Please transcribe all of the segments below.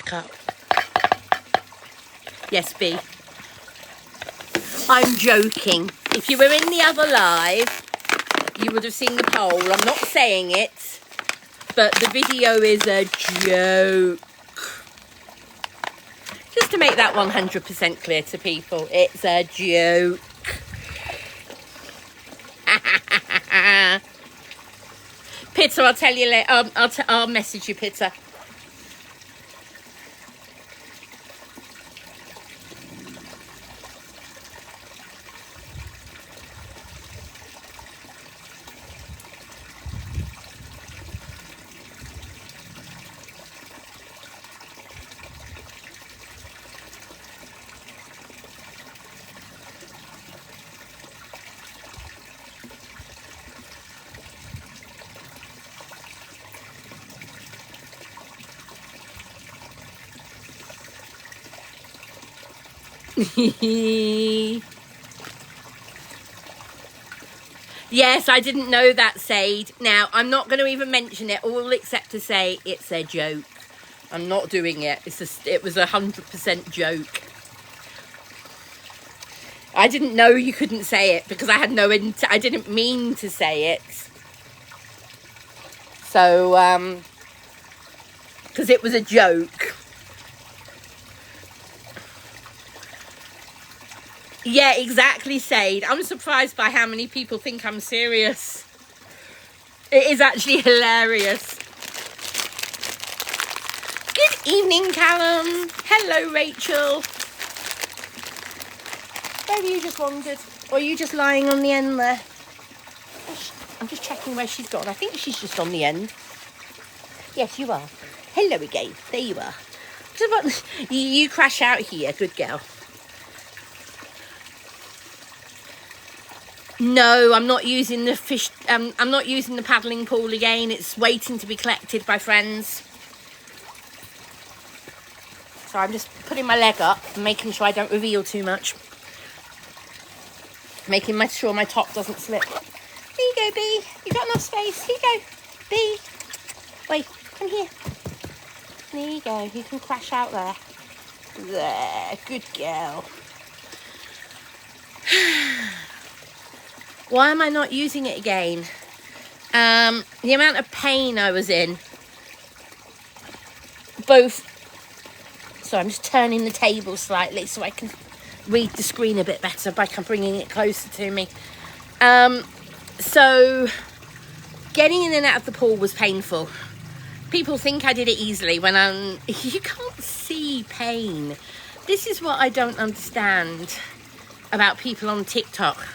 back up. Yes, B. I'm joking. If you were in the other live, you would have seen the poll. I'm not saying it, but the video is a joke. Just to make that 100% clear to people, it's a joke. Pitta, I'll tell you later. I'll message you, Pitta. Yes, I didn't know that, Sade. Now, I'm not going to even mention it, all except to say it's a joke. I'm not doing it. It was 100% joke. I didn't know you couldn't say it because I had I didn't mean to say it. So, because it was a joke. Yeah, exactly, Sade. I'm surprised by how many people think I'm serious. It is actually hilarious. Good evening, Callum. Hello, Rachel. Where have you just wandered? Or are you just lying on the end there? I'm just checking where she's gone. I think she's just on the end. Yes, you are. Hello again. There you are. You crash out here. Good girl. No, I'm not using the fish. I'm not using the paddling pool again. It's waiting to be collected by friends. So I'm just putting my leg up and making sure I don't reveal too much. Making sure my top doesn't slip. Here you go, B. You've got enough space. Here you go, B. Wait, come here. There you go. You can crash out there. There. Good girl. Why am I not using it again? The amount of pain I was in. Both. So I'm just turning the table slightly so I can read the screen a bit better by bringing it closer to me. So getting in and out of the pool was painful. People think I did it easily when you can't see pain. This is what I don't understand about people on TikTok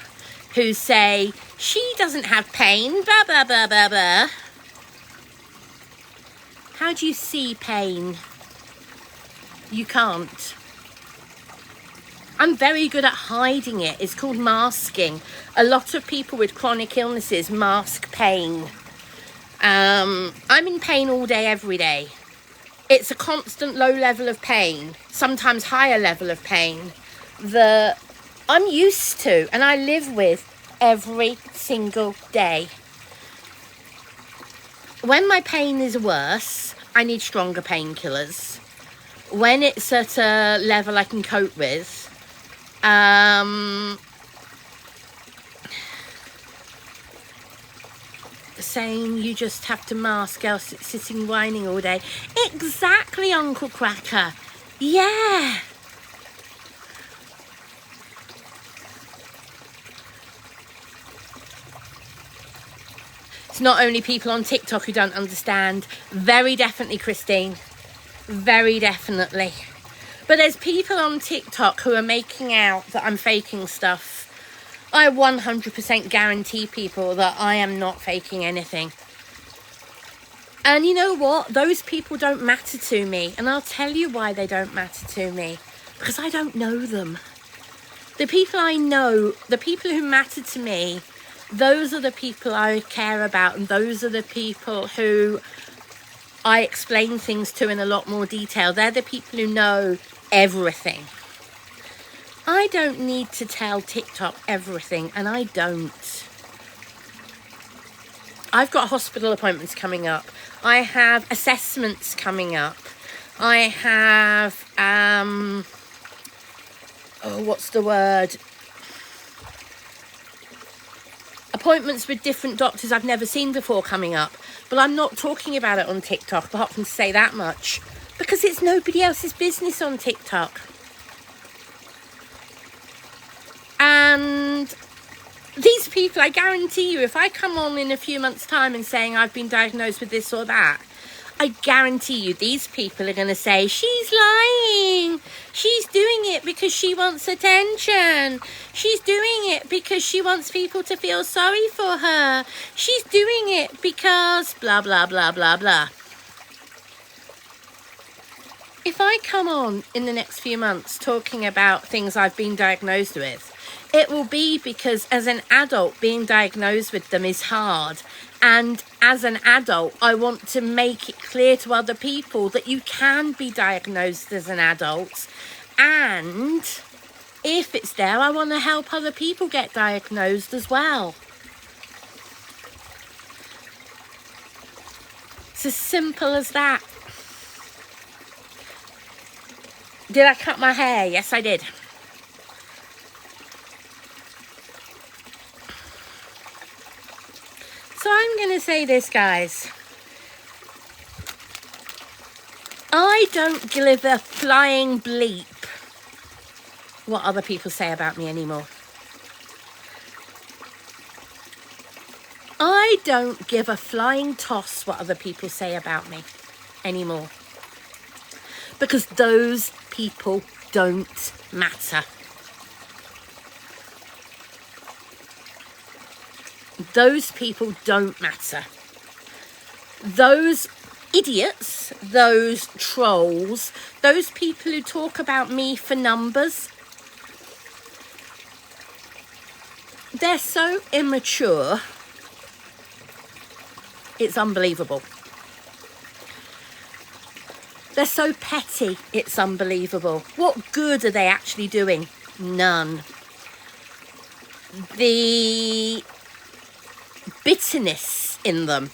who say, she doesn't have pain, blah, blah, blah, blah, blah. How do you see pain? You can't. I'm very good at hiding it. It's called masking. A lot of people with chronic illnesses mask pain. I'm in pain all day, every day. It's a constant low level of pain, sometimes higher level of pain, that I'm used to and I live with every single day. When my pain is worse, I need stronger painkillers. When it's at a level I can cope with, saying you just have to mask else it's sitting whining all day. Exactly, Uncle Cracker. Yeah. It's not only people on TikTok who don't understand. Very definitely, Christine. Very definitely. But there's people on TikTok who are making out that I'm faking stuff. I 100% guarantee people that I am not faking anything. And you know what? Those people don't matter to me. And I'll tell you why they don't matter to me. Because I don't know them. The people I know, the people who matter to me, those are the people I care about. And those are the people who I explain things to in a lot more detail. They're the people who know everything. I don't need to tell TikTok everything, and I don't. I've got hospital appointments coming up. I have assessments coming up. I have, what's the word? Appointments with different doctors I've never seen before coming up. But I'm not talking about it on TikTok, apart from to say that much. Because it's nobody else's business on TikTok. And these people, I guarantee you, if I come on in a few months' time and saying I've been diagnosed with this or that, I guarantee you these people are going to say, she's lying. She's doing it because she wants attention. She's doing it because she wants people to feel sorry for her. She's doing it because blah, blah, blah, blah, blah. If I come on in the next few months talking about things I've been diagnosed with, it will be because as an adult, being diagnosed with them is hard. And as an adult, I want to make it clear to other people that you can be diagnosed as an adult. And if it's there, I want to help other people get diagnosed as well. It's as simple as that. Did I cut my hair? Yes, I did. So I'm going to say this, guys. I don't give a flying bleep what other people say about me anymore. I don't give a flying toss what other people say about me anymore. Because those people don't matter. Those people don't matter. Those idiots, those trolls, those people who talk about me for numbers, they're so immature. It's unbelievable. They're so petty, it's unbelievable. What good are they actually doing? None. The bitterness in them,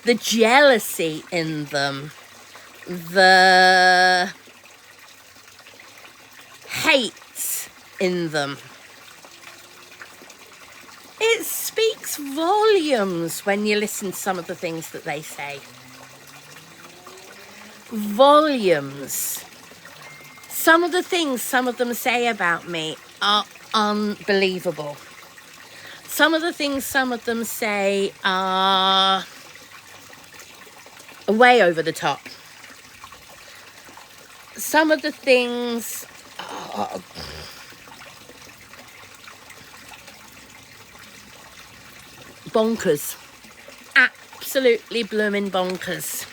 the jealousy in them, the hate in them. It speaks volumes when you listen to some of the things that they say. Volumes. Some of the things some of them say about me are unbelievable. Some of the things some of them say are way over the top. Some of the things are bonkers. Absolutely blooming bonkers.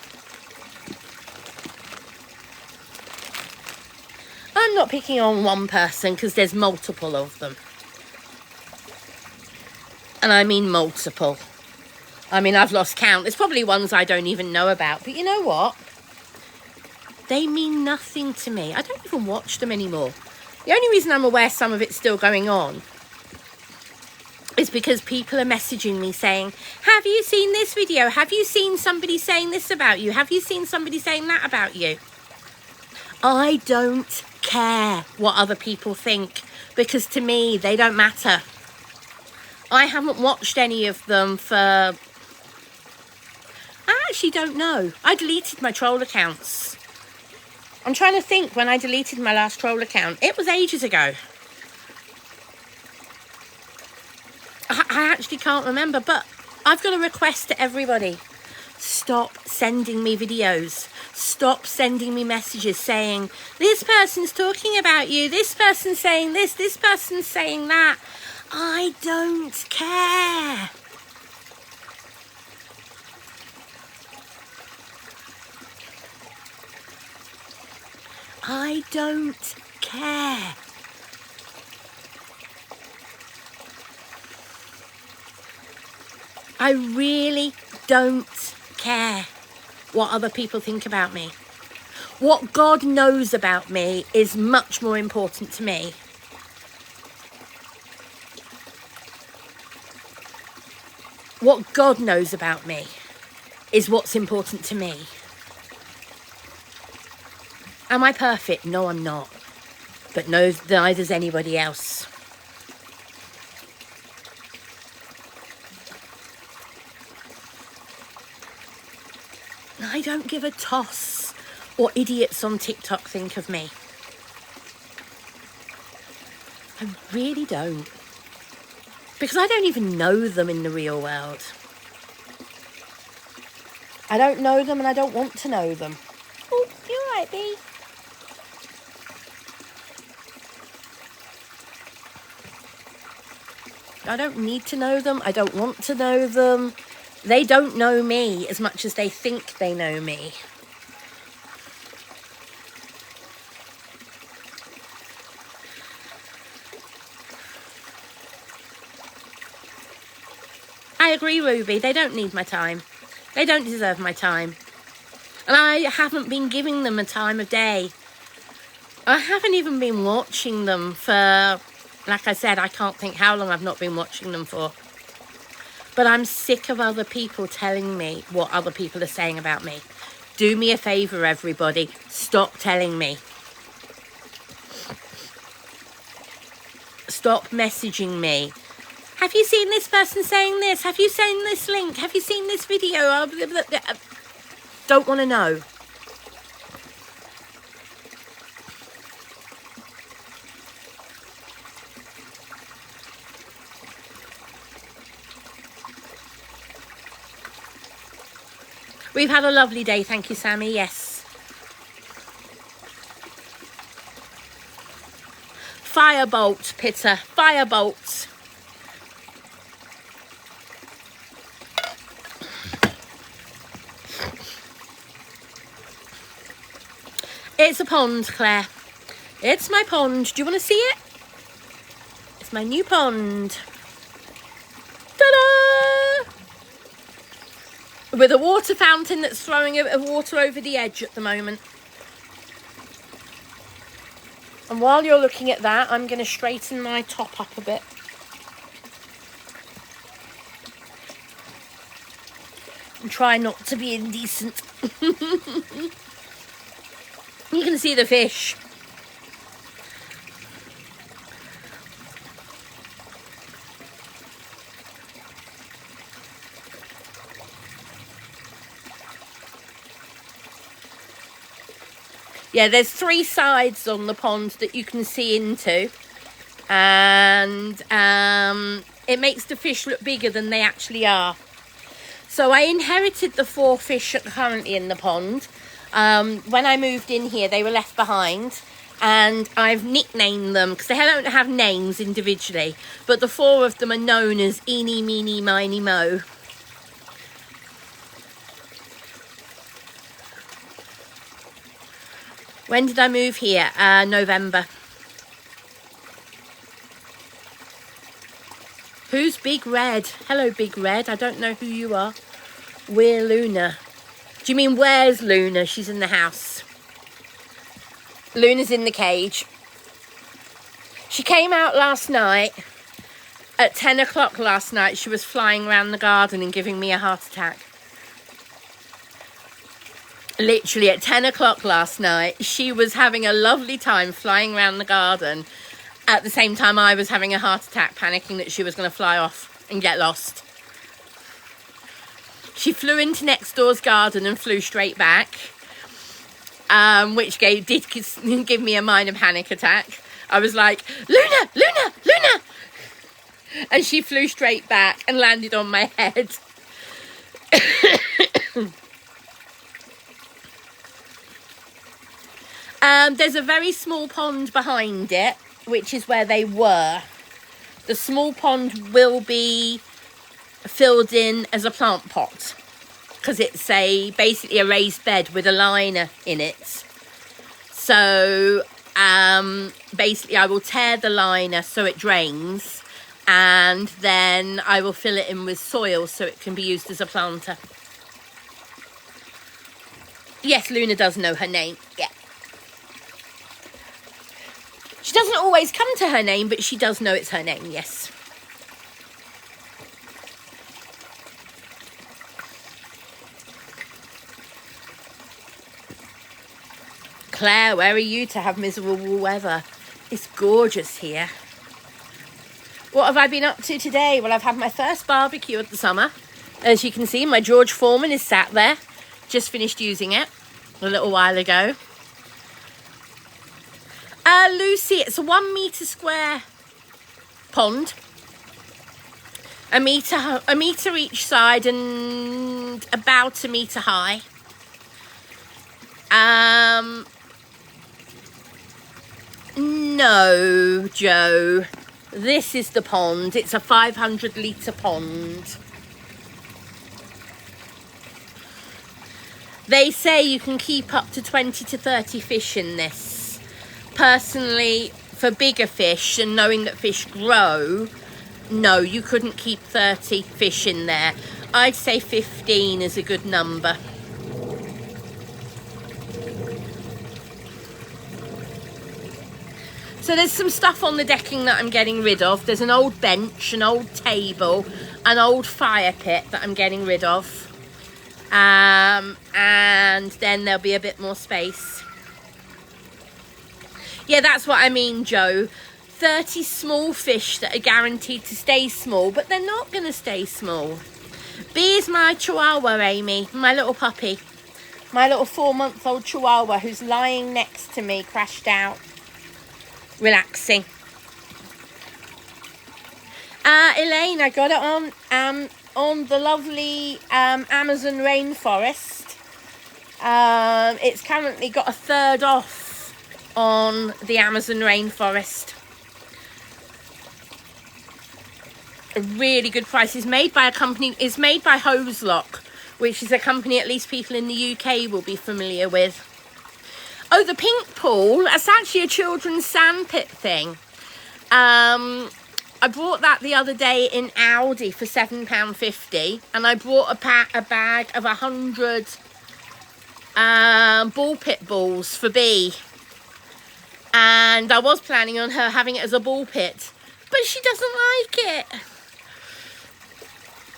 I'm not picking on one person because there's multiple of them. And I mean multiple. I mean, I've lost count. There's probably ones I don't even know about. But you know what? They mean nothing to me. I don't even watch them anymore. The only reason I'm aware some of it's still going on is because people are messaging me saying, have you seen this video? Have you seen somebody saying this about you? Have you seen somebody saying that about you? I don't care what other people think, because to me, they don't matter. I haven't watched any of them for... I actually don't know. I deleted my troll accounts. I'm trying to think when I deleted my last troll account. It was ages ago. I actually can't remember, but I've got a request to everybody. Stop sending me videos. Stop sending me messages saying, this person's talking about you, this person's saying this person's saying that. I don't care. I don't care. I really don't care what other people think about me. What God knows about me is much more important to me. What God knows about me is what's important to me. Am I perfect? No, I'm not. But no, neither's anybody else. I don't give a toss what idiots on TikTok think of me. I really don't. Because I don't even know them in the real world. I don't know them and I don't want to know them. Oh, you're right, Bee. I don't need to know them. I don't want to know them. They don't know me as much as they think they know me. I agree, Ruby. They don't need my time. They don't deserve my time. And I haven't been giving them a time of day. I haven't even been watching them for, like I said, I can't think how long I've not been watching them for. But I'm sick of other people telling me what other people are saying about me. Do me a favour, everybody. Stop telling me. Stop messaging me. Have you seen this person saying this? Have you seen this link? Have you seen this video? Don't want to know. We've had a lovely day, thank you, Sammy. Yes. Firebolt, Pitter. Firebolt. It's a pond, Claire. It's my pond. Do you want to see it? It's my new pond. Ta-da! With a water fountain that's throwing a bit of water over the edge at the moment. And while you're looking at that, I'm going to straighten my top up a bit. And try not to be indecent. You can see the fish. Yeah, there's 3 sides on the pond that you can see into, and it makes the fish look bigger than they actually are. So I inherited the 4 fish that are currently in the pond. When I moved in here, they were left behind, and I've nicknamed them because they don't have names individually, but the 4 of them are known as Eeny, Meeny, Miny, Mo. When did I move here? November. Who's Big Red? Hello, Big Red. I don't know who you are. We're Luna. Do you mean where's Luna? She's in the house. Luna's in the cage. She came out last night. At 10 o'clock last night, she was flying around the garden and giving me a heart attack. Literally at 10 o'clock last night, she was having a lovely time flying around the garden. At the same time, I was having a heart attack, panicking that she was going to fly off and get lost. She flew into next door's garden and flew straight back, which did give me a minor panic attack. I was like, Luna, Luna, Luna! And she flew straight back and landed on my head. There's a very small pond behind it, which is where they were. The small pond will be filled in as a plant pot because it's basically a raised bed with a liner in it. So basically I will tear the liner so it drains, and then I will fill it in with soil so it can be used as a planter. Yes, Luna does know her name. Yeah. She doesn't always come to her name, but she does know it's her name, yes. Claire, where are you to have miserable weather? It's gorgeous here. What have I been up to today? Well, I've had my first barbecue of the summer. As you can see, my George Foreman is sat there. Just finished using it a little while ago. Lucy, it's a 1 metre square pond. A metre each side and about a metre high. No, Joe. This is the pond. It's a 500 litre pond. They say you can keep up to 20 to 30 fish in this. Personally, for bigger fish and knowing that fish grow, no, you couldn't keep 30 fish in there. I'd say 15 is a good number. So there's some stuff on the decking that I'm getting rid of. There's an old bench, an old table, an old fire pit that I'm getting rid of. And then there'll be a bit more space. Yeah, that's what I mean, Joe. 30 small fish that are guaranteed to stay small, but they're not going to stay small. B is my Chihuahua, Amy, my little puppy. My little 4-month-old Chihuahua who's lying next to me, crashed out, relaxing. Elaine, I got it on the lovely Amazon rainforest. It's currently got a third off on the Amazon rainforest. A really good price. It's made by Hoselock, which is a company at least people in the UK will be familiar with. Oh, the pink pool, that's actually a children's sandpit thing. I bought that the other day in Aldi for £7.50, and I bought a bag of 100 ball pit balls for B. And I was planning on her having it as a ball pit, but she doesn't like it.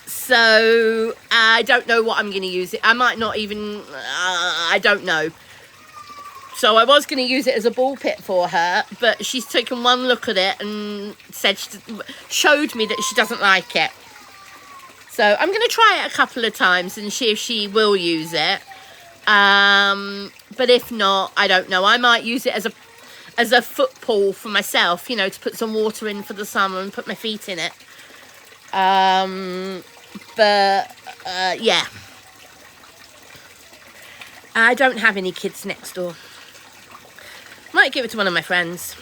So I don't know what I'm going to use it. I might not even, I don't know. So I was going to use it as a ball pit for her, but she's taken one look at it and showed me that she doesn't like it. So I'm going to try it a couple of times and see if she will use it. But if not, I don't know. I might use it as a foot pool for myself, you know, to put some water in for the summer and put my feet in it. Yeah. I don't have any kids next door. Might give it to one of my friends.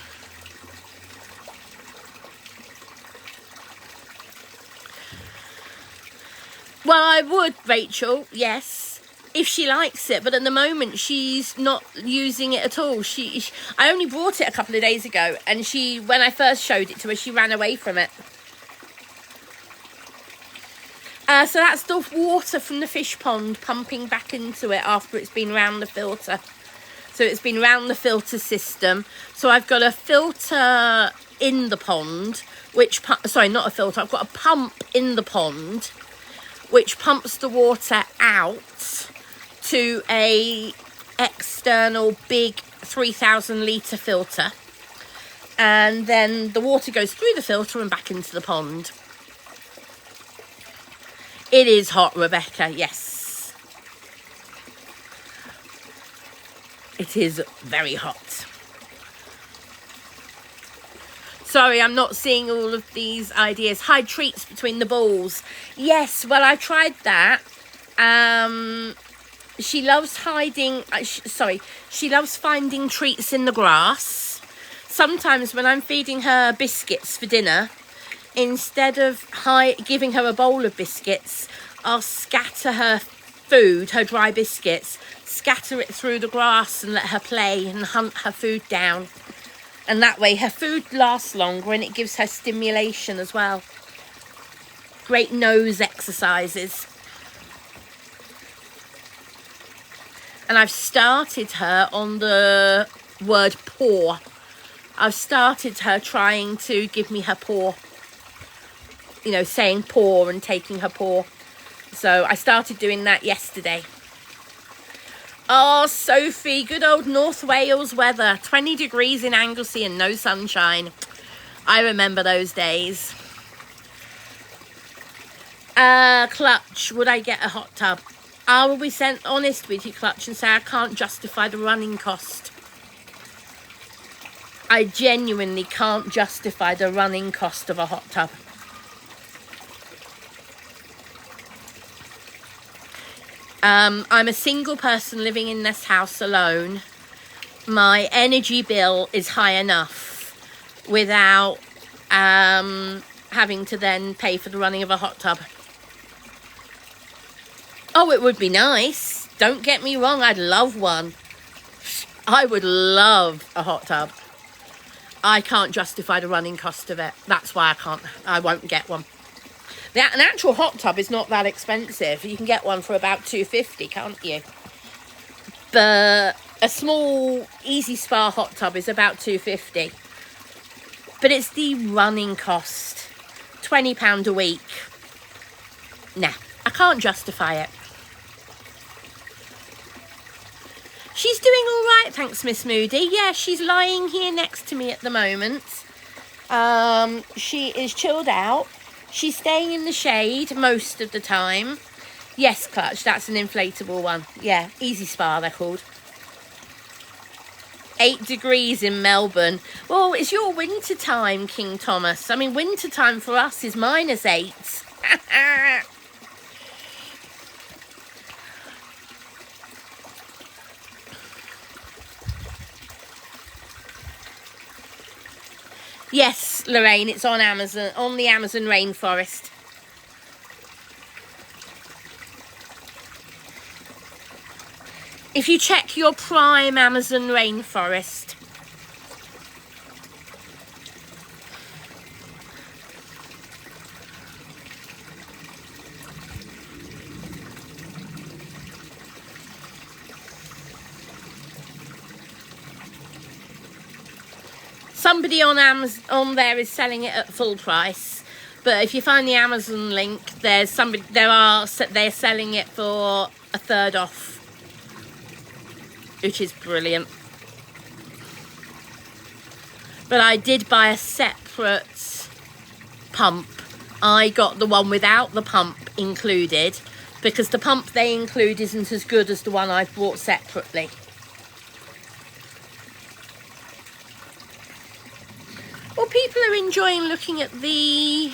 Well, I would, Rachel, yes, if she likes it. But at the moment, she's not using it at all. I only brought it a couple of days ago. And when I first showed it to her, she ran away from it. So that's the water from the fish pond pumping back into it after it's been round the filter. So it's been round the filter system. So I've got a filter in the pond, not a filter. I've got a pump in the pond, which pumps the water out to a external big 3,000 litre filter. And then the water goes through the filter and back into the pond. It is hot, Rebecca, yes. It is very hot. Sorry, I'm not seeing all of these ideas. Hide treats between the balls. Yes, well, I tried that. She loves she loves finding treats in the grass. Sometimes when I'm feeding her biscuits for dinner, instead of giving her a bowl of biscuits, I'll scatter her food, her dry biscuits, scatter it through the grass and let her play and hunt her food down. And that way her food lasts longer and it gives her stimulation as well. Great nose exercises. And I've started her on the word paw. I've started her trying to give me her paw. You know, saying paw and taking her paw. So I started doing that yesterday. Oh, Sophie, good old North Wales weather. 20 degrees in Anglesey and no sunshine. I remember those days. Clutch, would I get a hot tub? I will be honest with you, Clutch, and say I can't justify the running cost. I genuinely can't justify the running cost of a hot tub. I'm a single person living in this house alone. My energy bill is high enough without having to then pay for the running of a hot tub. Oh, it would be nice. Don't get me wrong, I'd love one. I would love a hot tub. I can't justify the running cost of it. That's why I won't get one. An actual hot tub is not that expensive. You can get one for about $250, can't you? But a small Easy Spa hot tub is about $250. But it's the running cost. £20 a week. Nah, I can't justify it. She's doing all right, thanks, Miss Moody. Yeah, she's lying here next to me at the moment. She is chilled out. She's staying in the shade most of the time. Yes, Clutch, that's an inflatable one. Yeah, Easy Spa, they're called. 8 degrees in Melbourne. Well, it's your winter time, King Thomas. I mean, winter time for us is -8. Yes, Lorraine, it's on Amazon, on the Amazon rainforest. If you check your Prime Amazon rainforest. Somebody on Amazon there is selling it at full price, but if you find the Amazon link, they're selling it for a third off, which is brilliant. But I did buy a separate pump. I got the one without the pump included because the pump they include isn't as good as the one I've bought separately. Well, people are enjoying looking at the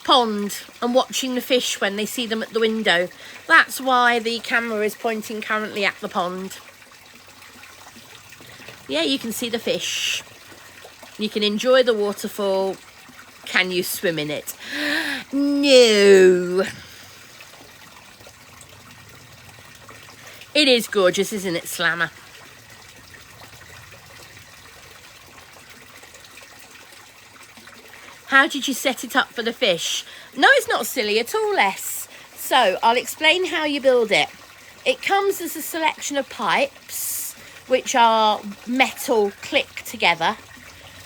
pond and watching the fish when they see them at the window. That's why the camera is pointing currently at the pond. Yeah, you can see the fish. You can enjoy the waterfall. Can you swim in it? No. It is gorgeous, isn't it, Slammer? How did you set it up for the fish? No, it's not silly at all, Les. So, I'll explain how you build it. It comes as a selection of pipes, which are metal click together.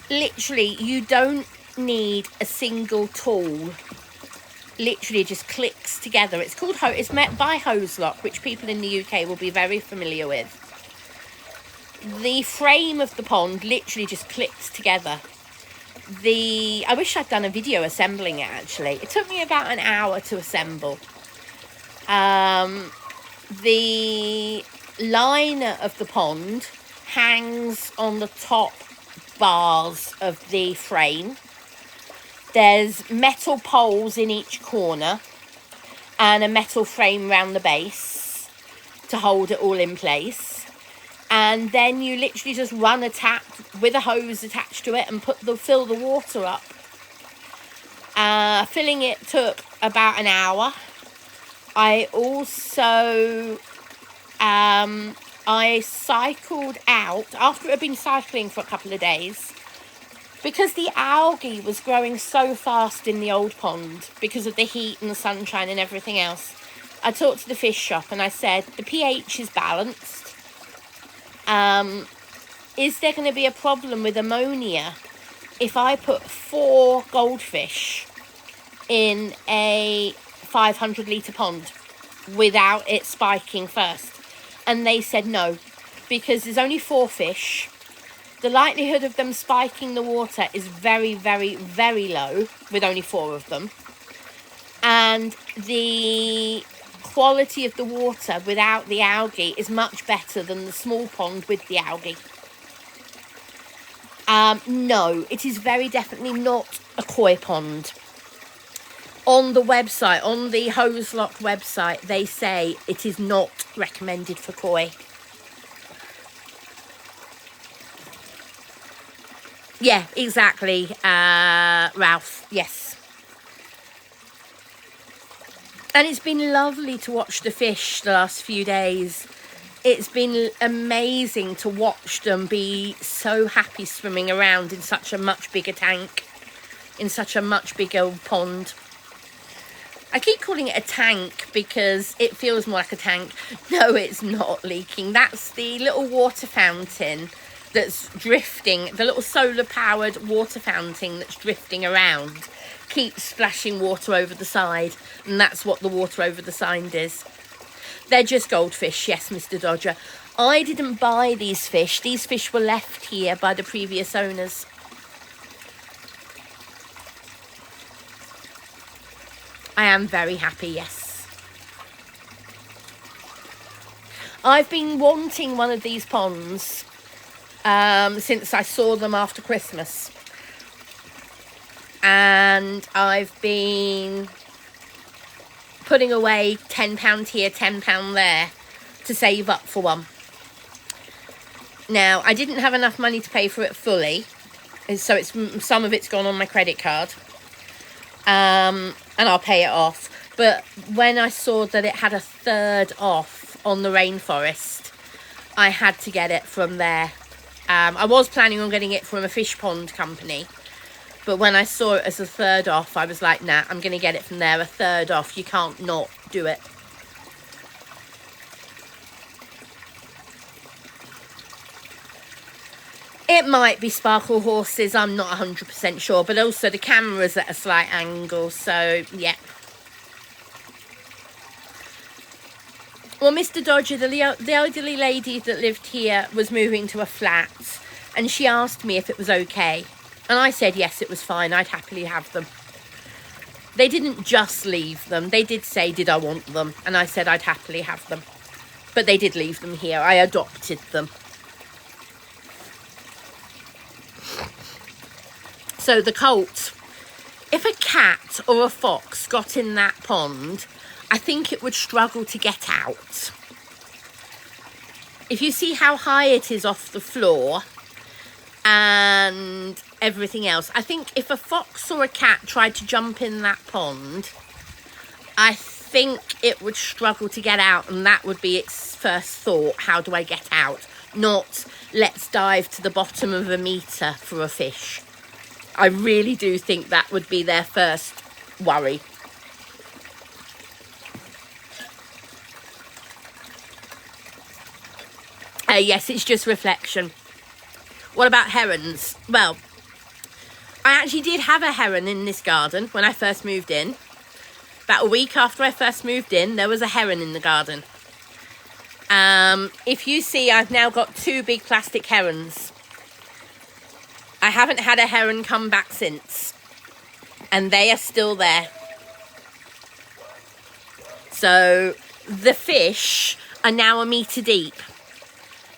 Literally, you don't need a single tool. Literally just clicks together. It's met by Hoselock, which people in the UK will be very familiar with. The frame of the pond literally just clicks together. I wish I'd done a video assembling it, actually. It took me about an hour to assemble. The liner of the pond hangs on the top bars of the frame. There's metal poles in each corner and a metal frame round the base to hold it all in place. And then you literally just run a tap with a hose attached to it and fill the water up. Filling it took about an hour. I also I cycled out after it had been cycling for a couple of days, because the algae was growing so fast in the old pond because of the heat and the sunshine and everything else. I talked to the fish shop and I said, the pH is balanced. Is there going to be a problem with ammonia if I put 4 goldfish in a 500 litre pond without it spiking first? And they said no, because there's only 4 fish. The likelihood of them spiking the water is very, very, very low with only 4 of them. And the quality of the water without the algae is much better than the small pond with the algae. No, it is very definitely not a koi pond. On the website, on the Hoselock website, they say it is not recommended for koi. Yeah, exactly, Ralph, yes. And it's been lovely to watch the fish the last few days. It's been amazing to watch them be so happy swimming around in such a much bigger tank, in such a much bigger pond. I keep calling it a tank because it feels more like a tank. No, it's not leaking. That's the little water fountain that's drifting, the little solar powered water fountain that's drifting around, keeps splashing water over the side, and that's what the water over the side is. They're just goldfish, yes, Mr. Dodger. I didn't buy these fish. These fish were left here by the previous owners. I am very happy, yes. I've been wanting one of these ponds since I saw them after Christmas. And I've been putting away £10 here, £10 there to save up for one. Now, I didn't have enough money to pay for it fully, so some of it's gone on my credit card, and I'll pay it off. But when I saw that it had a 1/3 off on the Rainforest, I had to get it from there. I was planning on getting it from a fish pond company, but when I saw it as a 1/3 off, I was like, nah, I'm going to get it from there. A 1/3 off, you can't not do it. It might be Sparkle Horses, I'm not 100% sure, but also the camera's at a slight angle, so yeah. Well, Mr. Dodger, the elderly lady that lived here was moving to a flat, and she asked me if it was okay. And I said yes, it was fine, I'd happily have them. They didn't just leave them, they did say, did I want them? And I said I'd happily have them. But they did leave them here, I adopted them. So the colt, if a cat or a fox got in that pond, I think it would struggle to get out. If you see how high it is off the floor and everything else, I think if a fox or a cat tried to jump in that pond, I think it would struggle to get out, and that would be its first thought, how do I get out? Not, let's dive to the bottom of a meter for a fish. I really do think that would be their first worry. Yes, it's just reflection. What about herons? Well, I actually did have a heron in this garden when I first moved in. About a week after I first moved in, there was a heron in the garden. If you see, I've now got 2 big plastic herons. I haven't had a heron come back since, and they are still there. So the fish are now 1 meter deep.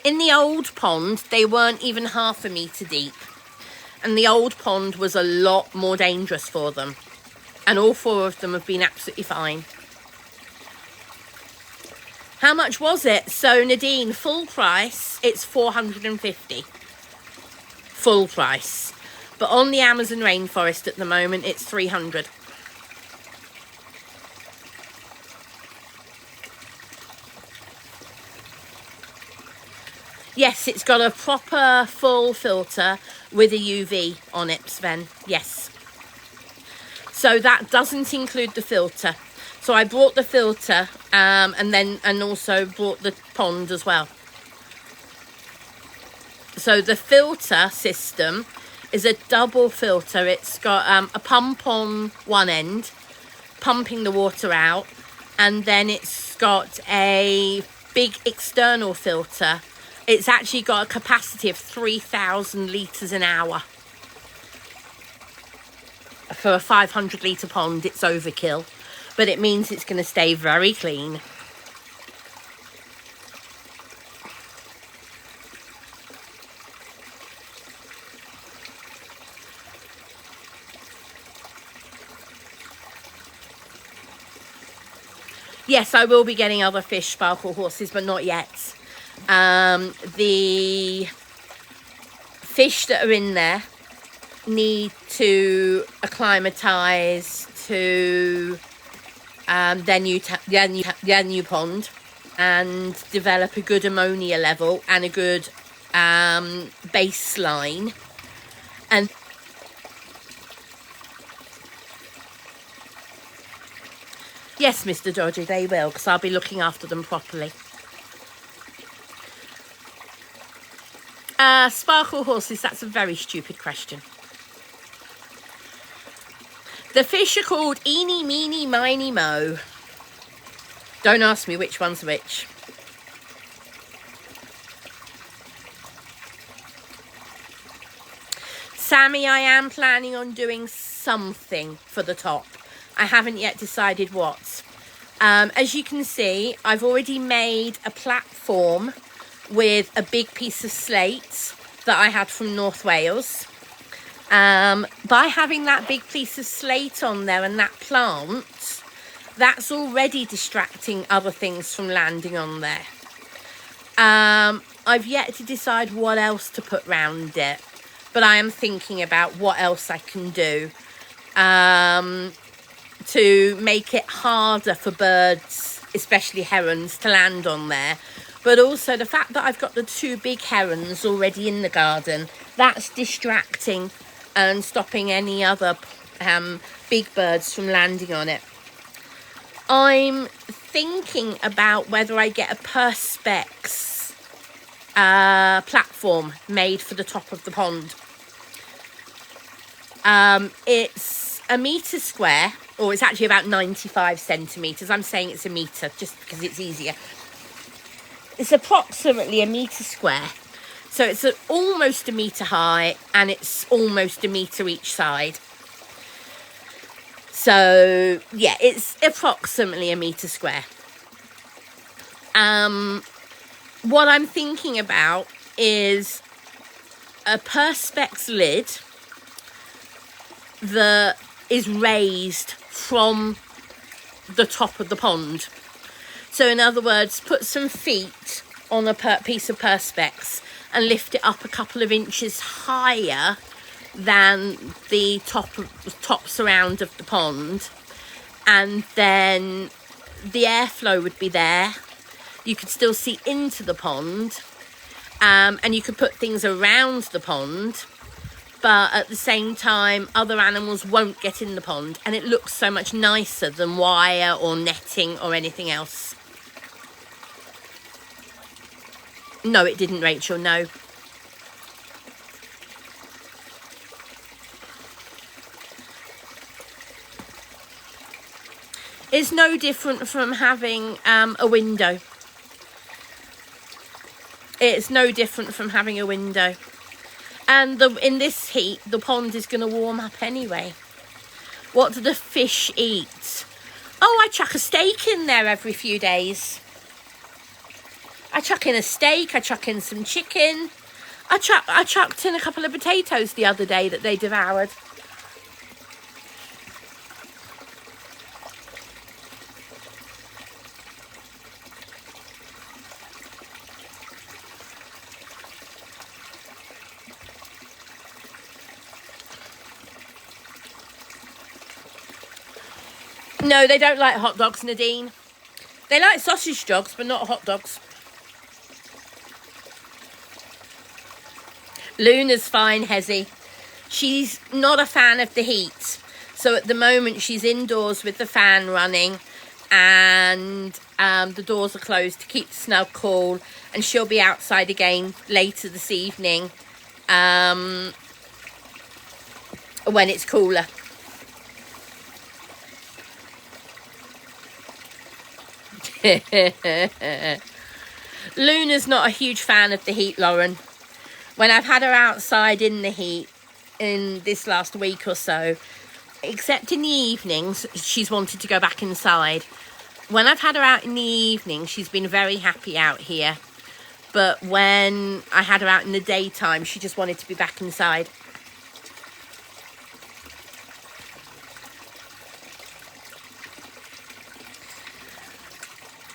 In the old pond, they weren't even 1/2 meter deep, and the old pond was a lot more dangerous for them, and all 4 of them have been absolutely fine. How much was it? So Nadine, full price, it's $450. Full price, but on the Amazon rainforest at the moment it's $300. Yes, it's got a proper full filter with a UV on it, Sven. Yes, so that doesn't include the filter. So I bought the filter and also bought the pond as well. So the filter system is a double filter. It's got a pump on one end, pumping the water out, and then it's got a big external filter, it's actually got a capacity of 3,000 litres an hour. For a 500 litre pond, it's overkill, but it means it's going to stay very clean. Yes, I will be getting other fish, sparkle horses, but not yet. The fish that are in there need to acclimatise to their new pond and develop a good ammonia level and a good baseline. And yes, Mr. Dodgy, they will, because I'll be looking after them properly. Sparkle horses, that's a very stupid question. The fish are called Eeny, Meeny, Miny, Mo. Don't ask me which one's which. Sammy, I am planning on doing something for the top. I haven't yet decided what. As you can see, I've already made a platform with a big piece of slate that I had from North Wales. By having that big piece of slate on there and that plant, that's already distracting other things from landing on there. I've yet to decide what else to put round it, but I am thinking about what else I can do to make it harder for birds, especially herons, to land on there. But also the fact that I've got the two big herons already in the garden, that's distracting and stopping any other big birds from landing on it. I'm thinking about whether I get a Perspex platform made for the top of the pond. It's a metre square, or it's actually about 95 centimetres. I'm saying it's a metre just because it's easier. It's approximately a metre square. So it's almost a metre high and it's almost a metre each side. So yeah, it's approximately a metre square. What I'm thinking about is a Perspex lid that is raised from the top of the pond. So in other words, put some feet on a piece of Perspex and lift it up a couple of inches higher than the top surround of the pond, and then the airflow would be there. You could still see into the pond, and you could put things around the pond, but at the same time other animals won't get in the pond, and it looks so much nicer than wire or netting or anything else. No, it didn't, Rachel, no. It's no different from having a window. It's no different from having a window. And in this heat, the pond is going to warm up anyway. What do the fish eat? Oh, I chuck a steak in there every few days. I chuck in a steak, I chuck in some chicken. I chucked in a couple of potatoes the other day that they devoured. No, they don't like hot dogs, Nadine. They like sausage dogs, but not hot dogs. Luna's fine, Hezzy. She's not a fan of the heat. So at the moment, she's indoors with the fan running and the doors are closed to keep the snug cool. And she'll be outside again later this evening when it's cooler. Luna's not a huge fan of the heat, Lauren. When I've had her outside in the heat in this last week or so, except in the evenings, she's wanted to go back inside. When I've had her out in the evening, she's been very happy out here. But when I had her out in the daytime, she just wanted to be back inside.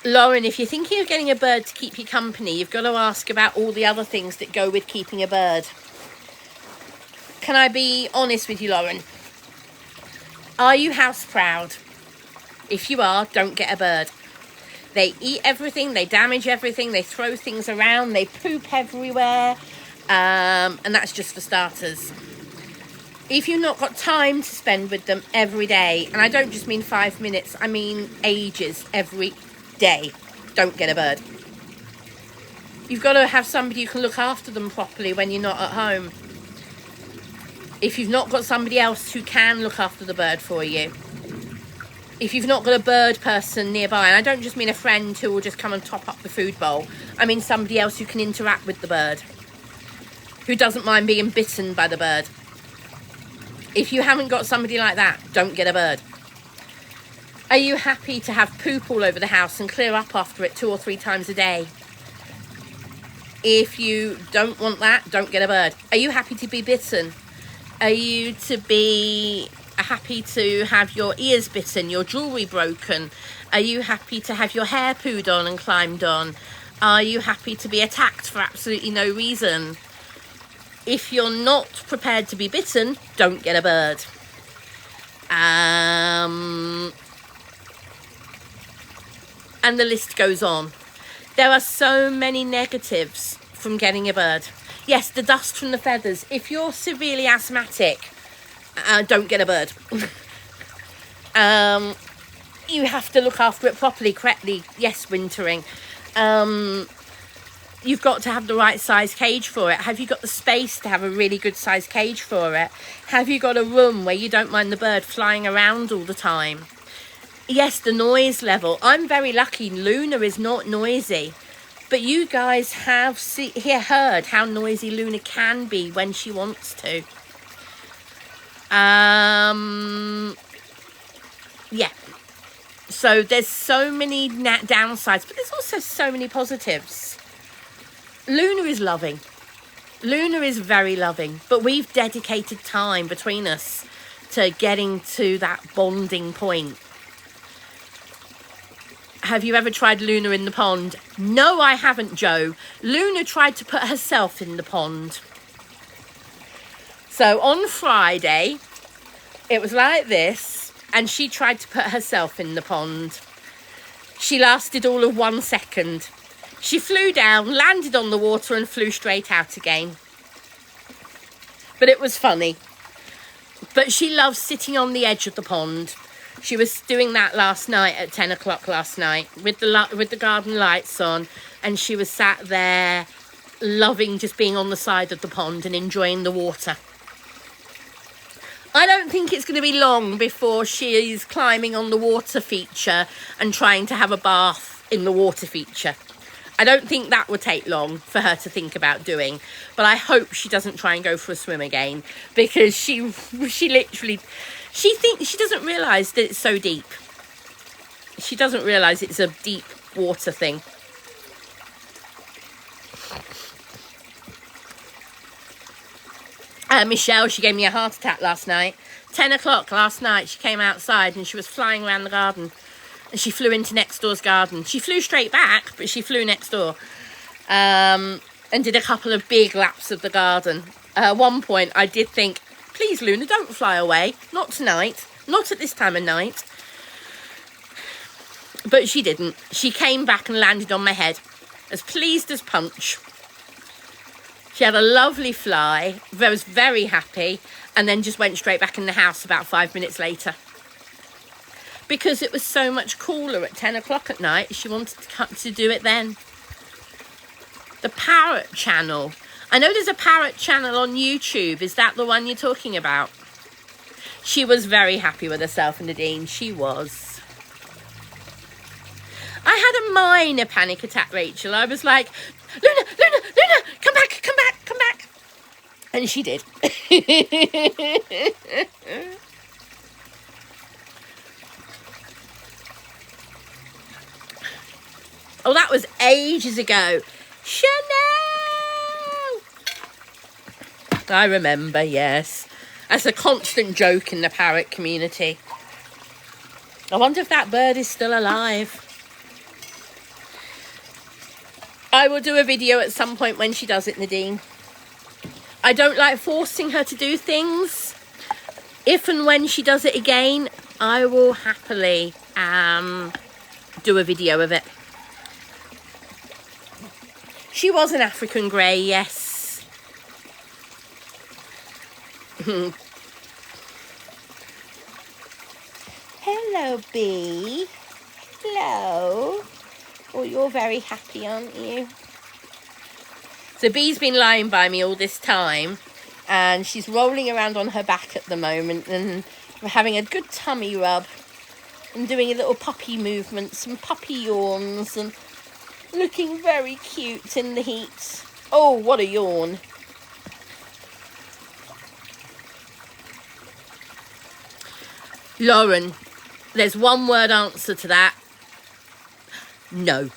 Lauren, if you're thinking of getting a bird to keep you company, you've got to ask about all the other things that go with keeping a bird. Can I be honest with you, Lauren? Are you house proud? If you are, don't get a bird. They eat everything, they damage everything, they throw things around, they poop everywhere, and that's just for starters. If you've not got time to spend with them every day, and I don't just mean 5 minutes, I mean ages every day, don't get a bird. You've got to have somebody who can look after them properly when you're not at home. If you've not got somebody else who can look after the bird for you, if you've not got a bird person nearby, and I don't just mean a friend who will just come and top up the food bowl, I mean somebody else who can interact with the bird, who doesn't mind being bitten by the bird. If you haven't got somebody like that, don't get a bird. Are you happy to have poop all over the house and clear up after it 2 or 3 times a day? If you don't want that, don't get a bird. Are you happy to be bitten? Are you to be happy to have your ears bitten, your jewellery broken? Are you happy to have your hair pooed on and climbed on? Are you happy to be attacked for absolutely no reason? If you're not prepared to be bitten, don't get a bird. And the list goes on. There are so many negatives from getting a bird. Yes, the dust from the feathers. If you're severely asthmatic, don't get a bird. You have to look after it properly, correctly. Yes, wintering. You've got to have the right size cage for it. Have you got the space to have a really good size cage for it? Have you got a room where you don't mind the bird flying around all the time? Yes, the noise level. I'm very lucky. Luna is not noisy. But you guys have heard how noisy Luna can be when she wants to. Yeah. So there's so many downsides, but there's also so many positives. Luna is loving. Luna is very loving, but we've dedicated time between us to getting to that bonding point. Have you ever tried Luna in the pond? No, I haven't, Joe. Luna tried to put herself in the pond. So on Friday, it was like this, and she tried to put herself in the pond. She lasted all of 1 second. She flew down, landed on the water, and flew straight out again. But it was funny. But she loves sitting on the edge of the pond. She was doing that last night at 10 o'clock last night with the garden lights on, and she was sat there loving just being on the side of the pond and enjoying the water. I don't think it's going to be long before she's climbing on the water feature and trying to have a bath in the water feature. I don't think that would take long for her to think about doing, but I hope she doesn't try and go for a swim again, because she literally... She doesn't realise that it's so deep. She doesn't realise it's a deep water thing. Michelle, she gave me a heart attack last night. 10 o'clock last night, she came outside and she was flying around the garden. And she flew into next door's garden. She flew straight back, but she flew next door. And did a couple of big laps of the garden. At one point, I did think, please, Luna, don't fly away. Not tonight. Not at this time of night. But she didn't. She came back and landed on my head, as pleased as Punch. She had a lovely fly. I was very happy. And then just went straight back in the house about 5 minutes later. Because it was so much cooler at 10 o'clock at night, she wanted to come to do it then. The Parrot Channel. I know there's a Parrot Channel on YouTube. Is that the one you're talking about? She was very happy with herself, Nadine. She was. I had a minor panic attack, Rachel. I was like, Luna, Luna, Luna, come back, come back, come back. And she did. Oh, that was ages ago. Chanel! I remember, yes. That's a constant joke in the parrot community. I wonder if that bird is still alive. I will do a video at some point when she does it, Nadine. I don't like forcing her to do things. If and when she does it again, I will happily do a video of it. She was an African grey, yes. Hello, Bee. Hello. Oh, you're very happy, aren't you? So Bee's been lying by me all this time, and she's rolling around on her back at the moment, and we're having a good tummy rub and doing a little puppy movement, some puppy yawns, and looking very cute in the heat. Oh, what a yawn. Lauren, there's one word answer to that. No.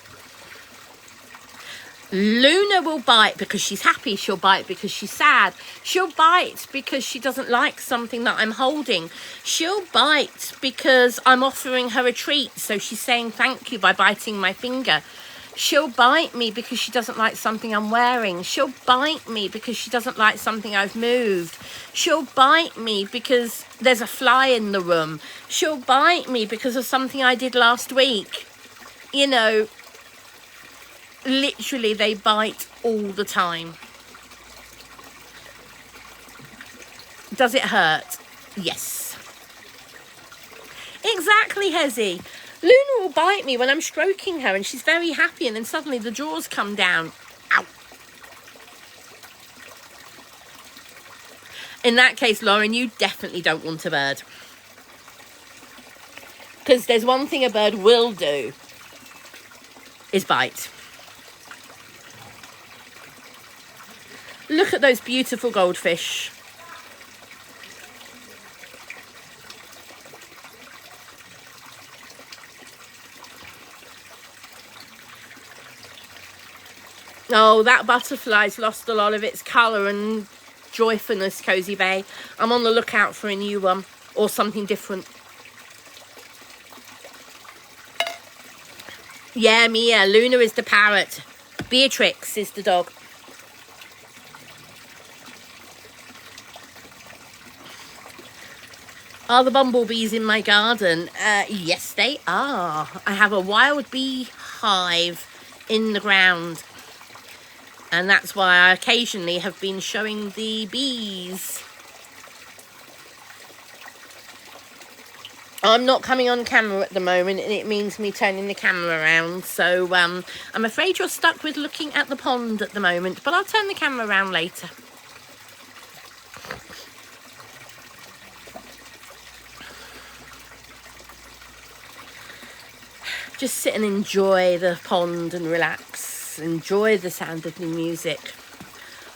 Luna will bite because she's happy. She'll bite because she's sad. She'll bite because she doesn't like something that I'm holding. She'll bite because I'm offering her a treat, so she's saying thank you by biting my finger. She'll bite me because she doesn't like something I'm wearing. She'll bite me because she doesn't like something I've moved. She'll bite me because there's a fly in the room. She'll bite me because of something I did last week. You know, literally they bite all the time. Does it hurt? Yes. Exactly, Hezzy. Luna will bite me when I'm stroking her and she's very happy, and then suddenly the jaws come down. Ow. In that case, Lauren, you definitely don't want a bird. Because there's one thing a bird will do, is bite. Look at those beautiful goldfish. Oh, that butterfly's lost a lot of its colour and joyfulness, Cozy Bay. I'm on the lookout for a new one or something different. Yeah, Mia. Luna is the parrot. Beatrix is the dog. Are the bumblebees in my garden? Yes, they are. I have a wild bee hive in the ground. And that's why I occasionally have been showing the bees. I'm not coming on camera at the moment, and it means me turning the camera around. So I'm afraid you're stuck with looking at the pond at the moment, but I'll turn the camera around later. Just sit and enjoy the pond and relax. Enjoy the sound of the music.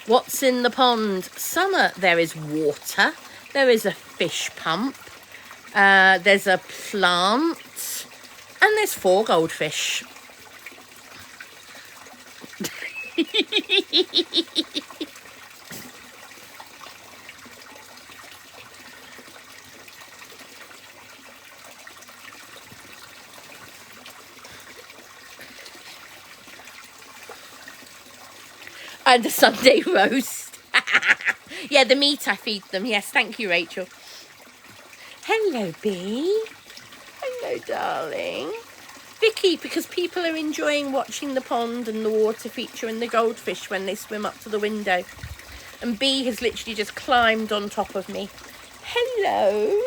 What's in the pond? Summer, there is water. There is a fish pump. There's a plant. And there's 4 goldfish. And a Sunday roast. Yeah, the meat I feed them. Yes, thank you, Rachel. Hello, Bee. Hello, darling. Vicky, because people are enjoying watching the pond and the water feature and the goldfish when they swim up to the window. And Bee has literally just climbed on top of me. Hello.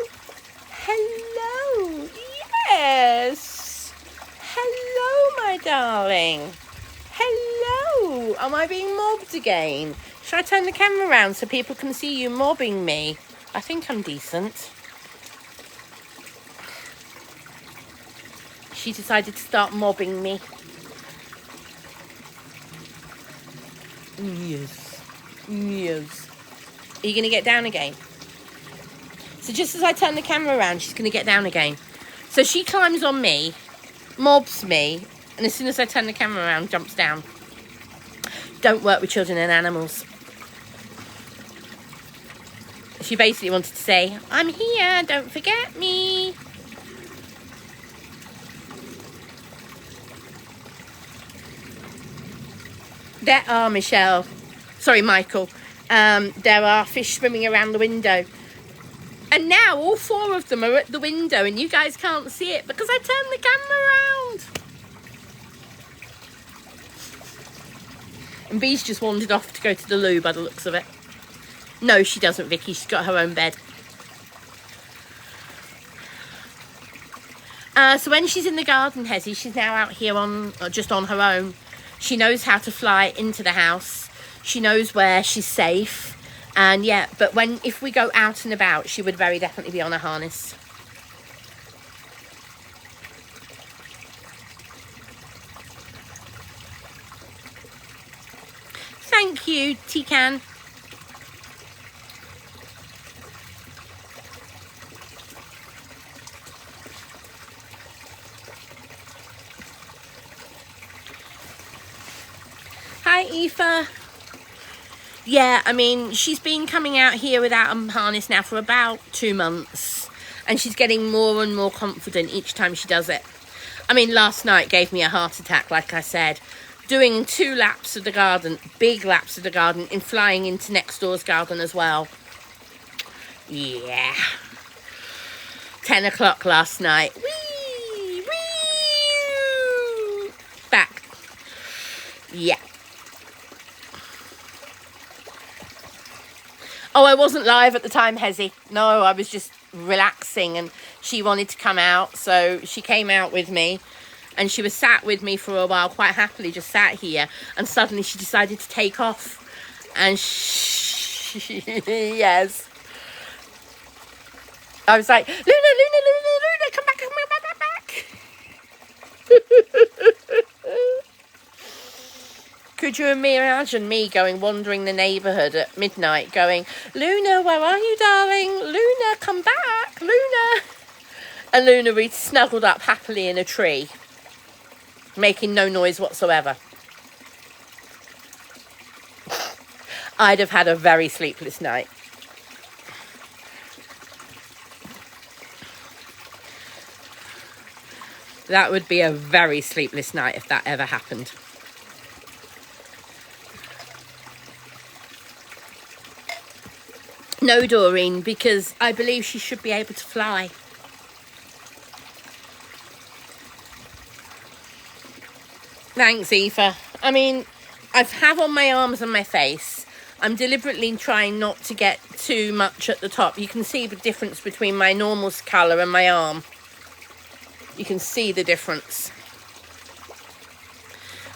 Hello. Yes. Hello, my darling. Hello. Am I being mobbed again? Should I turn the camera around so people can see you mobbing me? I think I'm decent. She decided to start mobbing me. Yes. Yes. Are you going to get down again? So just as I turn the camera around, she's going to get down again. So she climbs on me, mobs me, and as soon as I turn the camera around, jumps down. Don't work with children and animals. She basically wanted to say, I'm here, don't forget me. There are, Michael, there are fish swimming around the window. And now all 4 of them are at the window and you guys can't see it because I turned the camera around. And Bee's just wandered off to go to the loo by the looks of it. No, she doesn't, Vicky. She's got her own bed. So when she's in the garden, Hezzy, she's now out here just on her own. She knows how to fly into the house. She knows where she's safe. And yeah, but if we go out and about, she would very definitely be on a harness. Thank you, Tican. Hi, Aoife. Yeah, I mean, she's been coming out here without a harness now for about 2 months. And she's getting more and more confident each time she does it. I mean, last night gave me a heart attack, like I said. Doing 2 laps of the garden, big laps of the garden, and flying into next door's garden as well. Yeah. 10 o'clock last night. Whee! Whee! Back. Yeah. Oh, I wasn't live at the time, Hezzy. No, I was just relaxing and she wanted to come out. So she came out with me and she was sat with me for a while, quite happily, just sat here. And suddenly she decided to take off. And yes. I was like, Luna, come back, come back. Could you imagine me wandering the neighbourhood at midnight going, Luna, where are you, darling? Luna, come back, Luna. And Luna would be snuggled up happily in a tree, making no noise whatsoever. I'd have had a very sleepless night. That would be a very sleepless night if that ever happened. No, Doreen, because I believe she should be able to fly. Thanks, Aoife. I mean, I have on my arms and my face. I'm deliberately trying not to get too much at the top. You can see the difference between my normal colour and my arm. You can see the difference.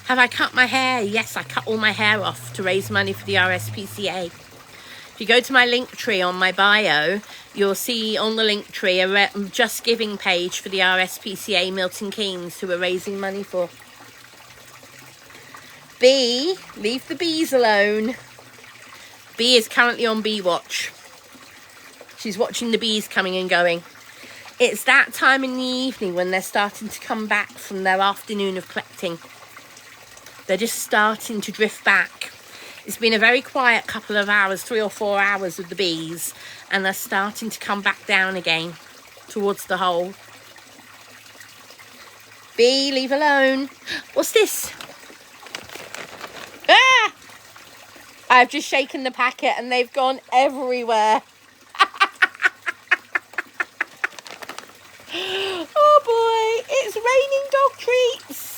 Have I cut my hair? Yes, I cut all my hair off to raise money for the RSPCA. If you go to my link tree on my bio, you'll see on the link tree a Just Giving page for the RSPCA Milton Keynes, who are raising money for. Bee, leave the bees alone. Bee is currently on bee watch. She's watching the bees coming and going. It's that time in the evening when they're starting to come back from their afternoon of collecting. They're just starting to drift back. It's been a very quiet couple of hours, 3 or 4 hours with the bees, and they're starting to come back down again towards the hole. Bee, leave alone. What's this? Ah! I've just shaken the packet and they've gone everywhere. Oh boy, it's raining dog treats.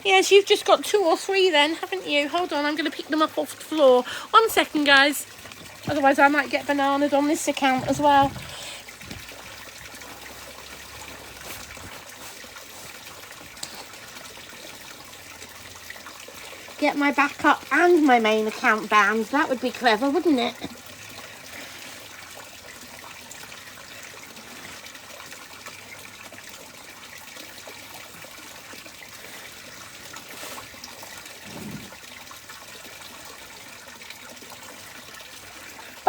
Yes, you've just got 2 or 3 then, haven't you? Hold on, I'm going to pick them up off the floor. 1 second, guys. Otherwise, I might get bananaed on this account as well. Get my backup and my main account banned. That would be clever, wouldn't it?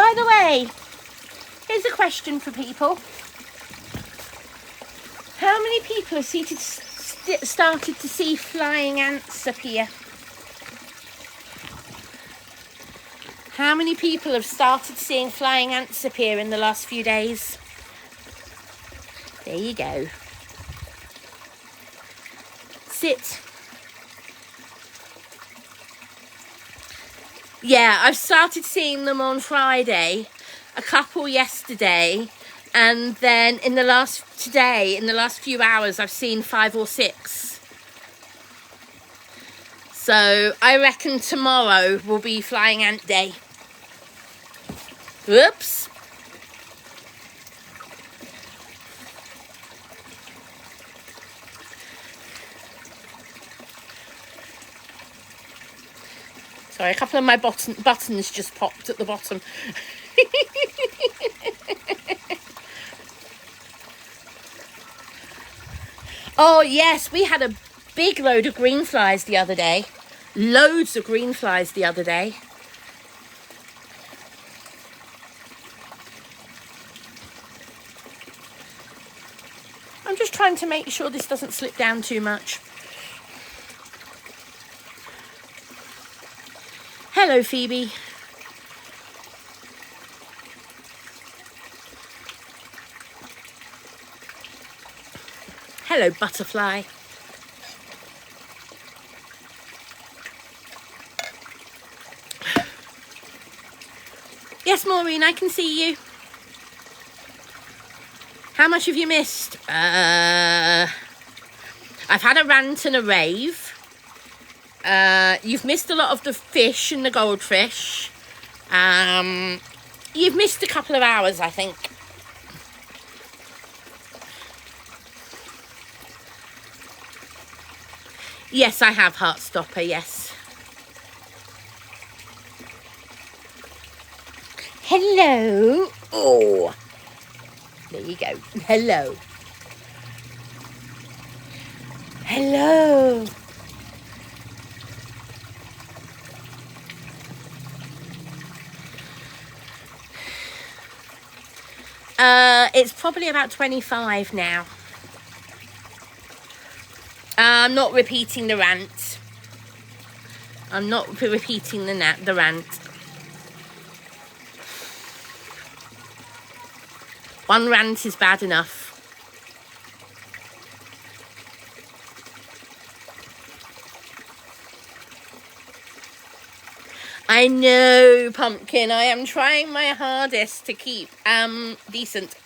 By the way, here's a question for people. How many people have started to see flying ants appear? How many people have started seeing flying ants appear in the last few days? There you go. Sit. Yeah, I've started seeing them on Friday, a couple yesterday, and then in the last few hours, I've seen 5 or 6. So I reckon tomorrow will be flying ant day. Whoops. Sorry, a couple of my buttons just popped at the bottom. Oh yes, we had a big load of green flies the other day. Loads of green flies the other day. I'm just trying to make sure this doesn't slip down too much. Hello, Phoebe. Hello, butterfly. Yes, Maureen, I can see you. How much have you missed? I've had a rant and a rave. You've missed a lot of the fish and the goldfish. You've missed a couple of hours, I think. Yes, I have Heartstopper, yes. Hello. Oh, there you go. Hello. Hello. It's probably about 25 now. I'm not repeating the rant. I'm not repeating the rant. One rant is bad enough. I know, Pumpkin. I am trying my hardest to keep decent.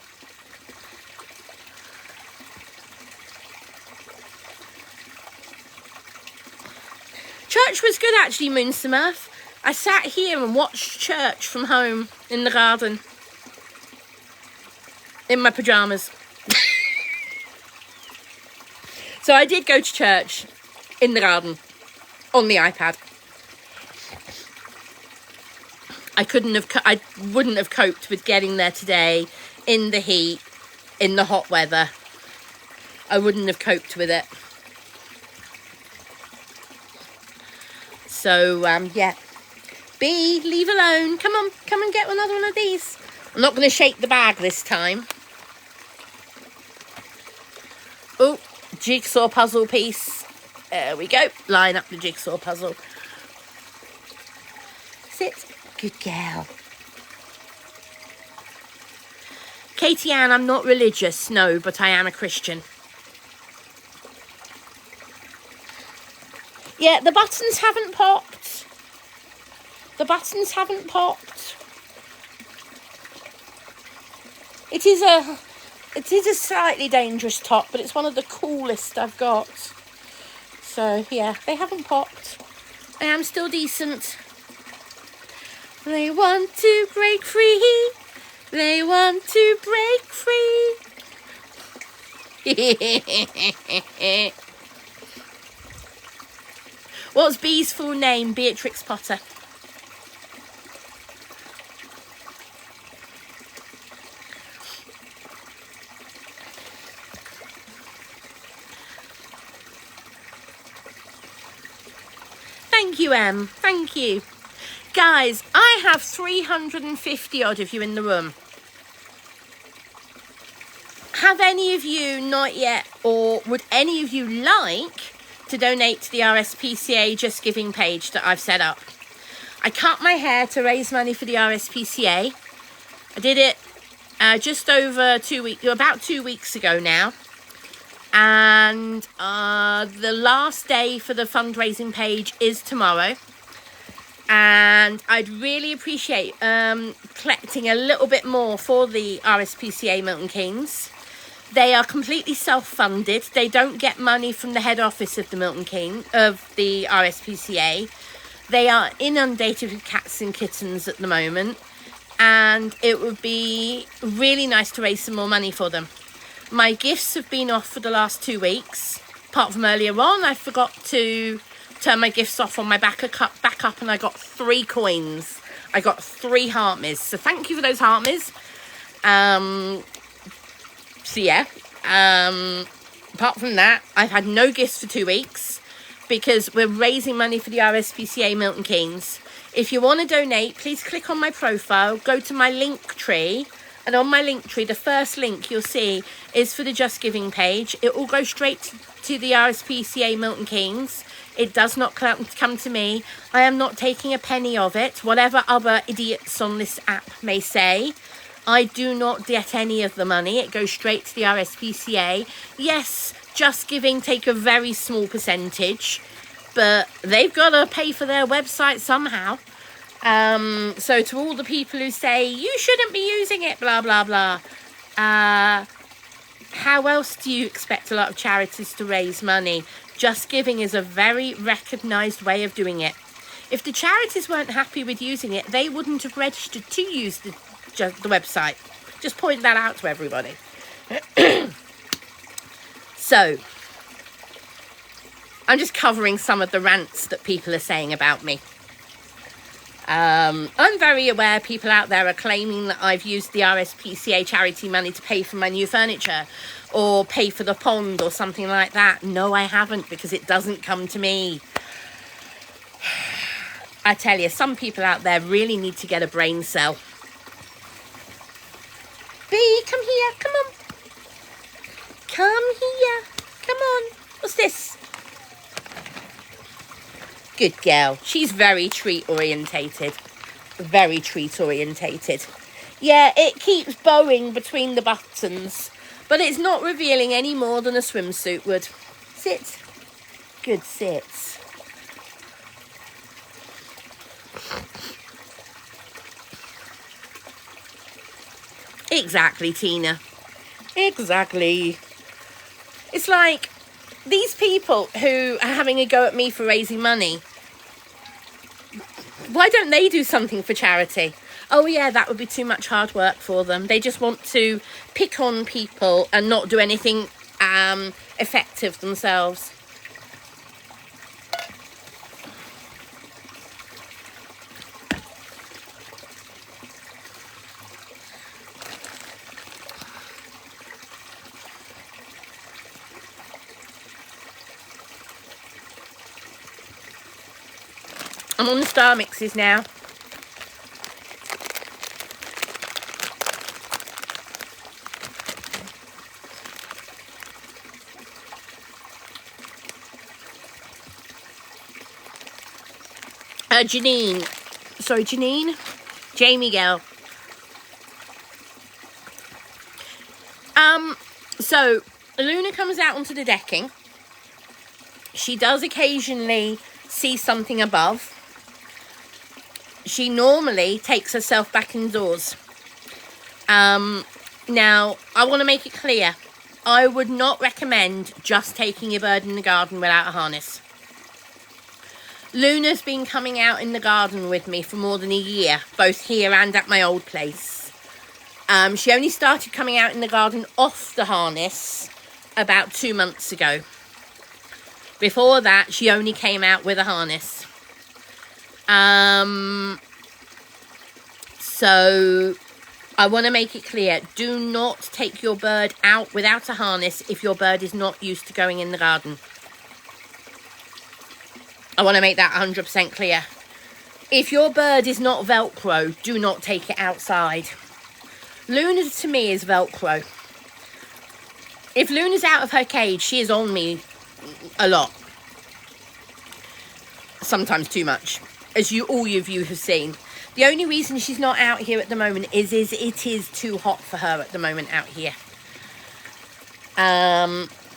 Church was good, actually, Moonsmurf. I sat here and watched church from home in the garden. In my pyjamas. So I did go to church in the garden on the iPad. I wouldn't have coped with getting there today in the heat, in the hot weather. I wouldn't have coped with it. So, yeah. B, leave alone. Come on, come and get another one of these. I'm not going to shake the bag this time. Oh, jigsaw puzzle piece. There we go. Line up the jigsaw puzzle. Sit. Good girl. Katie Ann, I'm not religious, no, but I am a Christian. Yeah, the buttons haven't popped. The buttons haven't popped. It is a slightly dangerous top, but it's one of the coolest I've got. So, yeah, they haven't popped. I am still decent. They want to break free. They want to break free. What's Bee's full name? Beatrix Potter. Thank you, Em. Thank you. Guys, I have 350 odd of you in the room. Have any of you not yet, or would any of you like to donate to the RSPCA Just Giving page that I've set up? I cut my hair to raise money for the RSPCA. I did it just over about 2 weeks ago now. And the last day for the fundraising page is tomorrow. And I'd really appreciate collecting a little bit more for the RSPCA Milton Keynes. They are completely self-funded. They don't get money from the head office of the the RSPCA. They are inundated with cats and kittens at the moment, and it would be really nice to raise some more money for them. My gifts have been off for the last 2 weeks. Apart from earlier on, I forgot to turn my gifts off on my back up, and I got 3 coins. I got 3 Heartmes. So thank you for those Heartmes. So yeah, apart from that, I've had no gifts for 2 weeks because we're raising money for the RSPCA Milton Keynes. If you want to donate, please click on my profile, go to my link tree, and on my link tree, the first link you'll see is for the Just Giving page. It will go straight to the RSPCA Milton Keynes. It does not come to me. I am not taking a penny of it, whatever other idiots on this app may say. I do not get any of the money. It goes straight to the RSPCA. Yes, Just Giving take a very small percentage, but they've got to pay for their website somehow. So to all the people who say, you shouldn't be using it, blah, blah, blah. How else do you expect a lot of charities to raise money? Just Giving is a very recognised way of doing it. If the charities weren't happy with using it, they wouldn't have registered to use the website. Just point that out to everybody. So, I'm just covering some of the rants that people are saying about me. I'm very aware people out there are claiming that I've used the RSPCA charity money to pay for my new furniture or pay for the pond or something like that. No, I haven't, because it doesn't come to me. I tell you, some people out there really need to get a brain cell. Bee, come here, come on. Come here, come on. What's this? Good girl. She's very treat orientated. Very treat orientated. Yeah, it keeps bowing between the buttons, but it's not revealing any more than a swimsuit would. Sit. Good sits. Exactly, Tina. Exactly. It's like these people who are having a go at me for raising money. Why don't they do something for charity? Oh yeah, that would be too much hard work for them. They just want to pick on people and not do anything effective themselves. I'm on the star mixes now. Jamie girl. So Luna comes out onto the decking. She does occasionally see something above. She normally takes herself back indoors. Now, I want to make it clear. I would not recommend just taking your bird in the garden without a harness. Luna's been coming out in the garden with me for more than a year, both here and at my old place. She only started coming out in the garden off the harness about 2 months ago. Before that, she only came out with a harness. So I want to make it clear, do not take your bird out without a harness if your bird is not used to going in the garden. I want to make that 100% clear. If your bird is not Velcro, do not take it outside. Luna to me is Velcro. If Luna's out of her cage, she is on me a lot. Sometimes too much, as all of you have seen. The only reason she's not out here at the moment is it is too hot for her at the moment out here.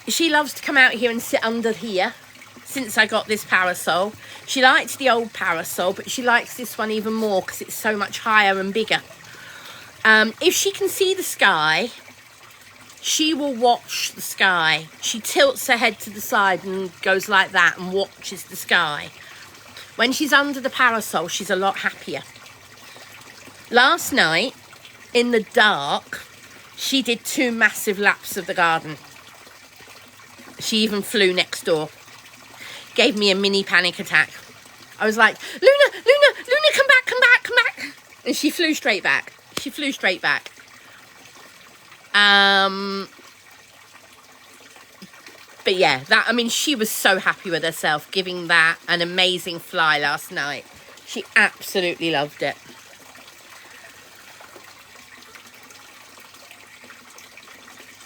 She loves to come out here and sit under here since I got this parasol. She liked the old parasol, but she likes this one even more because it's so much higher and bigger. If she can see the sky, she will watch the sky. She tilts her head to the side and goes like that and watches the sky. When she's under the parasol, she's a lot happier. Last night, in the dark, she did 2 massive laps of the garden. She even flew next door. Gave me a mini panic attack. I was like, Luna, come back. And she flew straight back. But yeah, she was so happy with herself, giving that an amazing fly last night. She absolutely loved it.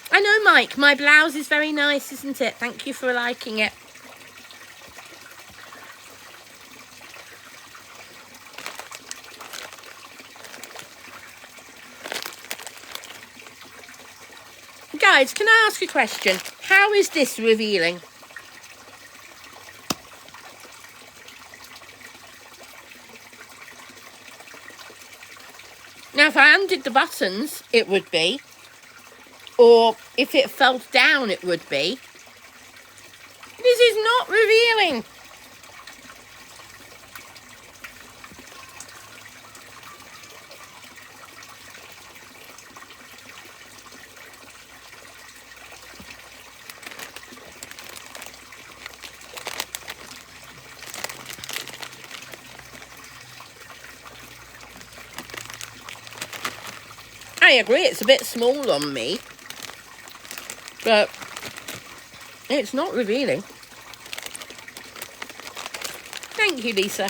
I know, Mike, my blouse is very nice, isn't it? Thank you for liking it. Guys, can I ask a question? How is this revealing? Now, if I undid the buttons, it would be. Or if it fell down, it would be. This is not revealing. I agree, it's a bit small on me, but it's not revealing. Thank you, Lisa.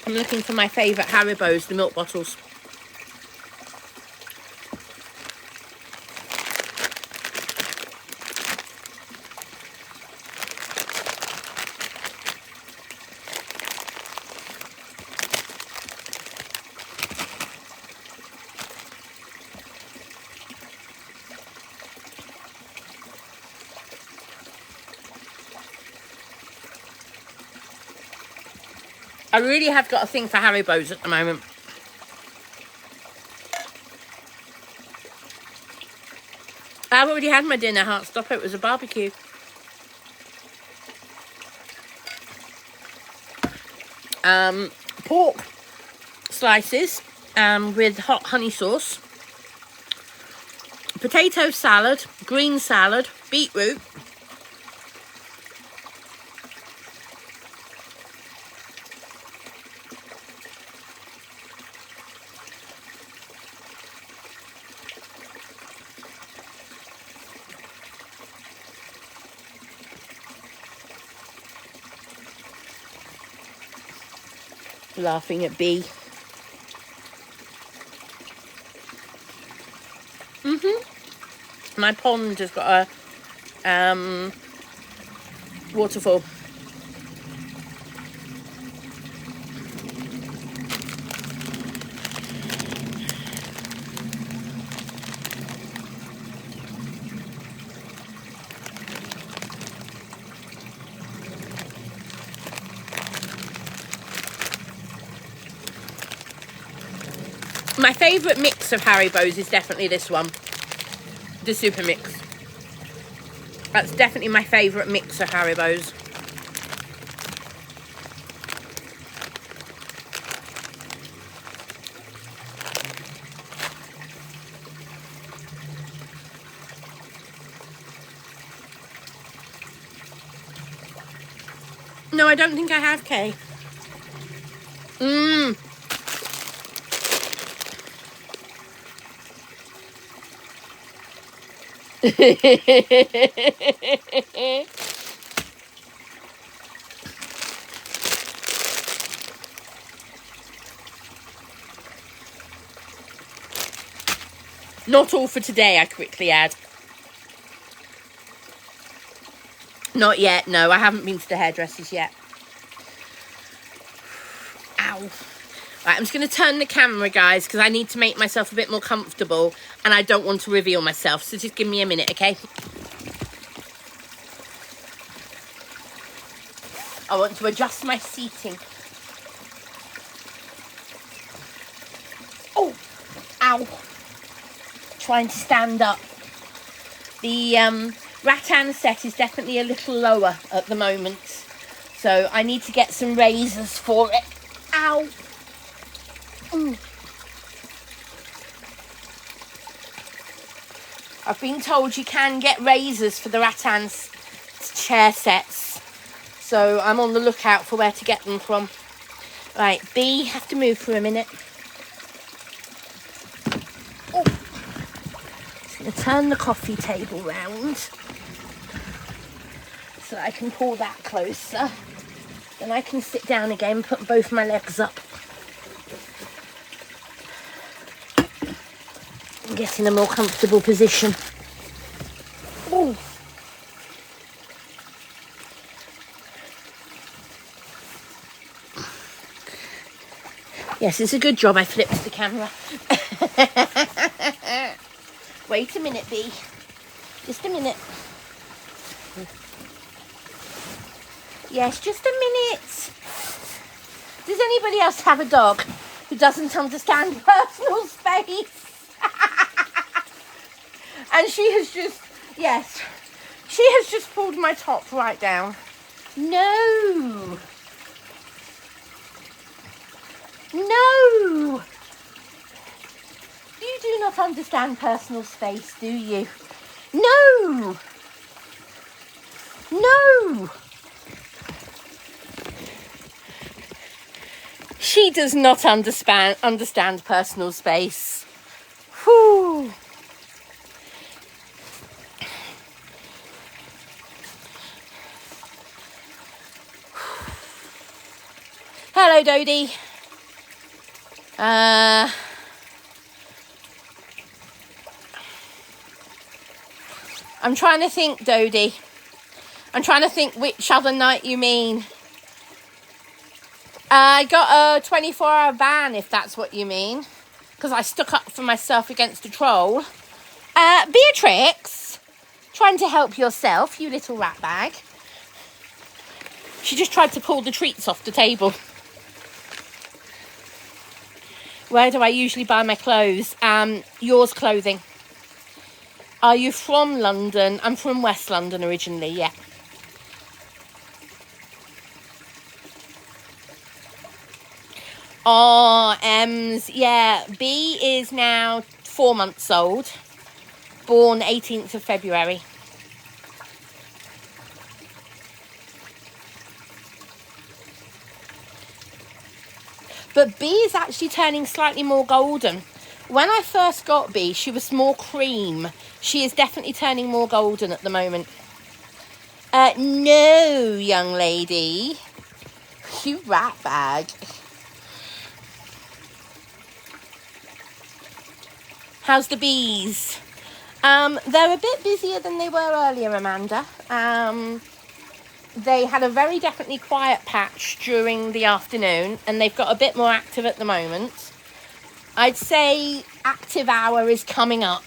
I'm looking for my favourite Haribos, the milk bottles. I really have got a thing for Haribos at the moment. I've already had my dinner, Heartstopper. It was a barbecue. Pork slices with hot honey sauce. Potato salad, green salad, beetroot. Laughing at B. My pond has got a waterfall. My favourite mix of Haribos is definitely this one, the Super Mix. That's definitely my favourite mix of Haribos. No, I don't think I have, Kay. Not all for today, I quickly add. Not yet, no, I haven't been to the hairdressers yet. Ow. Right, I'm just going to turn the camera, guys, because I need to make myself a bit more comfortable and I don't want to reveal myself. So just give me a minute, okay? I want to adjust my seating. Oh, ow. Trying to stand up. The rattan set is definitely a little lower at the moment. So I need to get some razors for it. Ow. I've been told you can get razors for the rattan chair sets. So I'm on the lookout for where to get them from. Right, B, have to move for a minute. Oh. Just going to turn the coffee table round so I can pull that closer. Then I can sit down again, put both my legs up. And get in a more comfortable position. Oh. Yes, it's a good job I flipped the camera. Wait a minute, B. Just a minute. Yes, just a minute. Does anybody else have a dog who doesn't understand personal space? And she has just, yes, she has just pulled my top right down. No. No. You do not understand personal space, do you? No. No. She does not understand personal space. Whew. Hello, Dodie. I'm trying to think, Dodie. I'm trying to think which other night you mean. I got a 24-hour ban, if that's what you mean. Because I stuck up for myself against a troll. Beatrix, trying to help yourself, you little rat bag. She just tried to pull the treats off the table. Where do I usually buy my clothes? Yours Clothing. Are you from London? I'm from West London originally, yeah. Oh, yeah. B is now 4 months old. Born 18th of February. But B is actually turning slightly more golden. When I first got B, she was more cream. She is definitely turning more golden at the moment. No, young lady. You rat bag. How's the bees? They're a bit busier than they were earlier, Amanda. They had a very definitely quiet patch during the afternoon, and they've got a bit more active at the moment. I'd say active hour is coming up.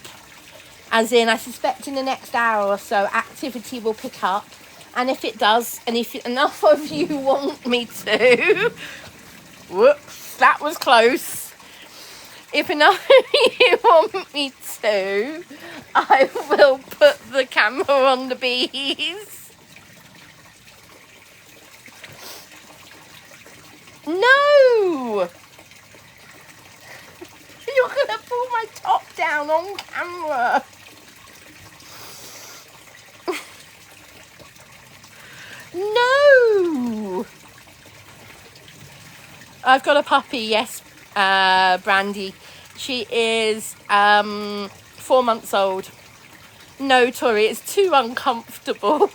As in, I suspect in the next hour or so, activity will pick up. And if it does, and if enough of you want me to... Whoops, that was close. If enough of you want me to, I will put the camera on the bees. No! You're going to pull my top down on camera. No! I've got a puppy, yes, Brandy. She is 4 months old. No, Tori, it's too uncomfortable.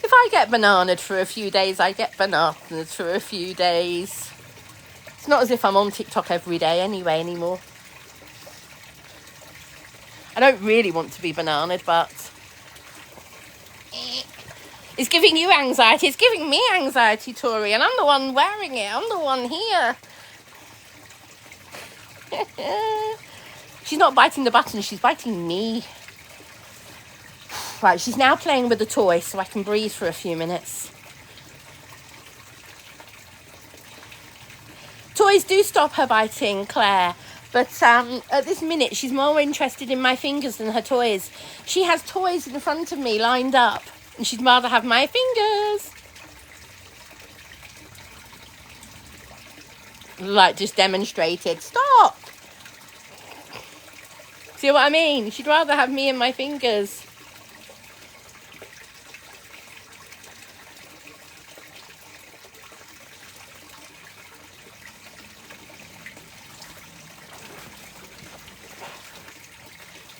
If I get bananaed for a few days, I get bananaed for a few days. It's not as if I'm on TikTok every day anyway anymore. I don't really want to be bananaed, but it's giving you anxiety. It's giving me anxiety, Tori, and I'm the one wearing it. I'm the one here. She's not biting the button, she's biting me. Right, she's now playing with the toy so I can breathe for a few minutes. Toys do stop her biting, Claire. But at this minute, she's more interested in my fingers than her toys. She has toys in front of me lined up, and she'd rather have my fingers. Like, just demonstrated. Stop! See what I mean? She'd rather have me and my fingers.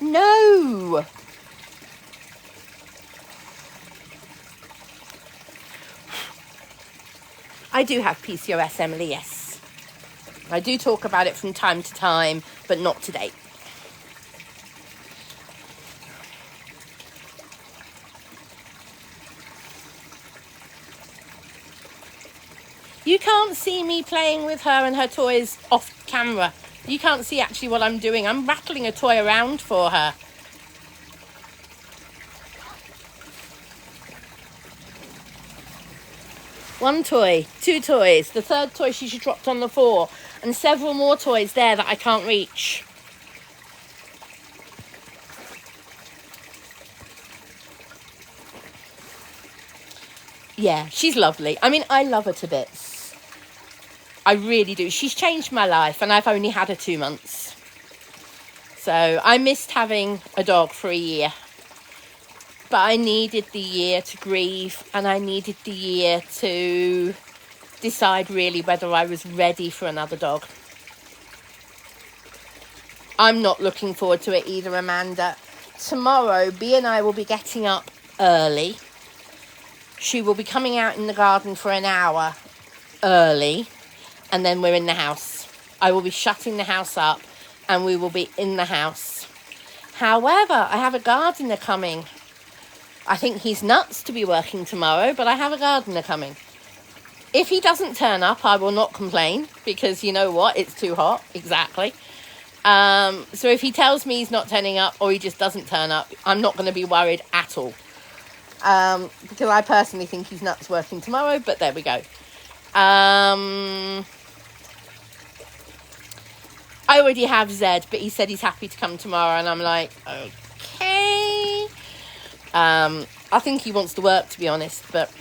No! I do have PCOS, Emily, yes. I do talk about it from time to time, but not today. You can't see me playing with her and her toys off camera. You can't see actually what I'm doing. I'm rattling a toy around for her. One toy, two toys, the third toy she dropped on the floor, and several more toys there that I can't reach. Yeah, she's lovely. I mean, I love her to bits. I really do. She's changed my life, and I've only had her 2 months. So I missed having a dog for a year. But I needed the year to grieve, and I needed the year to decide really whether I was ready for another dog. I'm not looking forward to it either, Amanda. Tomorrow, Bea and I will be getting up early. She will be coming out in the garden for an hour early, and then we're in the house. I will be shutting the house up, and we will be in the house. However, I have a gardener coming. I think he's nuts to be working tomorrow, but I have a gardener coming. If he doesn't turn up, I will not complain, because you know what? It's too hot. Exactly. So if he tells me he's not turning up, or he just doesn't turn up, I'm not going to be worried at all. Because I personally think he's nuts working tomorrow, but there we go. I already have Zed, but he said he's happy to come tomorrow, and I'm like, okay. I think he wants to work, to be honest, but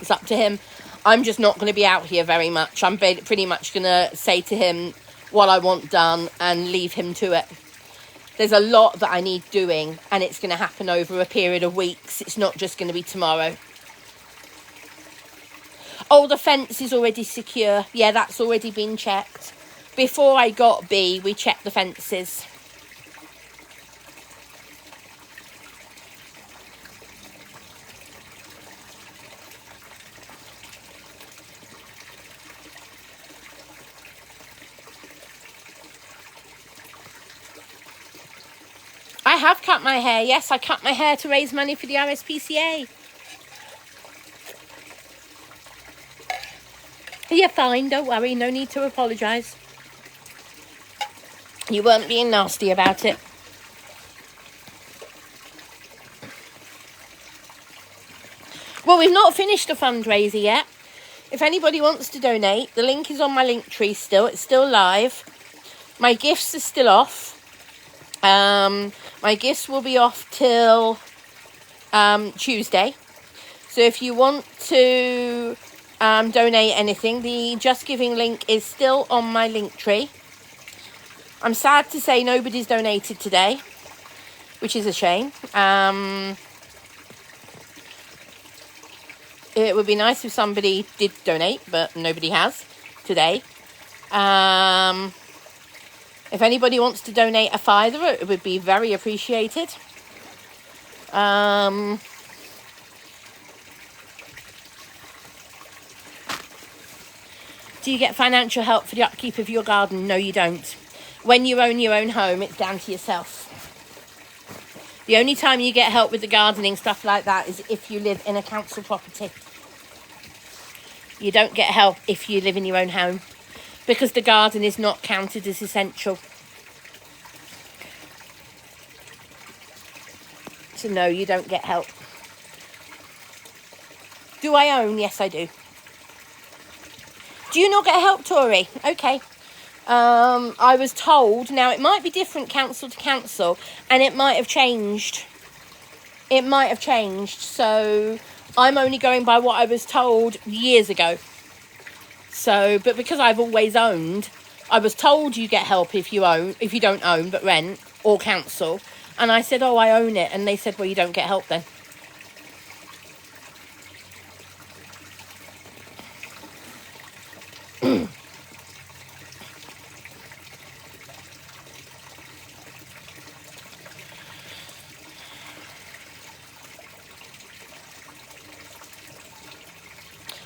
it's up to him. I'm just not going to be out here very much. I'm pretty much going to say to him what I want done and leave him to it. There's a lot that I need doing, and it's going to happen over a period of weeks. It's not just going to be tomorrow. Oh, the fence is already secure. Yeah, that's already been checked. Before I got Bea, we checked the fences. I have cut my hair. Yes, I cut my hair to raise money for the RSPCA. You're fine, don't worry. No need to apologise. You weren't being nasty about it. Well, we've not finished the fundraiser yet. If anybody wants to donate, the link is on my Linktree still. It's still live. My gifts are still off. My gifts will be off till Tuesday. So if you want to donate anything, the Just Giving link is still on my Linktree. I'm sad to say nobody's donated today, which is a shame. It would be nice if somebody did donate, but nobody has today. If anybody wants to donate a fiver, it would be very appreciated. Do you get financial help for the upkeep of your garden? No, you don't. When you own your own home, it's down to yourself. The only time you get help with the gardening, stuff like that, is if you live in a council property. You don't get help if you live in your own home, because the garden is not counted as essential. So no, you don't get help. Do I own? Yes, I do. Do you not get help, Tori? Okay. I was told, now it might be different council to council, and it might have changed. It might have changed. So I'm only going by what I was told years ago. So, but because I've always owned, I was told you get help if you don't own but rent or council. And I said, oh, I own it. And they said, well, you don't get help then.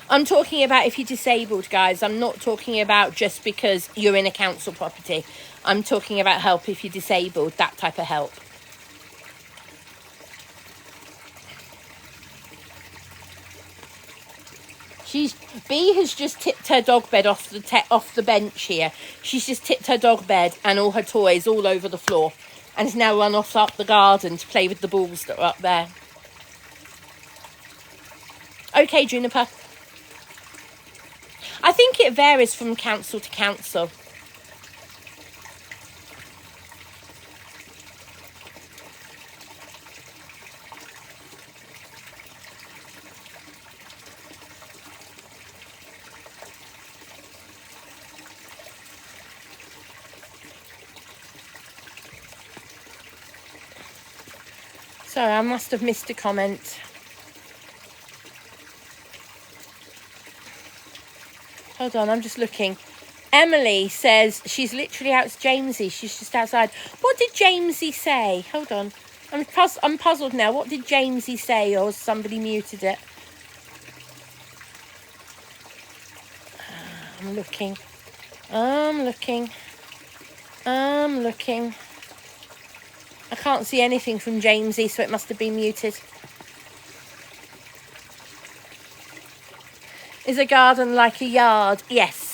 I'm talking about if you're disabled, guys. I'm not talking about just because you're in a council property. I'm talking about help if you're disabled, that type of help. Bee has just tipped her dog bed off the bench here. She's just tipped her dog bed and all her toys all over the floor, and has now run off up the garden to play with the balls that are up there. Okay, Juniper. I think it varies from council to council. Sorry, I must have missed a comment. Hold on, I'm just looking. Emily says she's literally out to Jamesy. She's just outside. What did Jamesy say? Hold on. I'm puzzled now. What did Jamesy say, or somebody muted it? I'm looking. I can't see anything from Jamesy, so it must have been muted. Is a garden like a yard? Yes.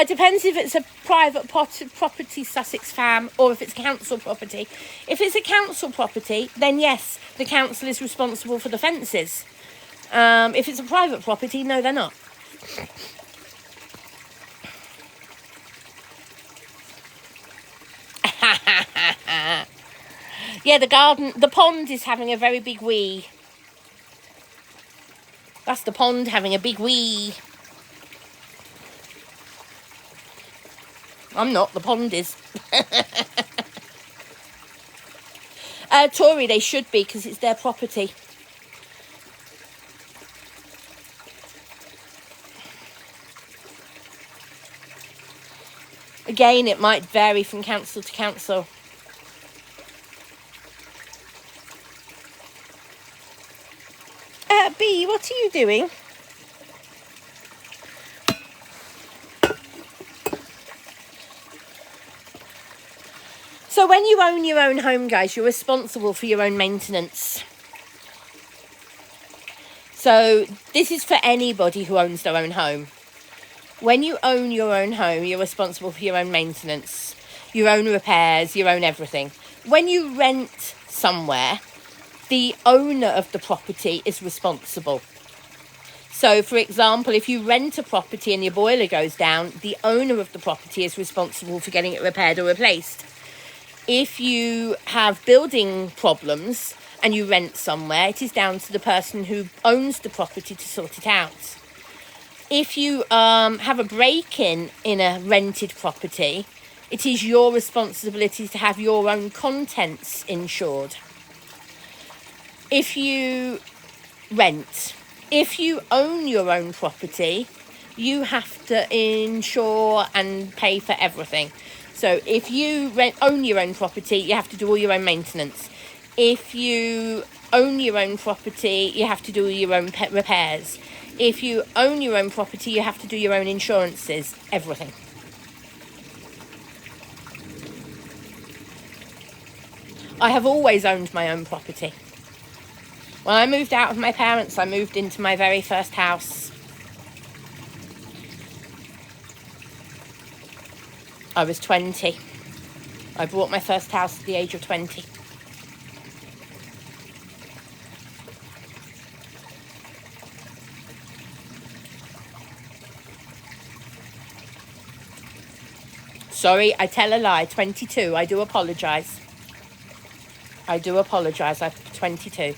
Depends if it's a private property, Sussex Fam, or if it's council property. If it's a council property, then yes, the council is responsible for the fences. If it's a private property, no, they're not. Yeah, the pond is having a very big wee. That's the pond having a big wee. I'm not, the pond is. Tory, they should be, because it's their property. Again, it might vary from council to council. B, what are you doing? So when you own your own home, guys, you're responsible for your own maintenance. So this is for anybody who owns their own home. When you own your own home, you're responsible for your own maintenance, your own repairs, your own everything. When you rent somewhere, the owner of the property is responsible. So, for example, if you rent a property and your boiler goes down, the owner of the property is responsible for getting it repaired or replaced. If you have building problems and you rent somewhere, it is down to the person who owns the property to sort it out. If you have a break-in in a rented property, it is your responsibility to have your own contents insured. if you rent. If you own your own property, you have to insure and pay for everything. So if you own your own property, you have to do all your own maintenance. If you own your own property, you have to do your own repairs. If you own your own property, you have to do your own insurances, everything. I have always owned my own property. When I moved out of my parents, I moved into my very first house. I was 20. I bought my first house at the age of 20. Sorry, I tell a lie. 22. I do apologise. I'm 22.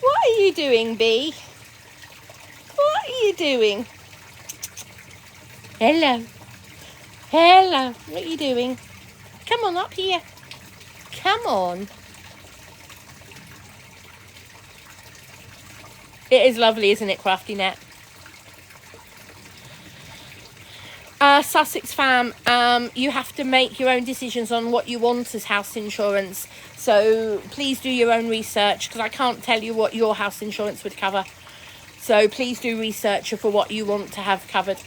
What are you doing, Bee? What are you doing? Hello. Hello. What are you doing? Come on up here. Come on. It is lovely, isn't it, Crafty Net? Sussex fam, you have to make your own decisions on what you want as house insurance. So please do your own research, because I can't tell you what your house insurance would cover. So please do research for what you want to have covered.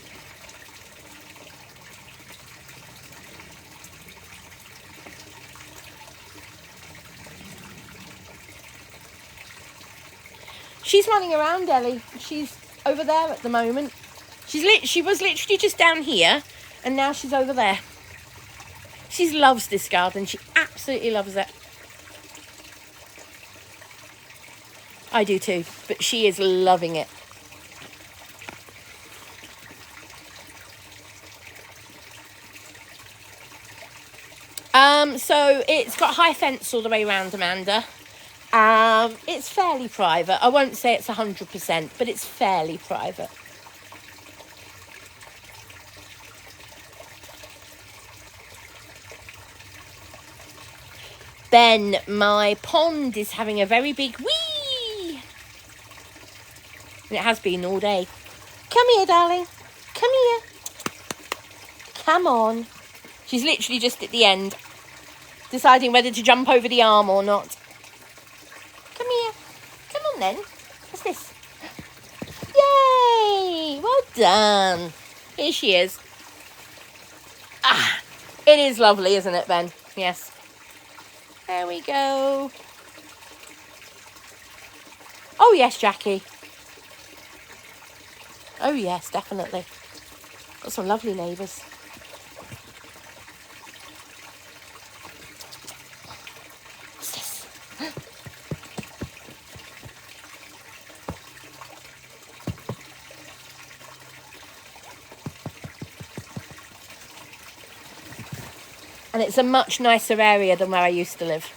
She's running around, Ellie. She's over there at the moment. She was literally just down here, and now she's over there. She loves this garden. She absolutely loves it. I do too, but she is loving it. So it's got high fence all the way around, Amanda. It's fairly private. I won't say it's 100%, but it's fairly private. Ben, my pond is having a very big wee. And it has been all day. Come here, darling. Come here. Come on. She's literally just at the end, deciding whether to jump over the arm or not. Come here. Come on then. What's this? Yay! Well done. Here she is. It is lovely, isn't it, Ben? Yes. There we go. Oh, yes, Jackie. Oh, yes, definitely. Got some lovely neighbours. What's this? And it's a much nicer area than where I used to live.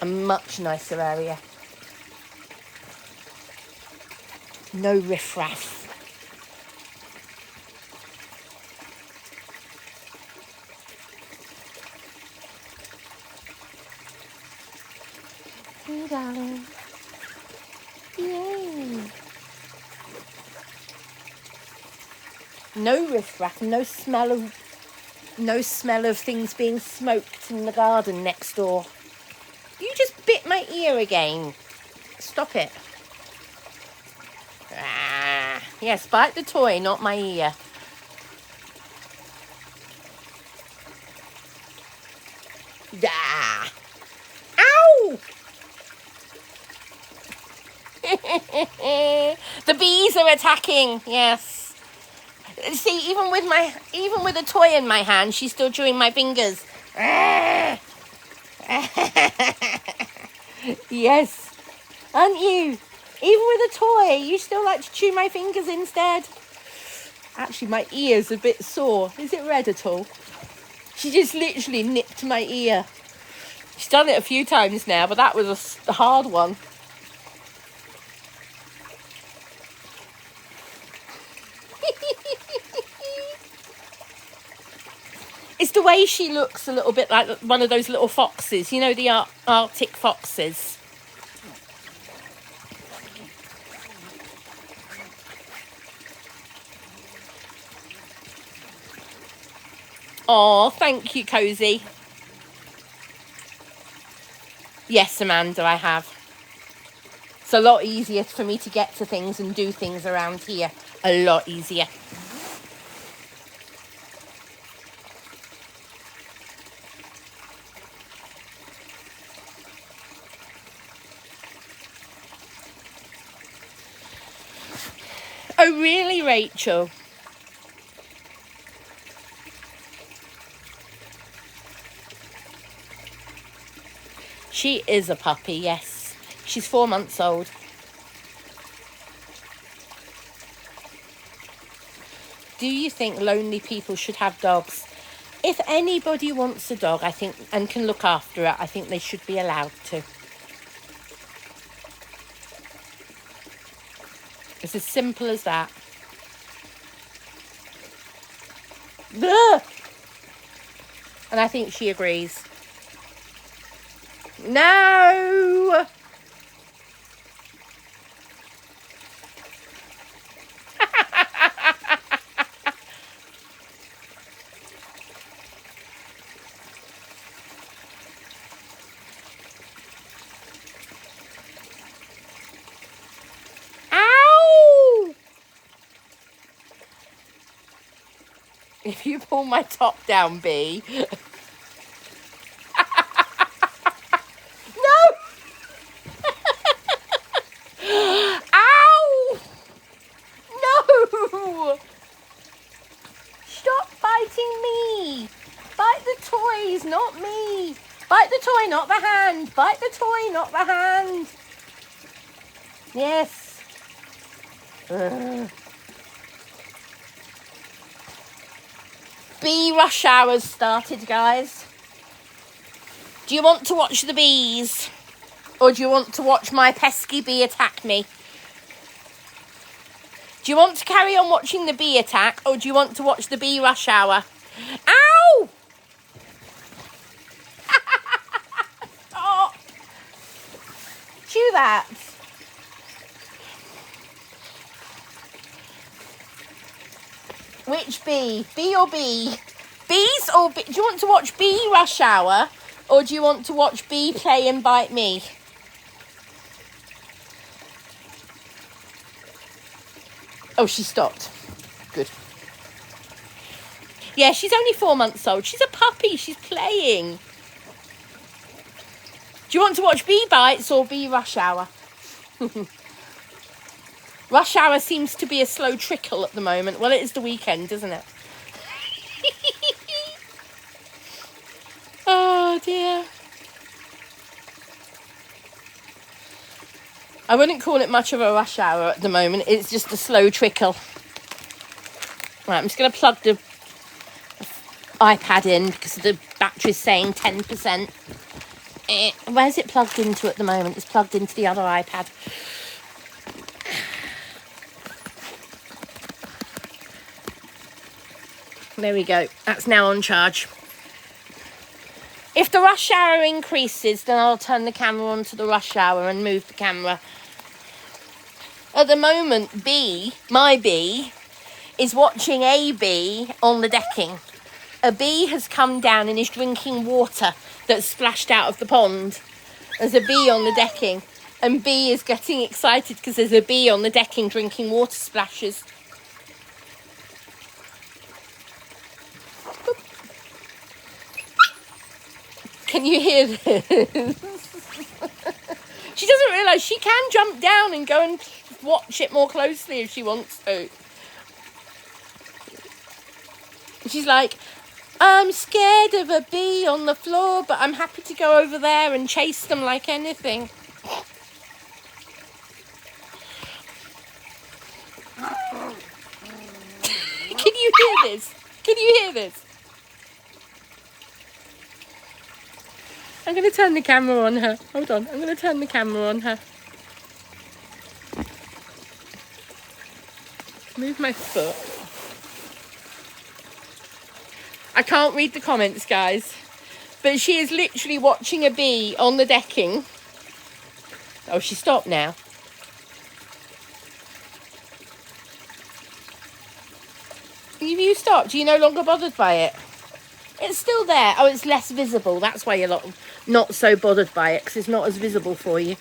A much nicer area. No riffraff. Hey, darling. Yay. No riffraff, no smell of things being smoked in the garden next door. You just bit my ear again. Stop it. Yes, bite the toy, not my ear. Ah. Ow! The bees are attacking. Yes. See, even with a toy in my hand, she's still chewing my fingers. Yes. Aren't you? Even with a toy, you still like to chew my fingers instead. Actually, my ear's a bit sore. Is it red at all? She just literally nipped my ear. She's done it a few times now, but that was a hard one. It's the way she looks a little bit like one of those little foxes, you know, the Arctic foxes. Oh, thank you, Cozy. Yes, Amanda, I have. It's a lot easier for me to get to things and do things around here. A lot easier. Oh, really, Rachel? She is a puppy, yes. She's 4 months old. Do you think lonely people should have dogs? If anybody wants a dog, I think, and can look after it, I think they should be allowed to. It's as simple as that. Ugh! And I think she agrees. No! Ow! If you pull my top down, Bee. Ow! No! Stop biting me! Bite the toys, not me! Bite the toy, not the hand! Bite the toy, not the hand! Yes. Ugh. Bee rush hours started, guys. Do you want to watch the bees? Or do you want to watch my pesky bee attack me? Do you want to carry on watching the bee attack, or do you want to watch the bee rush hour? Ow! Stop! Chew that. Which bee? Bee or bee? Bees or bee? Do you want to watch bee rush hour, or do you want to watch bee play and bite me? Oh, she stopped. Good. Yeah, she's only 4 months old. She's a puppy. She's playing. Do you want to watch bee bites or bee rush hour? Rush hour seems to be a slow trickle at the moment. Well, it is the weekend, isn't it? Oh, dear. I wouldn't call it much of a rush hour at the moment. It's just a slow trickle. Right, I'm just going to plug the iPad in because the battery's saying 10%. Where's it plugged into at the moment? It's plugged into the other iPad. There we go. That's now on charge. If the rush hour increases, then I'll turn the camera on to the rush hour and move the camera. At the moment, B, my bee, is watching a bee on the decking. A bee has come down and is drinking water that's splashed out of the pond. There's a bee on the decking, and B is getting excited because there's a bee on the decking drinking water splashes. Can you hear this? She doesn't realise she can jump down and go and watch it more closely if she wants to. She's like, I'm scared of a bee on the floor, but I'm happy to go over there and chase them like anything. Can you hear this? Can you hear this? I'm going to turn the camera on her. Hold on. I'm going to turn the camera on her. Move my foot. I can't read the comments, guys. But she is literally watching a bee on the decking. Oh, she stopped now. Have you stopped? Are you no longer bothered by it? It's still there. Oh, it's less visible. That's why you're not so bothered by it, because it's not as visible for you.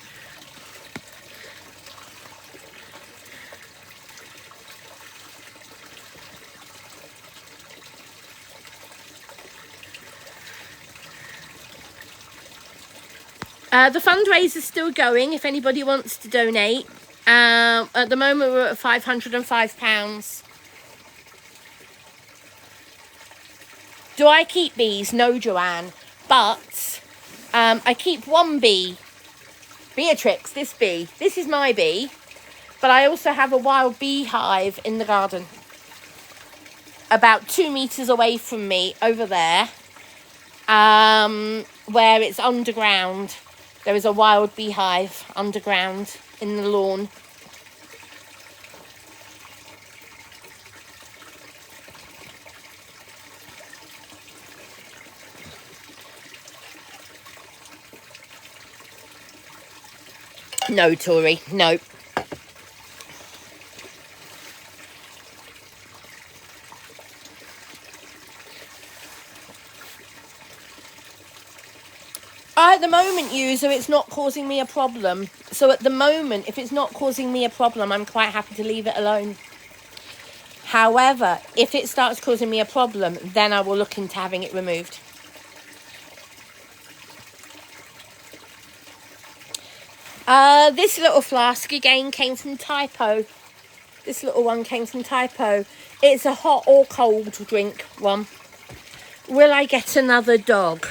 The fundraiser's still going if anybody wants to donate. At the moment, we're at £505. Do I keep bees? No, Joanne. But I keep one bee. Beatrix, this bee. This is my bee. But I also have a wild beehive in the garden. About 2 meters away from me, over there. Where it's underground. There is a wild beehive underground in the lawn. No, Tori, no. At the moment, user, it's not causing me a problem. So at the moment, if it's not causing me a problem, I'm quite happy to leave it alone. However, if it starts causing me a problem, then I will look into having it removed. This little flask again came from Typo. This little one came from Typo. It's a hot or cold drink one. Will I get another dog?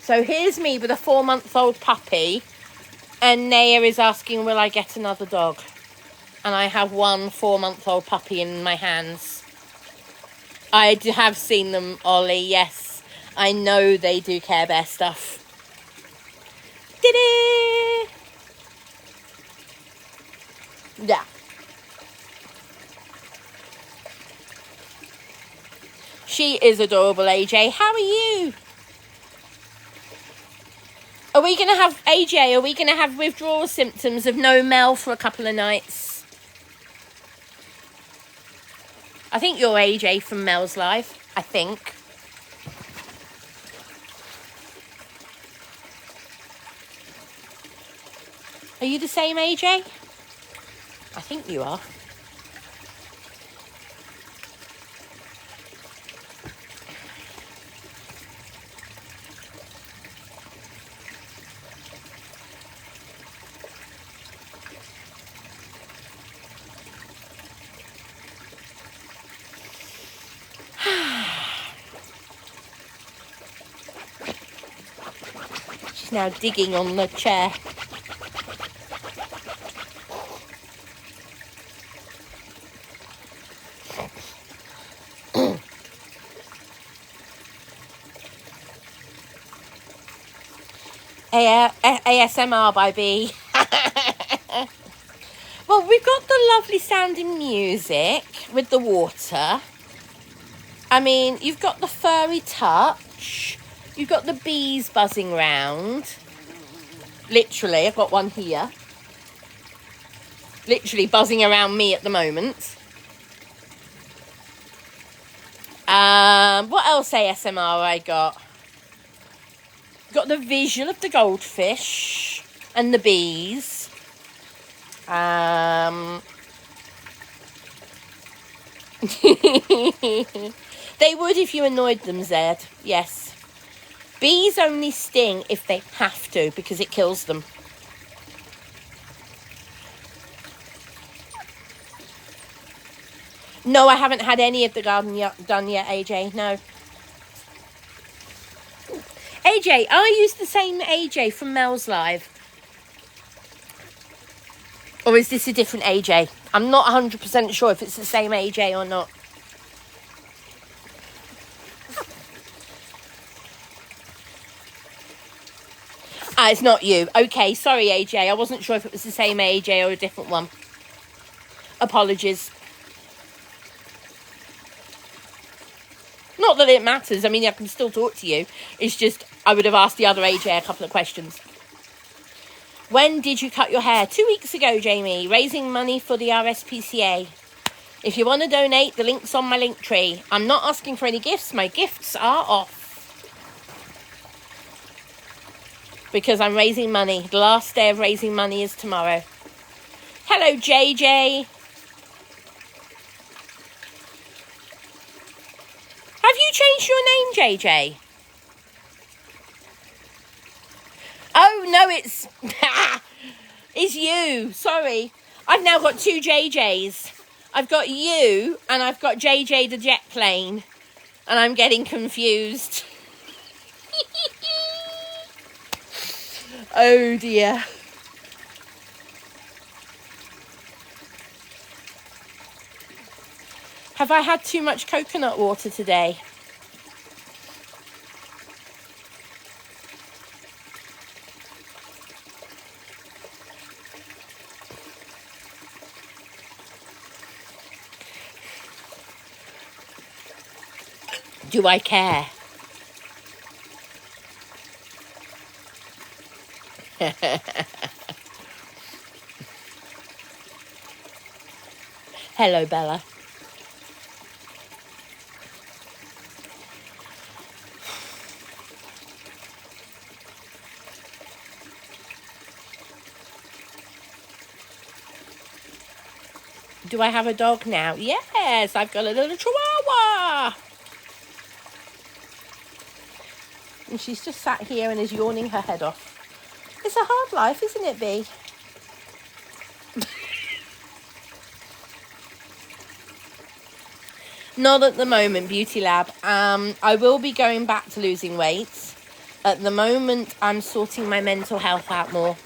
So here's me with a 4-month-old puppy, and Naya is asking, will I get another dog? And I have one 4-month-old puppy in my hands. I have seen them, Ollie, yes. I know they do Care Bear stuff. Did-it! Yeah. She is adorable, AJ. How are you? Are we going to have, AJ, are we going to have withdrawal symptoms of no Mel for a couple of nights? I think you're AJ from Mel's Live. I think. Are you the same, AJ? I think you are. She's now digging on the chair. ASMR by B. Well, we've got the lovely sounding music with the water. I mean, you've got the furry touch. You've got the bees buzzing round. Literally, I've got one here. Literally buzzing around me at the moment. What else ASMR I got? Got the visual of the goldfish and the bees. They would if you annoyed them, Zed. Yes. Bees only sting if they have to, because it kills them. No, I haven't had any of the garden done yet, AJ. No. AJ, are you the same AJ from Mel's Live? Or is this a different AJ? I'm not 100% sure if it's the same AJ or not. Ah, it's not you. Okay, sorry, AJ. I wasn't sure if it was the same AJ or a different one. Apologies. that it matters. I mean, I can still talk to you. It's just, I would have asked the other AJ a couple of questions. When did you cut your hair? 2 weeks ago, Jamie. Raising money for the RSPCA. If you want to donate, the link's on my link tree. I'm not asking for any gifts. My gifts are off. Because I'm raising money. The last day of raising money is tomorrow. Hello, JJ. Have you changed your name, JJ? Oh, no, it's you. Sorry. I've now got 2 JJs. I've got you and I've got JJ the jet plane. And I'm getting confused. Oh dear. Have I had too much coconut water today? Do I care? Hello, Bella. Do I have a dog now? Yes, I've got a little chihuahua. And she's just sat here and is yawning her head off. It's a hard life, isn't it, Bee? Not at the moment, Beauty Lab. I will be going back to losing weight. At the moment, I'm sorting my mental health out more.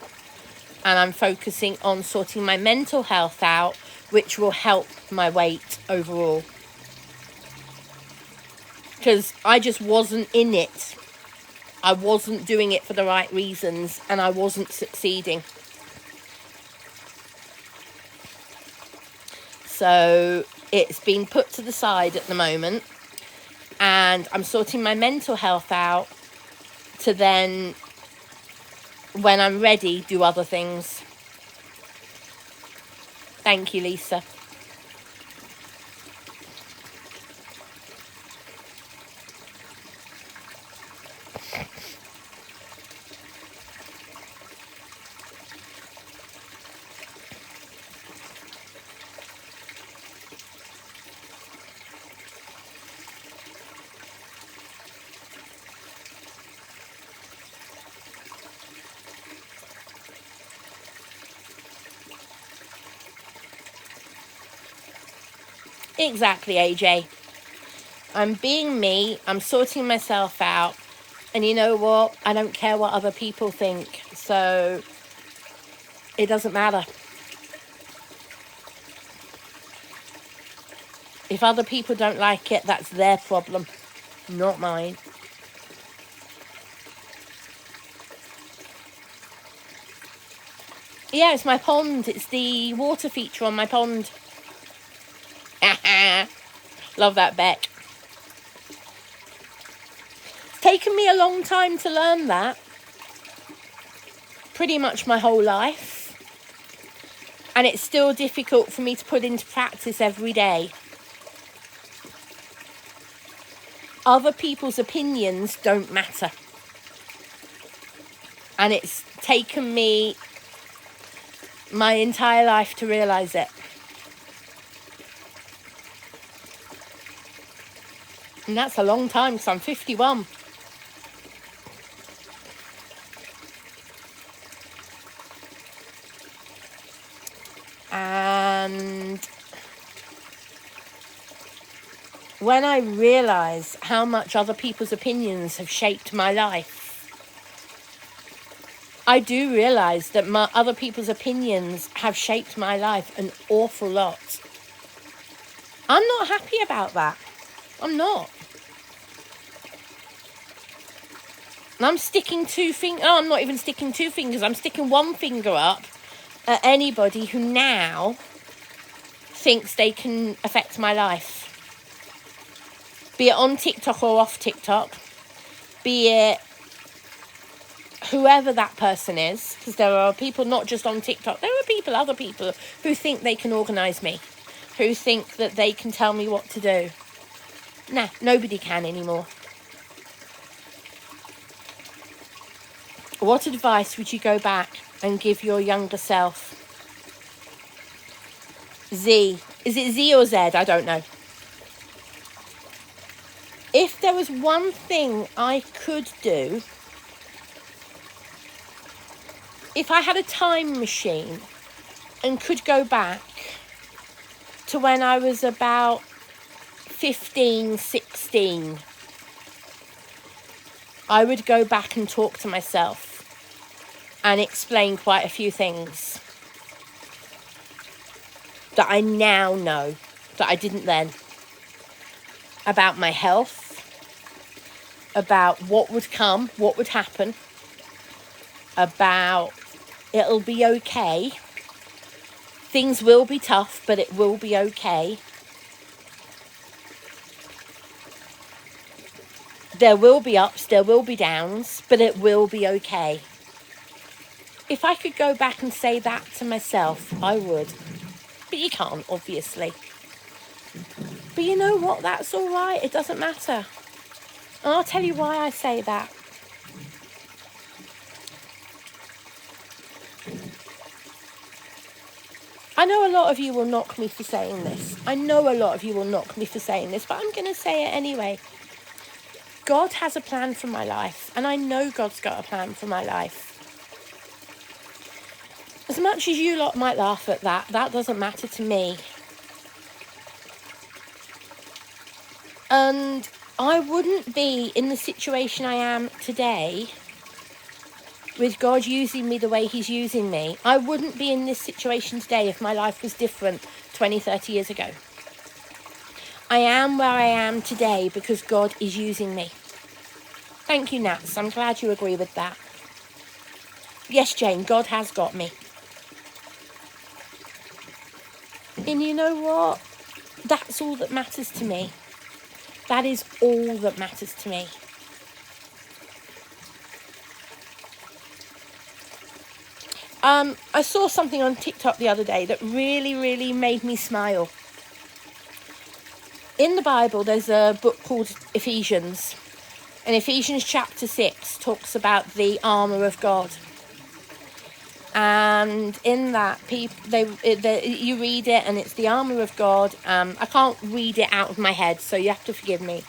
And I'm focusing on sorting my mental health out, which will help my weight overall. Because I just wasn't in it. I wasn't doing it for the right reasons, and I wasn't succeeding. So it's been put to the side at the moment, and I'm sorting my mental health out to then, when I'm ready, do other things. Thank you, Lisa. Exactly, AJ. I'm being me. I'm sorting myself out. And you know what? I don't care what other people think. So it doesn't matter. If other people don't like it, that's their problem, not mine. Yeah, it's my pond. It's the water feature on my pond. Love that, Beck. It's taken me a long time to learn that. Pretty much my whole life. And it's still difficult for me to put into practice every day. Other people's opinions don't matter. And it's taken me my entire life to realise it. And that's a long time, because I'm 51. And when I realise how much other people's opinions have shaped my life, I do realise that other people's opinions have shaped my life an awful lot. I'm not happy about that. I'm not. And I'm sticking I'm not even sticking 2 fingers. I'm sticking 1 finger up at anybody who now thinks they can affect my life. be it on TikTok or off TikTok, be it whoever that person is, because there are people not just on TikTok, there are people, other people who think they can organise me, who think that they can tell me what to do. Nah, nobody can anymore. What advice would you go back and give your younger self? Z. Is it Z or Z? I don't know. If there was one thing I could do, if I had a time machine and could go back to when I was about 15, 16, I would go back and talk to myself and explain quite a few things that I now know that I didn't then, about my health, about what would come, what would happen, about it'll be okay, things will be tough, but it will be okay. There will be ups, there will be downs, but it will be okay. If I could go back and say that to myself, I would. But you can't, obviously. But you know what? That's all right. It doesn't matter. And I'll tell you why I say that. I know a lot of you will knock me for saying this. I know a lot of you will knock me for saying this, but I'm going to say it anyway. God has a plan for my life, and I know God's got a plan for my life. As much as you lot might laugh at that, that doesn't matter to me. And I wouldn't be in the situation I am today with God using me the way he's using me. I wouldn't be in this situation today if my life was different 20, 30 years ago. I am where I am today because God is using me. Thank you, Nats. I'm glad you agree with that. Yes, Jane, God has got me. And you know what? That's all that matters to me. That is all that matters to me. I saw something on TikTok the other day that really, really made me smile. In the Bible, there's a book called Ephesians. And Ephesians chapter 6 talks about the armour of God. And in that, you read it, and it's the armour of God. I can't read it out of my head, so you have to forgive me.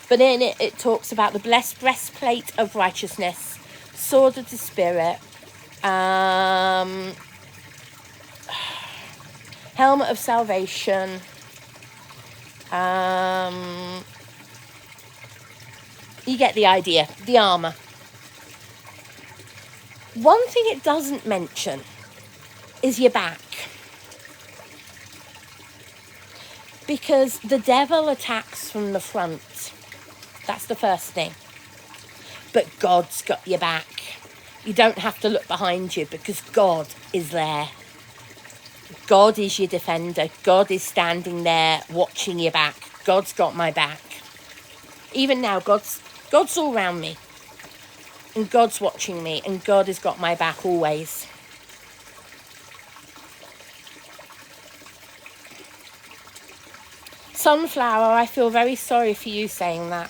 But in it, it talks about the blessed breastplate of righteousness, sword of the Spirit, helmet of salvation, you get the idea, the armour. One thing it doesn't mention is your back. Because the devil attacks from the front. That's the first thing. But God's got your back. You don't have to look behind you because God is there. God is your defender. God is standing there watching your back. God's got my back. Even now, God's all around me. And God's watching me, and God has got my back always. Sunflower, I feel very sorry for you saying that.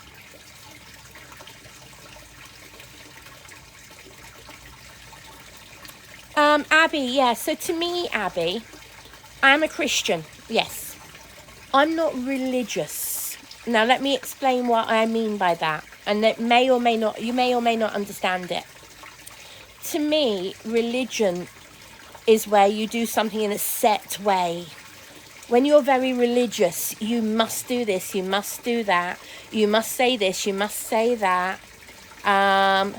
Abby, yeah, so to me, Abby, I'm a Christian, yes. I'm not religious. Now, let me explain what I mean by that. And that you may or may not understand it. To me, religion is where you do something in a set way. When you're very religious, you must do this, you must do that, you must say this, you must say that. No,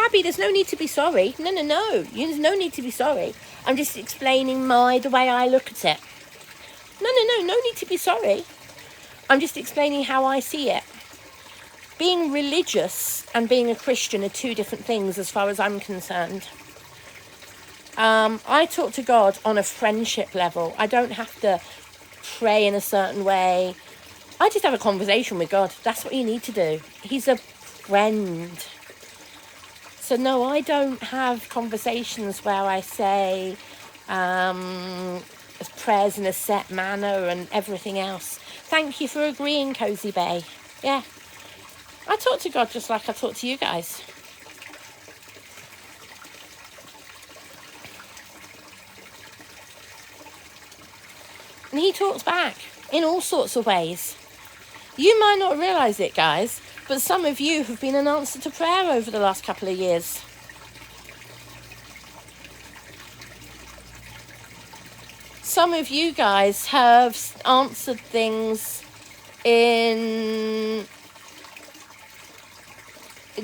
Abby, there's no need to be sorry. No, there's no need to be sorry. I'm just explaining the way I look at it. No need to be sorry. I'm just explaining how I see it. Being religious and being a Christian are two different things as far as I'm concerned. I talk to God on a friendship level. I don't have to pray in a certain way, I just have a conversation with God. That's what you need to do. He's a friend. So no, I don't have conversations where I say prayers in a set manner and everything else. Thank you for agreeing, Cozy Bay. Yeah. I talk to God just like I talk to you guys. And he talks back in all sorts of ways. You might not realise it, guys, but some of you have been an answer to prayer over the last couple of years. Some of you guys have answered things in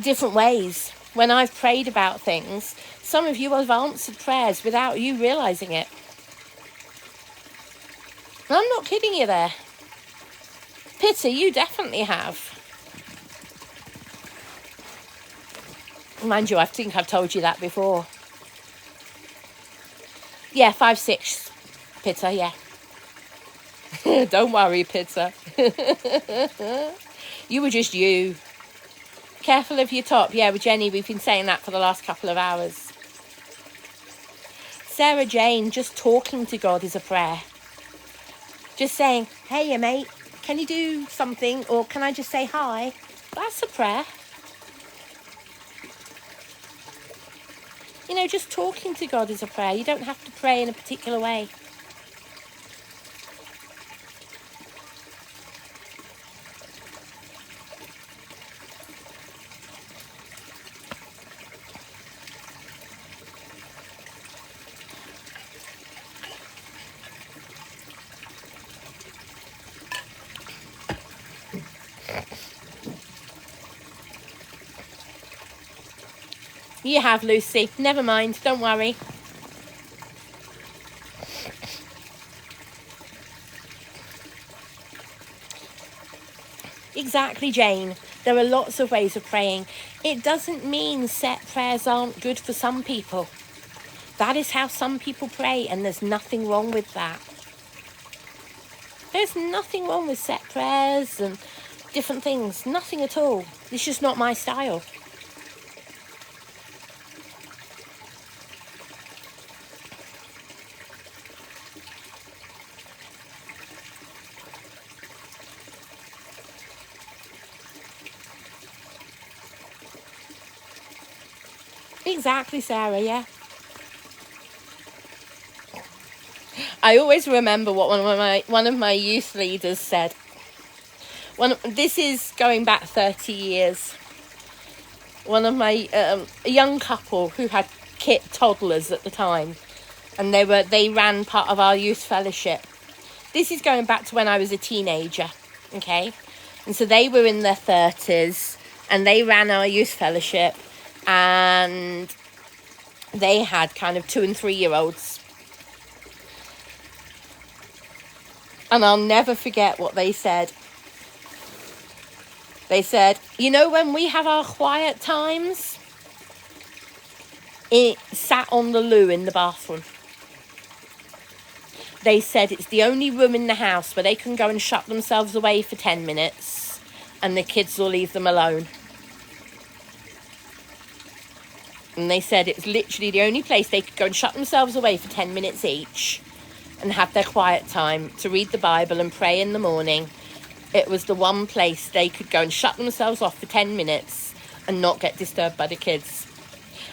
different ways. When I've prayed about things, some of you have answered prayers without you realising it. I'm not kidding you there. Pitta, you definitely have. Mind you, I think I've told you that before. Yeah, 5'6", Pitta, yeah. Don't worry, Pitta. You were just you. Careful of your top. Yeah, with Jenny, we've been saying that for the last couple of hours. Sarah Jane, just talking to God is a prayer. Just saying, hey, mate, can you do something? Or can I just say hi? That's a prayer. You know, just talking to God is a prayer. You don't have to pray in a particular way. You have, Lucy. Never mind. Don't worry. Exactly, Jane. There are lots of ways of praying. It doesn't mean set prayers aren't good for some people. That is how some people pray, and there's nothing wrong with that. There's nothing wrong with set prayers and different things. Nothing at all. It's just not my style. Exactly, Sarah, yeah. I always remember what one of my youth leaders said. This is going back 30 years. One of my a young couple who had toddlers at the time, and they ran part of our youth fellowship. This is going back to when I was a teenager, okay? And so they were in their 30s, and they ran our youth fellowship, and they had kind of 2 and 3 year olds. And I'll never forget what they said. They said, you know, when we have our quiet times, it sat on the loo in the bathroom. They said it's the only room in the house where they can go and shut themselves away for 10 minutes and the kids will leave them alone. And they said it's literally the only place they could go and shut themselves away for 10 minutes each and have their quiet time to read the Bible and pray in the morning. It was the one place they could go and shut themselves off for 10 minutes and not get disturbed by the kids.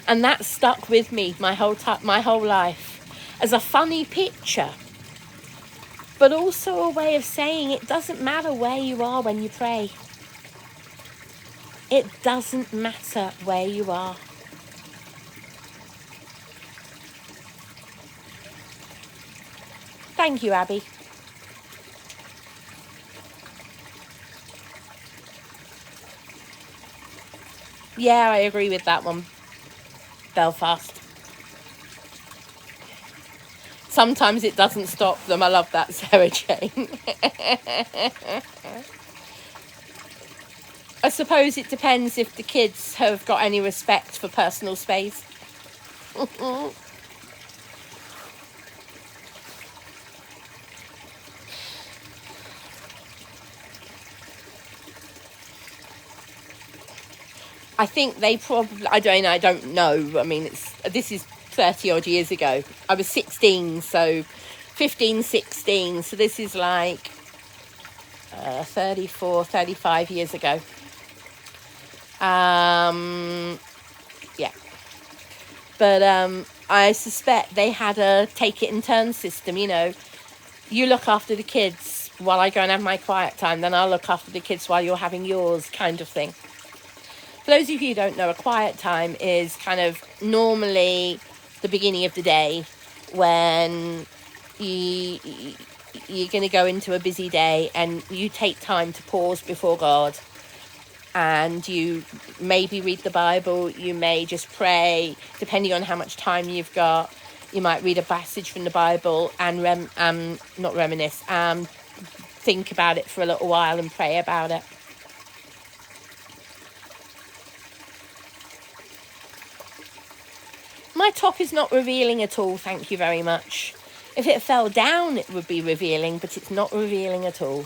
And that stuck with me my whole life as a funny picture, but also a way of saying it doesn't matter where you are when you pray. It doesn't matter where you are. Thank you, Abby. Yeah, I agree with that one. Belfast. Sometimes it doesn't stop them. I love that, Sarah Jane. I suppose it depends if the kids have got any respect for personal space. I think they probably, I don't know. I mean, this is 30 odd years ago. I was 16, so 15, 16. So this is like 34, 35 years ago. Yeah. But I suspect they had a take it in turn system, you know. You look after the kids while I go and have my quiet time, then I'll look after the kids while you're having yours, kind of thing. For those of you who don't know, a quiet time is kind of normally the beginning of the day when you're going to go into a busy day and you take time to pause before God. And you maybe read the Bible, you may just pray, depending on how much time you've got. You might read a passage from the Bible and not reminisce, think about it for a little while and pray about it. My top is not revealing at all, thank you very much. If it fell down, it would be revealing, but it's not revealing at all.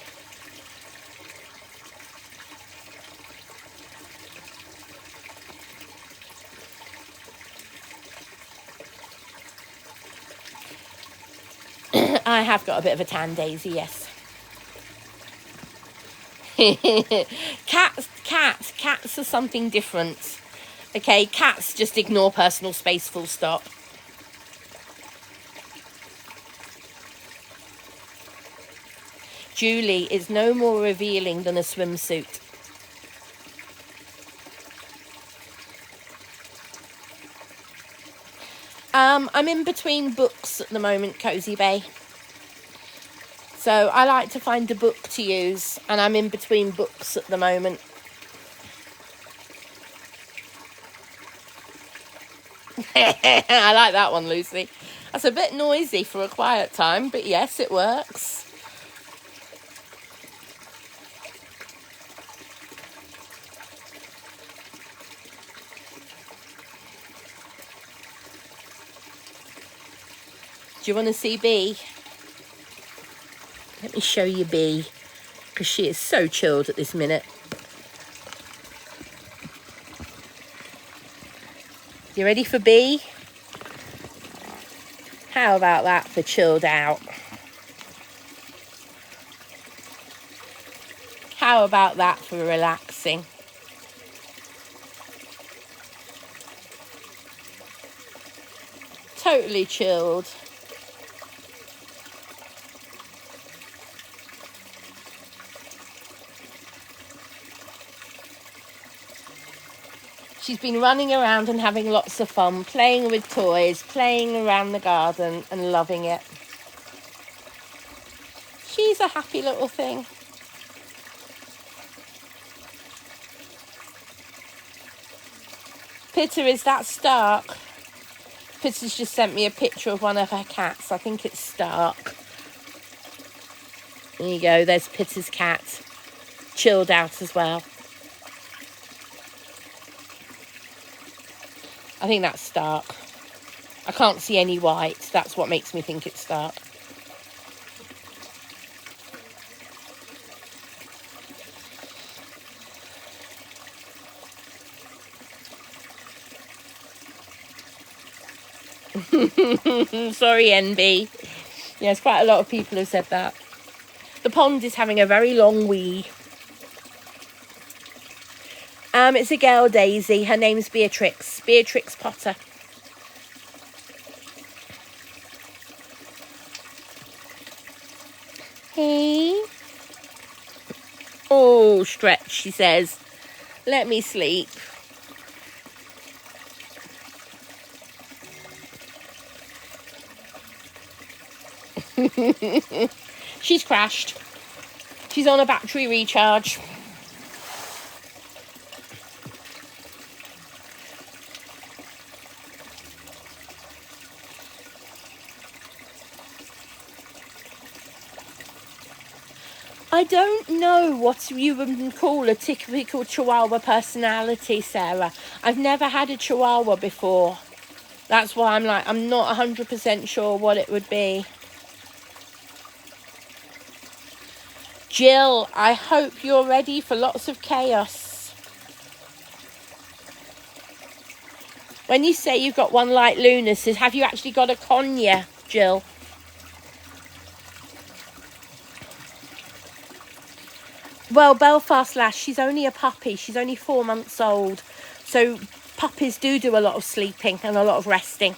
I have got a bit of a tan, Daisy, yes. Cats are something different. Okay, cats just ignore personal space, full stop. Julie is no more revealing than a swimsuit. I'm in between books at the moment, Cozy Bay. So I like to find a book to use, and I'm in between books at the moment. I like that one, Lucy. That's a bit noisy for a quiet time, but yes, it works. Do you want to see Bee? Let me show you Bee, because she is so chilled at this minute. You ready for Bee? How about that for chilled out? How about that for relaxing? Totally chilled. She's been running around and having lots of fun, playing with toys, playing around the garden and loving it. She's a happy little thing. Pitter, is that Stark? Pitter's just sent me a picture of one of her cats. I think it's Stark. There you go, there's Pitter's cat. Chilled out as well. I think that's Stark. I can't see any white. That's what makes me think it's Stark. Sorry, NB. Yes, quite a lot of people have said that. The pond is having a very long wee. It's a girl, Daisy. Her name's Beatrix Potter. Hey. Oh, stretch, she says. Let me sleep. She's crashed. She's on a battery recharge. I don't know what you would call a typical Chihuahua personality, Sarah. I've never had a Chihuahua before. That's why I'm not 100% sure what it would be. Jill, I hope you're ready for lots of chaos. When you say you've got one like Luna, says, have you actually got a conure, Jill? Well, Belfast Lass, she's only a puppy. She's only 4 months old. So puppies do a lot of sleeping and a lot of resting.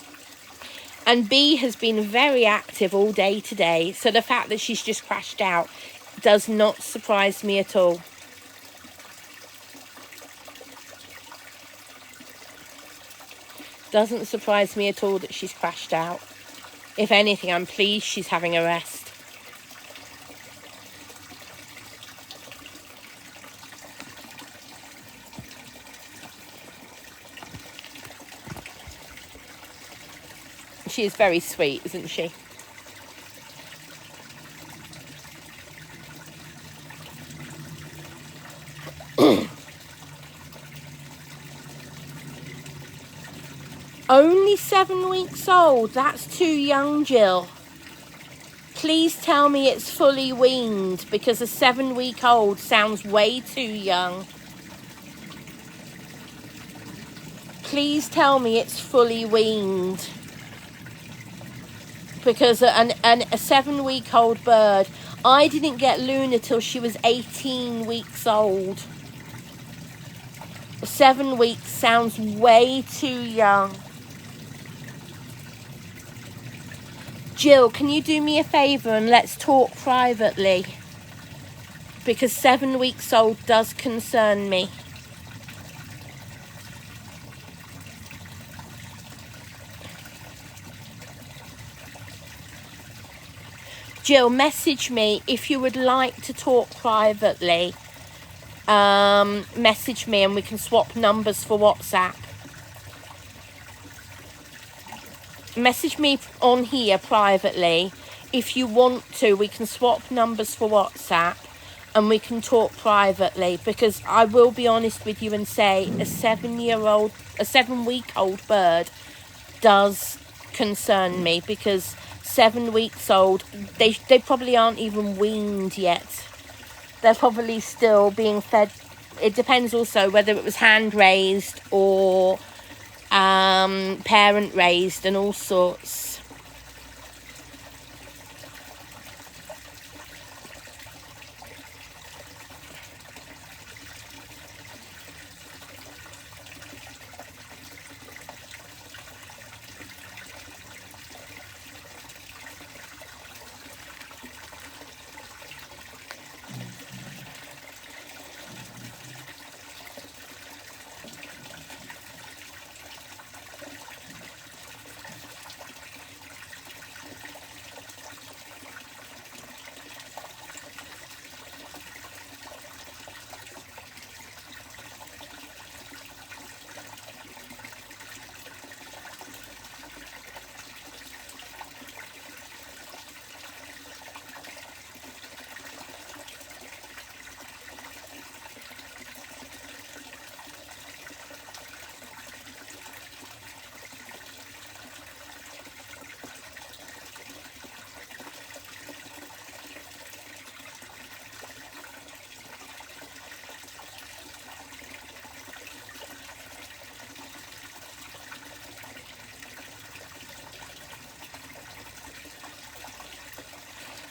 And B has been very active all day today. So the fact that she's just crashed out does not surprise me at all. Doesn't surprise me at all that she's crashed out. If anything, I'm pleased she's having a rest. She is very sweet, isn't she? Only 7 weeks old. That's too young, Jill. Please tell me it's fully weaned, because a 7-week-old sounds way too young. Please tell me it's fully weaned. Because a 7-week-old bird, I didn't get Luna till she was 18 weeks old. 7 weeks sounds way too young. Jill, can you do me a favour and let's talk privately? Because 7 weeks old does concern me. Jill, message me if you would like to talk privately. Message me and we can swap numbers for WhatsApp. Message me on here privately. If you want to, we can swap numbers for WhatsApp and we can talk privately, because I will be honest with you and say a 7-week-old bird does concern me, because 7 weeks old, they probably aren't even weaned yet. They're probably still being fed. It depends also whether it was hand raised or parent raised and all sorts.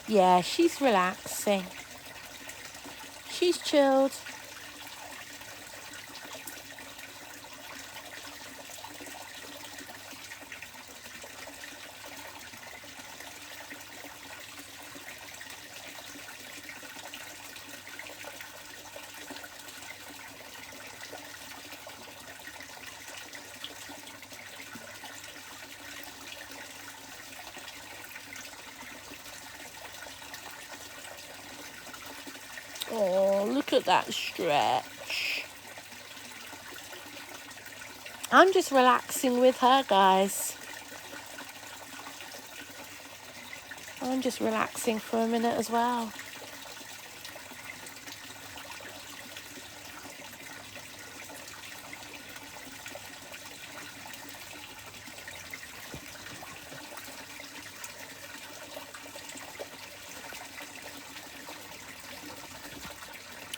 Yeah, she's relaxing. She's chilled. Oh, look at that stretch. I'm just relaxing with her, guys. I'm just relaxing for a minute as well.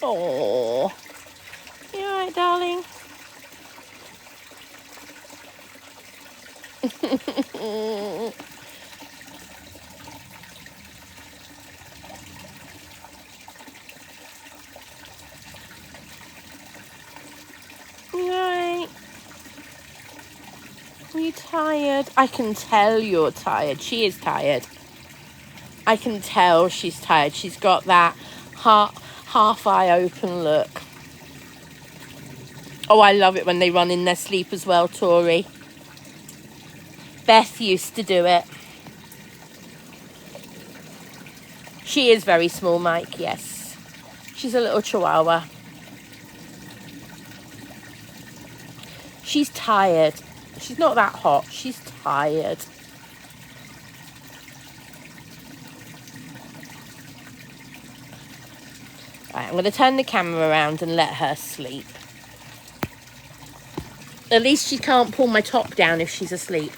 Oh, you alright, darling? Right. Are you tired? I can tell you're tired. She is tired. I can tell she's tired. She's got that half eye open look. Oh, I love it when they run in their sleep as well, Tori. Beth used to do it. She is very small, Mike, yes. She's a little chihuahua. She's tired. She's not that hot. She's tired. Right, I'm going to turn the camera around and let her sleep. At least she can't pull my top down if she's asleep.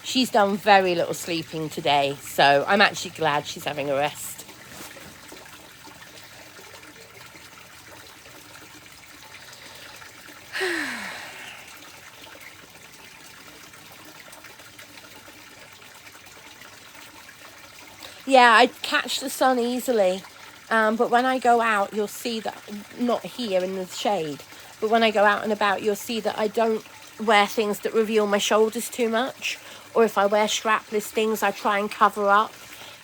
She's done very little sleeping today, so I'm actually glad she's having a rest. Yeah, I catch the sun easily, but when I go out, you'll see that, not here in the shade, but when I go out and about, you'll see that I don't wear things that reveal my shoulders too much, or if I wear strapless things, I try and cover up,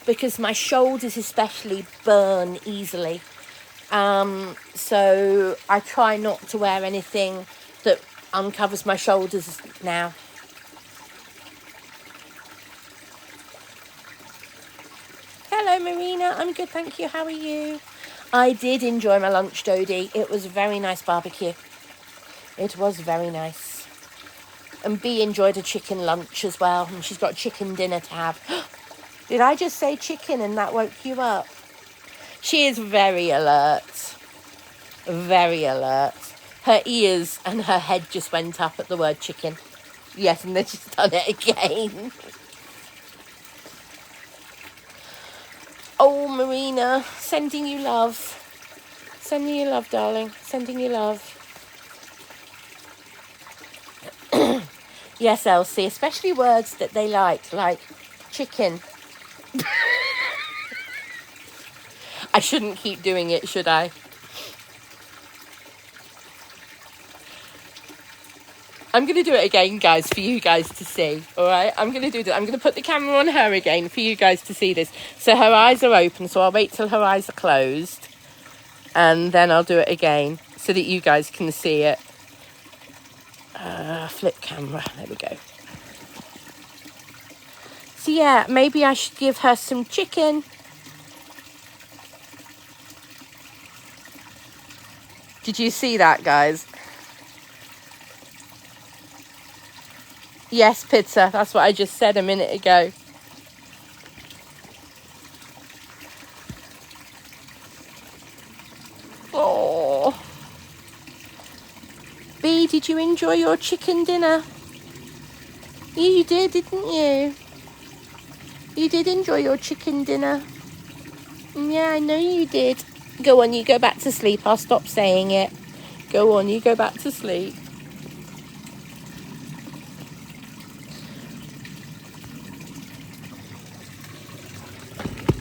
because my shoulders especially burn easily. So I try not to wear anything that uncovers my shoulders now. Hello, Marina. I'm good, thank you. How are you? I did enjoy my lunch, Dodie. It was a very nice barbecue. It was very nice. And Bea enjoyed a chicken lunch as well. And she's got chicken dinner to have. Did I just say chicken and that woke you up? She is very alert. Very alert. Her ears and her head just went up at the word chicken. Yes, and then she's done it again. Oh, Marina, sending you love. Sending you love, darling. Sending you love. Yes, Elsie, especially words that they like chicken. I shouldn't keep doing it, should I? I'm going to do it again, guys, for you guys to see, all right? I'm going to do that. I'm going to put the camera on her again for you guys to see this. So her eyes are open, so I'll wait till her eyes are closed. And then I'll do it again so that you guys can see it. Flip camera. There we go. So, yeah, maybe I should give her some chicken. Did you see that, guys? Yes, pizza. That's what I just said a minute ago. Oh. Bea, did you enjoy your chicken dinner? You did, didn't you? You did enjoy your chicken dinner. Yeah, I know you did. Go on, you go back to sleep. I'll stop saying it. Go on, you go back to sleep.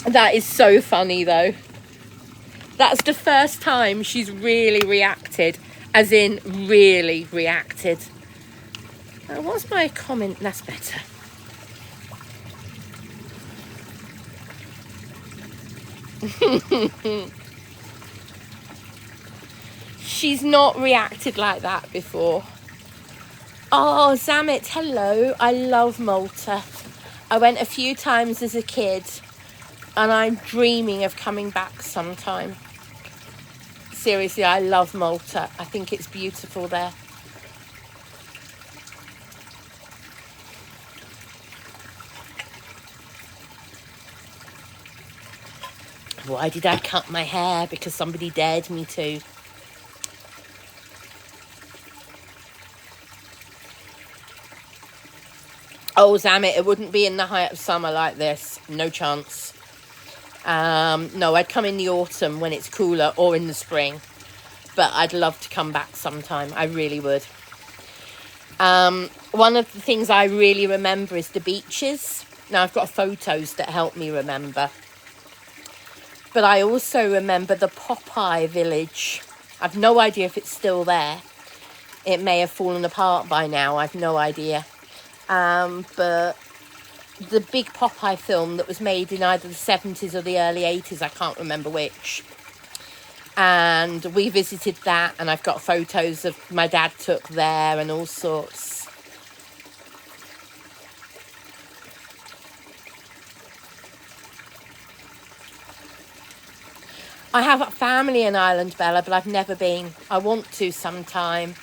That is so funny, though. That's the first time she's really reacted, as in really reacted. What's my comment? That's better. She's not reacted like that before. Oh, Zamet, hello. I love Malta. I went a few times as a kid. And I'm dreaming of coming back sometime. Seriously, I love Malta. I think it's beautiful there. Why did I cut my hair? Because somebody dared me to. Oh, Zamet, it wouldn't be in the height of summer like this. No chance. No, I'd come in the autumn when it's cooler, or in the spring. But I'd love to come back sometime. I really would. One of the things I really remember is the beaches. Now, I've got photos that help me remember. But I also remember the Popeye village. I've no idea if it's still there. It may have fallen apart by now. I've no idea. But the big Popeye film that was made in either the 70s or the early 80s, I can't remember which. And we visited that, and I've got photos of my dad took there and all sorts. I have a family in Ireland, Bella, but I've never been. I want to sometime.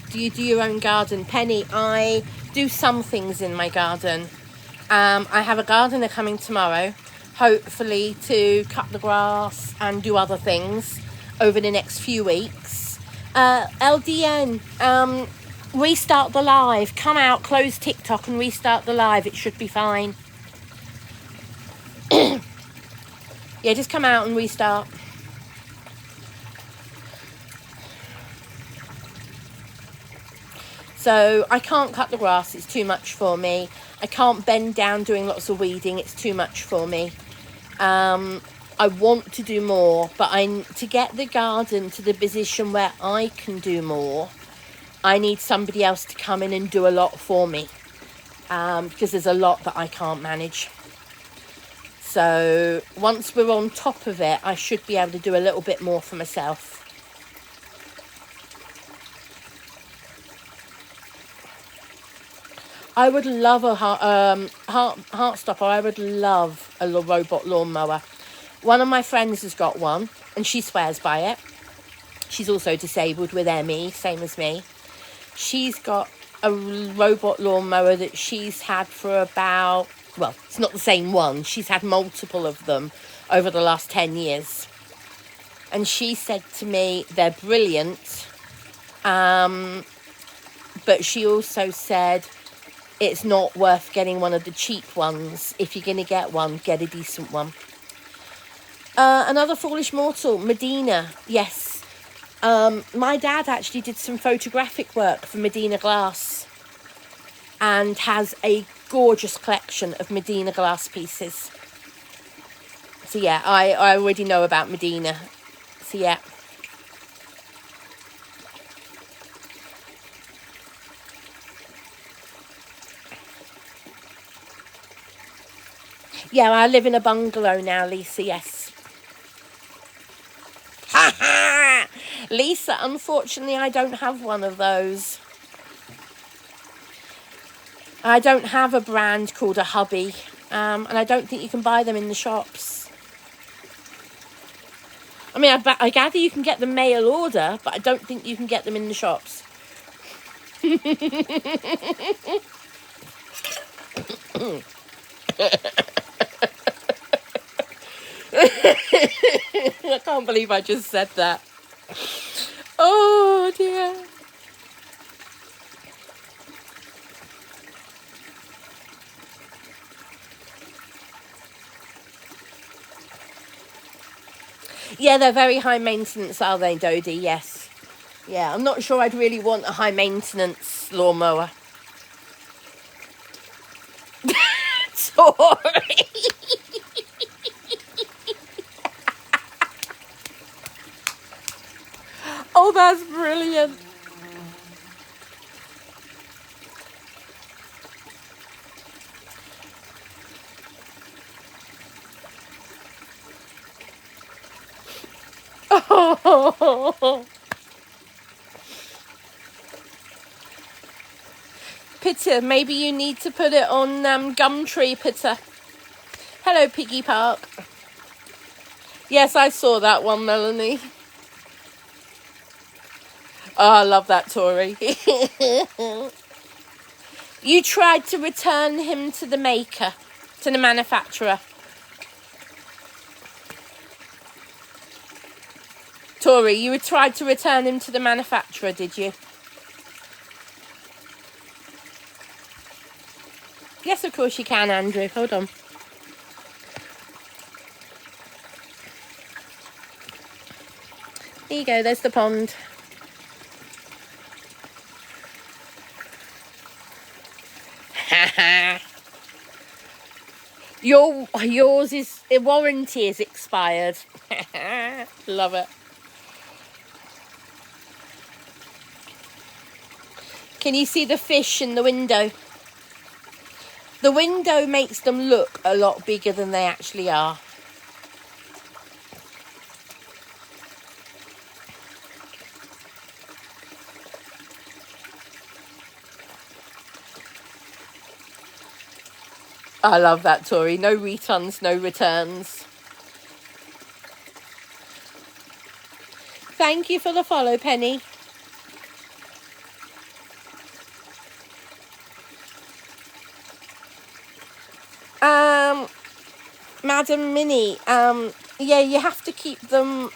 Do you do your own garden? Penny, I do some things in my garden. I have a gardener coming tomorrow, hopefully to cut the grass and do other things over the next few weeks. LDN, restart the live. Come out, close TikTok and restart the live. It should be fine. Yeah, just come out and restart. So I can't cut the grass, it's too much for me. I can't bend down doing lots of weeding, it's too much for me. I want to do more, but to get the garden to the position where I can do more, I need somebody else to come in and do a lot for me, because there's a lot that I can't manage. So once we're on top of it, I should be able to do a little bit more for myself. I would love a Heartstopper. I would love a robot lawnmower. One of my friends has got one, and she swears by it. She's also disabled with ME, same as me. She's got a robot lawnmower that she's had for about, well, it's not the same one. She's had multiple of them over the last 10 years. And she said to me, they're brilliant. But she also said, it's not worth getting one of the cheap ones. If you're going to get one, get a decent one. Another foolish mortal, Medina. Yes. My dad actually did some photographic work for Medina Glass and has a gorgeous collection of Medina glass pieces. So yeah, I already know about Medina. So yeah. Yeah, I live in a bungalow now, Lisa, yes. Ha ha! Lisa, unfortunately, I don't have one of those. I don't have a brand called a Hubby, and I don't think you can buy them in the shops. I mean, I gather you can get them mail order, but I don't think you can get them in the shops. I can't believe I just said that. Oh dear. Yeah, they're very high maintenance, are they, Dodie? Yes. Yeah, I'm not sure I'd really want a high maintenance lawnmower. Sorry. Oh, that's brilliant. Oh. Pitter, maybe you need to put it on Gumtree, Pitter. Hello, Piggy Park. Yes, I saw that one, Melanie. Oh, I love that, Tori. You tried to return him to the maker, to the manufacturer. Tori, you tried to return him to the manufacturer, did you? Yes, of course you can, Andrew. Hold on. There you go, there's the pond. Yours is, warranty is expired. Love it. Can you see the fish in the window? The window makes them look a lot bigger than they actually are. I love that, Tori. No returns, no returns. Thank you for the follow, Penny. Madam Minnie, yeah, you have to keep them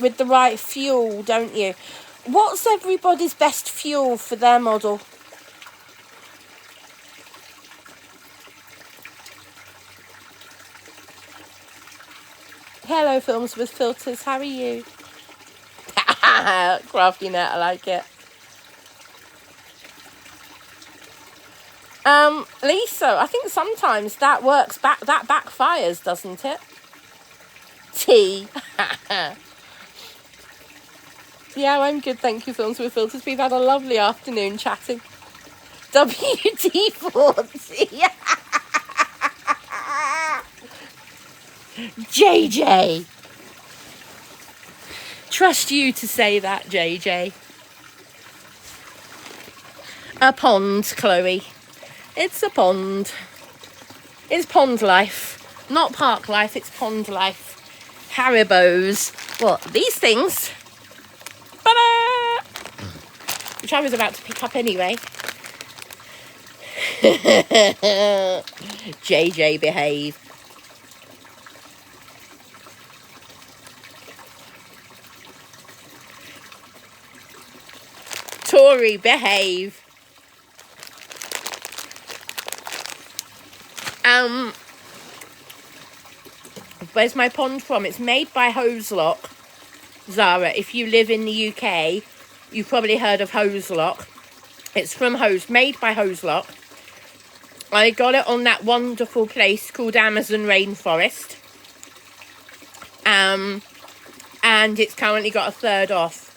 with the right fuel, don't you? What's everybody's best fuel for their model? Hello, Films with Filters, how are you? Crafty net, I like it. Lisa, I think sometimes that works that backfires, doesn't it? Tea. Yeah, I'm good, thank you, Films with Filters. We've had a lovely afternoon chatting. WD-40. JJ. Trust you to say that, JJ. A pond, Chloe. It's a pond. It's pond life. Not park life, it's pond life. Haribo's. What? These things? Ta-da! Which I was about to pick up anyway. JJ, behave. Tori, behave. Where's my pond from? It's made by Hoselock. Zara, if you live in the UK, you've probably heard of Hoselock. It's from made by Hoselock. I got it on that wonderful place called Amazon Rainforest. And it's currently got a third off.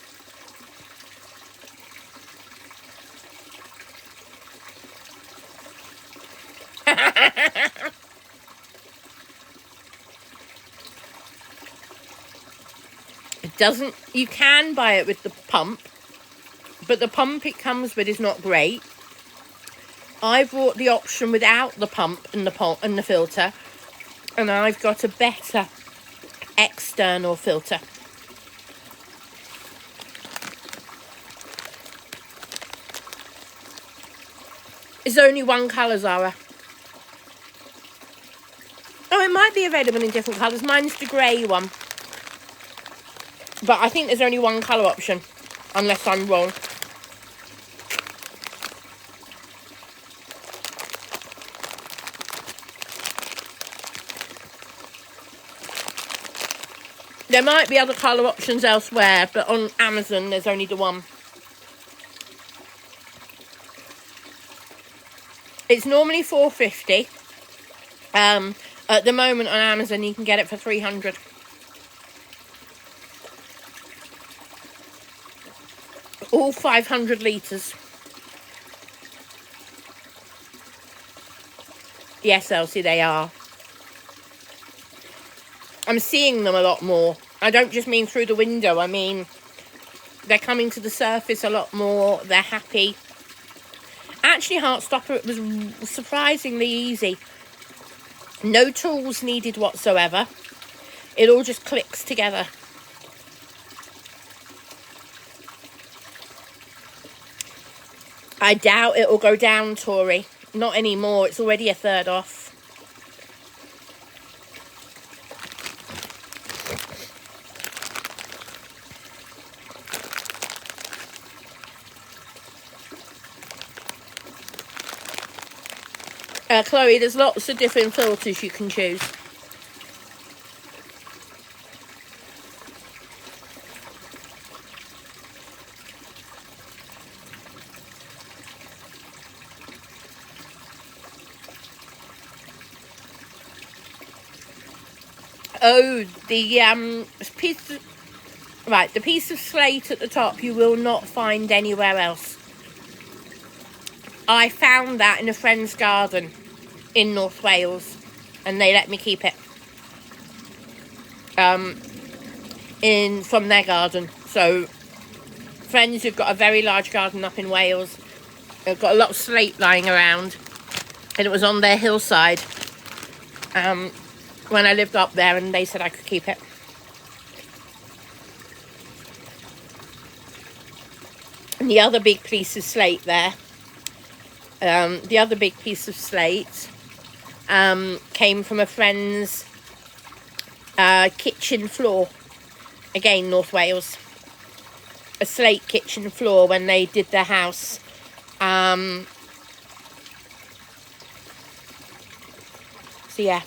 It doesn't, you can buy it with the pump, but the pump it comes with is not great. I bought the option without the pump and the filter, and I've got a better external filter. It's only one colour, Zara. Oh, it might be available in different colours. Mine's the grey one. But I think there's only one colour option, unless I'm wrong. There might be other colour options elsewhere, but on Amazon there's only the one. It's normally $4.50. At the moment on Amazon you can get it for $300. All 500 litres. Yes, Elsie, they are. I'm seeing them a lot more. I don't just mean through the window. I mean, they're coming to the surface a lot more. They're happy. Actually, Heartstopper, it was surprisingly easy. No tools needed whatsoever. It all just clicks together. I doubt it will go down, Tori. Not anymore. It's already a third off. Chloe, there's lots of different filters you can choose. Oh, the piece of, right, the piece of slate at the top you will not find anywhere else. I found that in a friend's garden in North Wales, and they let me keep it. From their garden. So, friends who've got a very large garden up in Wales, they've got a lot of slate lying around, and it was on their hillside. When I lived up there, and they said I could keep it. And the other big piece of slate there, came from a friend's kitchen floor. Again, North Wales. A slate kitchen floor when they did their house. So yeah.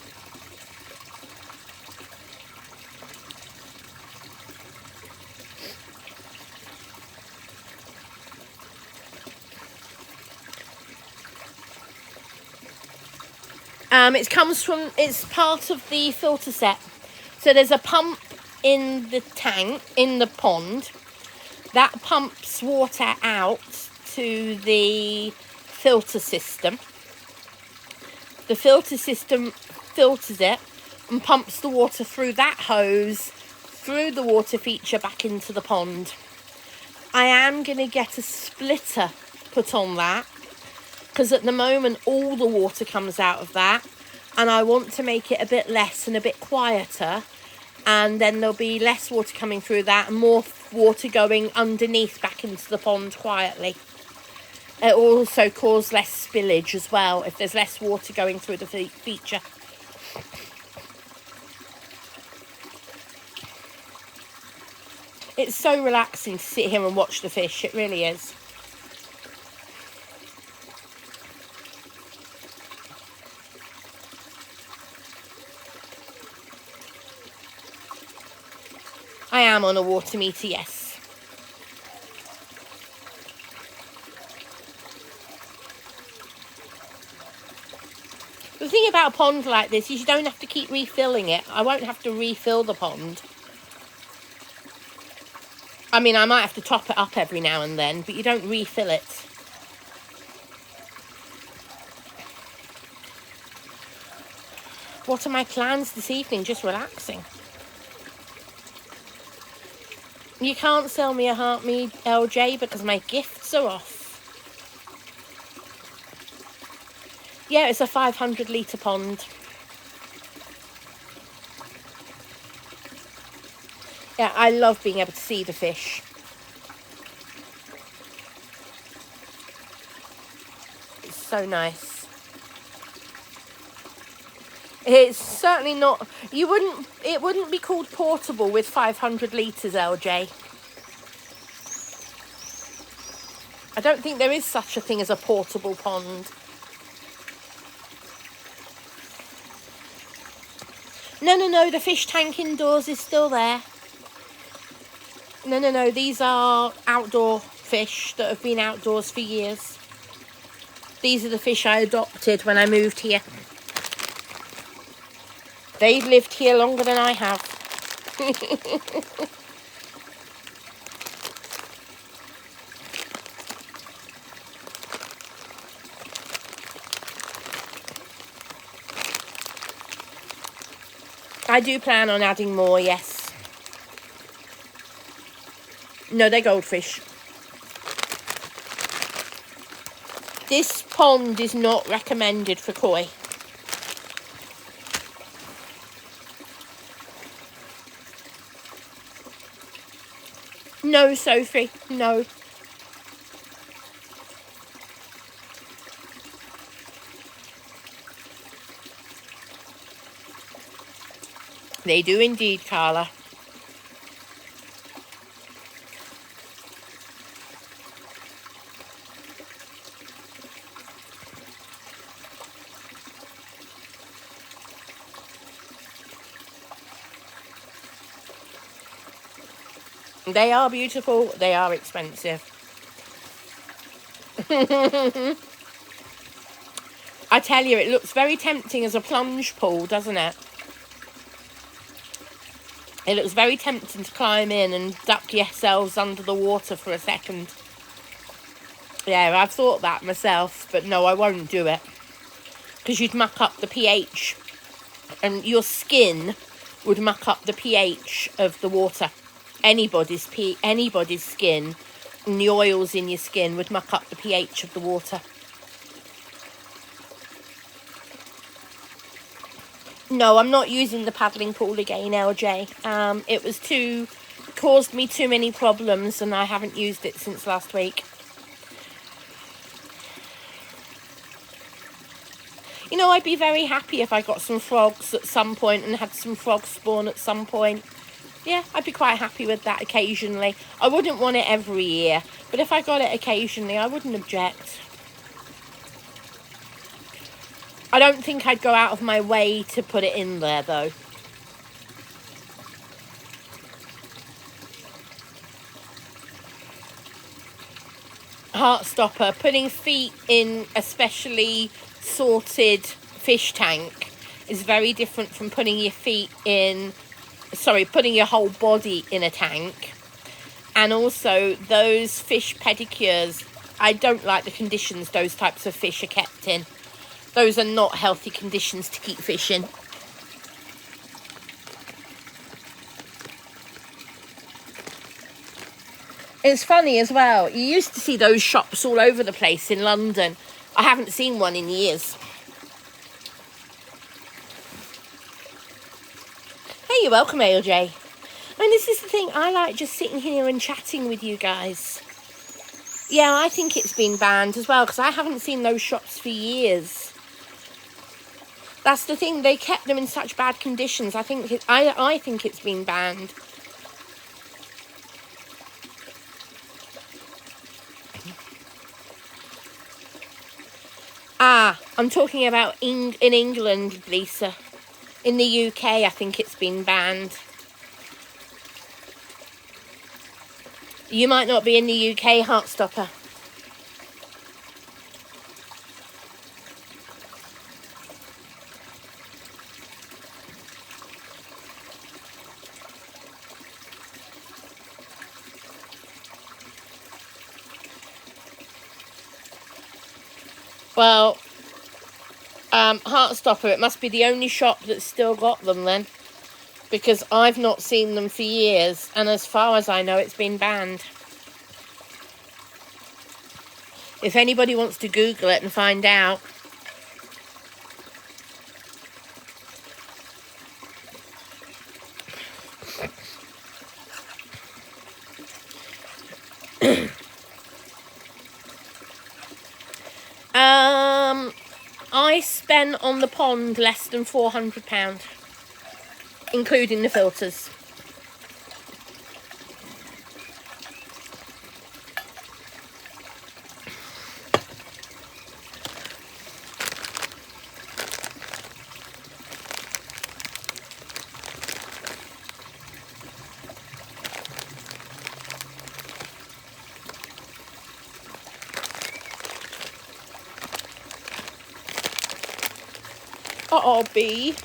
It's part of the filter set. So there's a pump in the tank, in the pond, that pumps water out to the filter system. The filter system filters it and pumps the water through that hose, through the water feature back into the pond. I am going to get a splitter put on that, because at the moment all the water comes out of that, and I want to make it a bit less and a bit quieter, and then there'll be less water coming through that and more water going underneath back into the pond quietly. It will also cause less spillage as well if there's less water going through the feature. It's so relaxing to sit here and watch the fish, it really is. I am on a water meter, yes. The thing about a pond like this is you don't have to keep refilling it. I won't have to refill the pond. I mean, I might have to top it up every now and then, but you don't refill it. What are my plans this evening? Just relaxing. You can't sell me a Heartmead, LJ, because my gifts are off. Yeah, it's a 500 litre pond. Yeah, I love being able to see the fish. It's so nice. It's certainly not, it wouldn't be called portable with 500 litres, LJ. I don't think there is such a thing as a portable pond. No, the fish tank indoors is still there. No, these are outdoor fish that have been outdoors for years. These are the fish I adopted when I moved here. They've lived here longer than I have. I do plan on adding more, yes. No, they're goldfish. This pond is not recommended for koi. No, Sophie, no. They do indeed, Carla. They are beautiful. They are expensive. I tell you, it looks very tempting as a plunge pool, doesn't it? It looks very tempting to climb in and duck yourselves under the water for a second. Yeah, I've thought that myself, but no, I won't do it. Because you'd muck up the pH, and your skin would muck up the pH of the water. Anybody's skin, and the oils in your skin would muck up the pH of the water. No, I'm not using the paddling pool again, LJ. It was caused me too many problems, and I haven't used it since last week. You know, I'd be very happy if I got some frogs at some point and had some frog spawn at some point. Yeah, I'd be quite happy with that occasionally. I wouldn't want it every year, but if I got it occasionally, I wouldn't object. I don't think I'd go out of my way to put it in there, though. Heartstopper, putting feet in a specially sorted fish tank is very different from putting your putting your whole body in a tank. And also, those fish pedicures, I don't like the conditions those types of fish are kept in. Those are not healthy conditions to keep fish in. It's funny as well, you used to see those shops all over the place in London. I haven't seen one in years. Hey, you're welcome, ALJ. I mean, this is the thing, I like just sitting here and chatting with you guys. Yeah, I think it's been banned as well, because I haven't seen those shops for years. That's the thing, they kept them in such bad conditions. I think it's been banned. I'm talking about in England, Lisa. In the UK, I think it's been banned. You might not be in the UK, Heartstopper. Well, Heartstopper, it must be the only shop that's still got them then, because I've not seen them for years, and as far as I know, it's been banned. If anybody wants to Google it and find out. I spent on the pond less than £400, including the filters. Uh-oh, bee.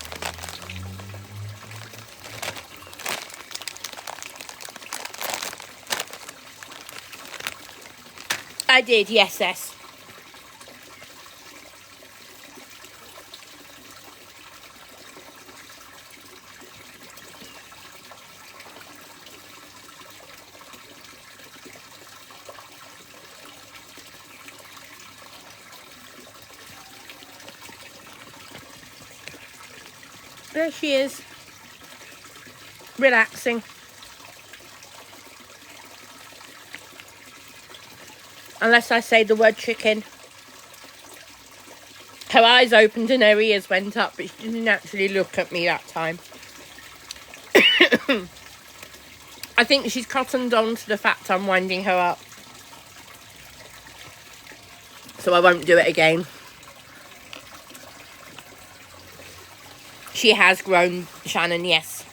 I did, yes, yes. There she is, relaxing. Unless I say the word chicken. Her eyes opened and her ears went up, but she didn't actually look at me that time. I think she's cottoned on to the fact I'm winding her up. So I won't do it again. She has grown, Shannon, yes.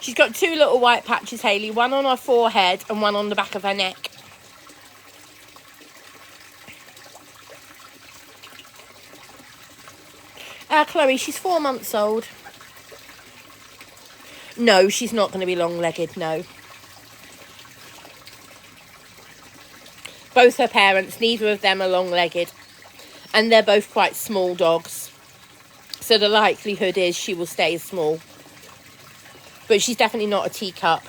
She's got 2 little white patches, Hayley, one on her forehead and one on the back of her neck. Chloe, she's 4 months old. No, she's not going to be long-legged, no. Both her parents, neither of them are long-legged. And they're both quite small dogs. So the likelihood is she will stay small. But she's definitely not a teacup.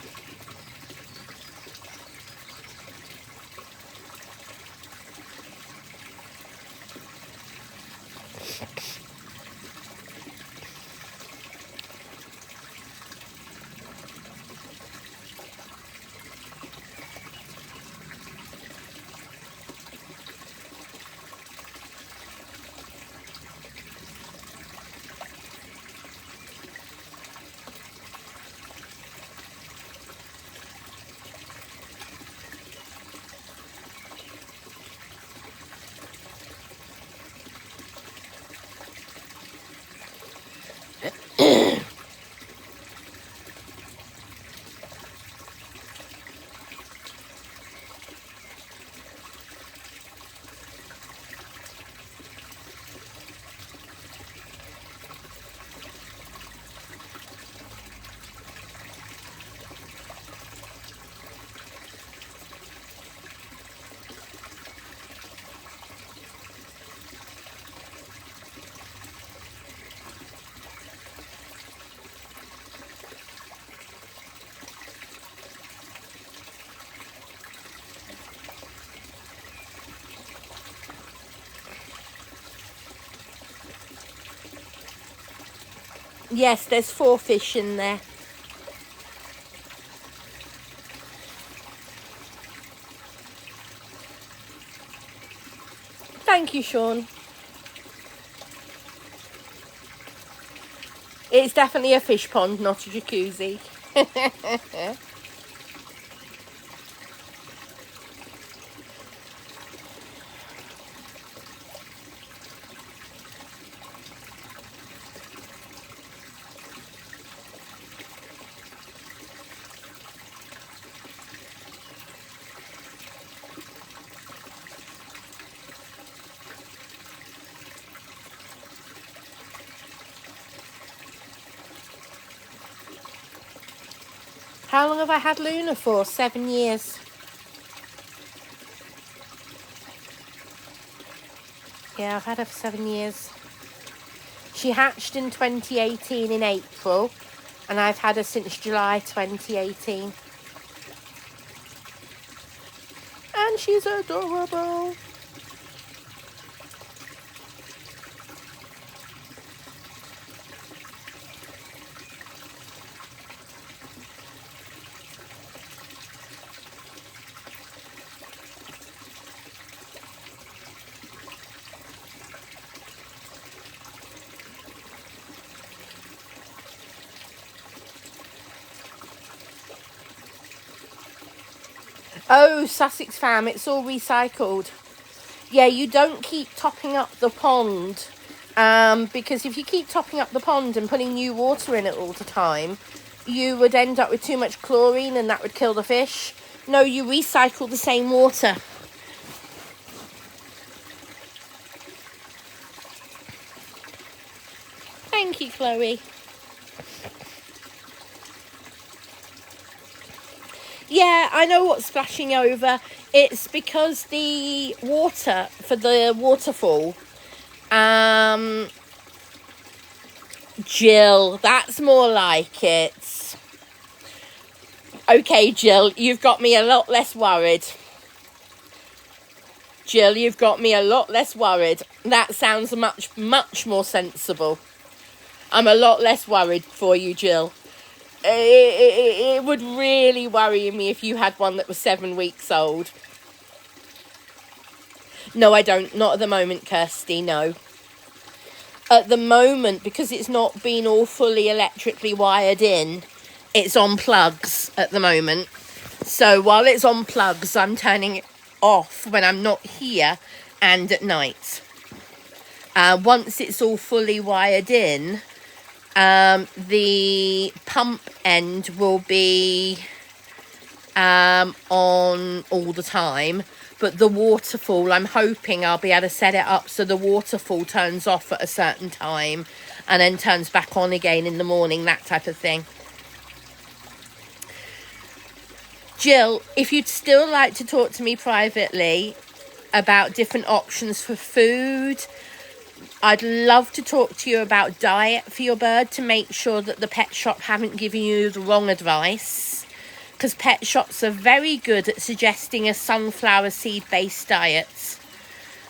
Yes, there's 4 fish in there. Thank you, Sean. It's definitely a fish pond, not a jacuzzi. How long have I had Luna for? 7 years. Yeah, I've had her for 7 years. She hatched in 2018 in April, and I've had her since July 2018. And she's adorable. Oh, Sussex fam, it's all recycled. Yeah, you don't keep topping up the pond, because if you keep topping up the pond and putting new water in it all the time, you would end up with too much chlorine and that would kill the fish. No, you recycle the same water. Thank you, Chloe. Yeah, I know what's splashing over. It's because the water for the waterfall, Jill, that's more like it. Okay, Jill, you've got me a lot less worried. Jill, you've got me a lot less worried. That sounds much, much more sensible. I'm a lot less worried for you, Jill. It would really worry me if you had one that was 7 weeks old. No, I don't. Not at the moment, Kirsty, no. At the moment, because it's not been all fully electrically wired in, it's on plugs at the moment. So while it's on plugs, I'm turning it off when I'm not here and at night. Once it's all fully wired in, The pump end will be on all the time, but the waterfall, I'm hoping I'll be able to set it up so the waterfall turns off at a certain time and then turns back on again in the morning, that type of thing. Jill, if you'd still like to talk to me privately about different options for food, I'd love to talk to you about diet for your bird to make sure that the pet shop haven't given you the wrong advice, because pet shops are very good at suggesting a sunflower seed based diet.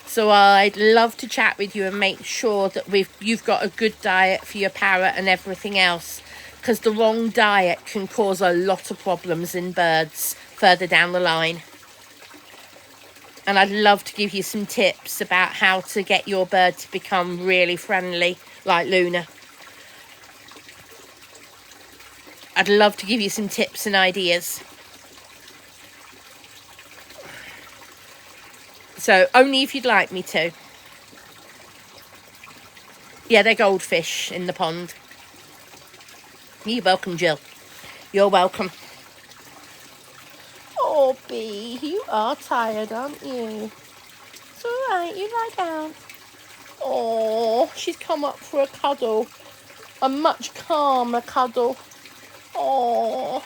So I'd love to chat with you and make sure that you've got a good diet for your parrot and everything else, because the wrong diet can cause a lot of problems in birds further down the line. And I'd love to give you some tips about how to get your bird to become really friendly, like Luna. I'd love to give you some tips and ideas. So, only if you'd like me to. Yeah, they're goldfish in the pond. You're welcome, Jill. You're welcome. Oh, Bee, you are tired, aren't you? It's all right, you lie down. Oh, she's come up for a cuddle. A much calmer cuddle. Oh.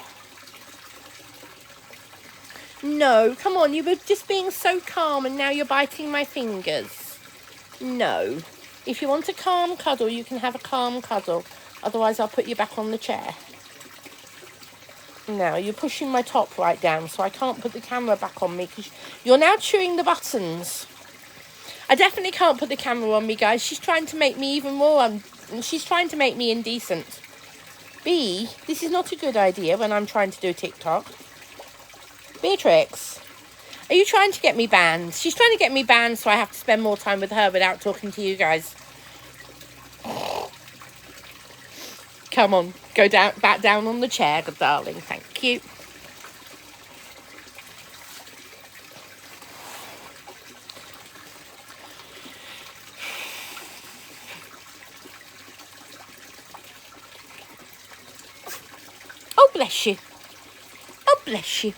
No, come on, you were just being so calm and now you're biting my fingers. No. If you want a calm cuddle, you can have a calm cuddle. Otherwise, I'll put you back on the chair. Now, you're pushing my top right down, so I can't put the camera back on me because you're now chewing the buttons. I definitely can't put the camera on me, guys. She's trying to make me even more, she's trying to make me indecent. Bee, this is not a good idea when I'm trying to do TikTok. Beatrix, are you trying to get me banned? She's trying to get me banned so I have to spend more time with her without talking to you guys. Come on, go down, back down on the chair, good darling. Thank you. Oh, bless you. Oh, bless you.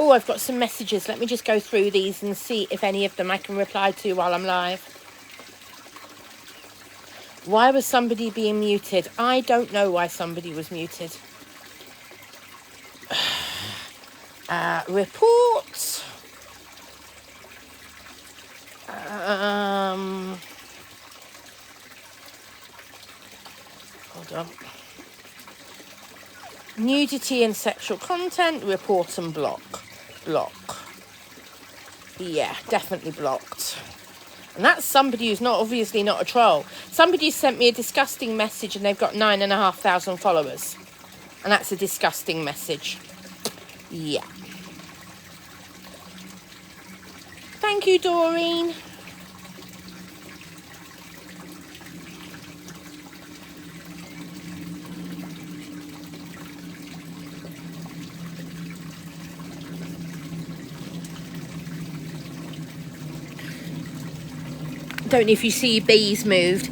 Oh, I've got some messages. Let me just go through these and see if any of them I can reply to while I'm live. Why was somebody being muted? I don't know why somebody was muted. Reports. Hold on. Nudity and sexual content, report and block. Block. Yeah, definitely blocked. And that's somebody who's obviously not a troll. Somebody sent me a disgusting message and they've got 9,500 followers. And that's a disgusting message. Yeah. Thank you, Doreen. Don't know if you see bees moved.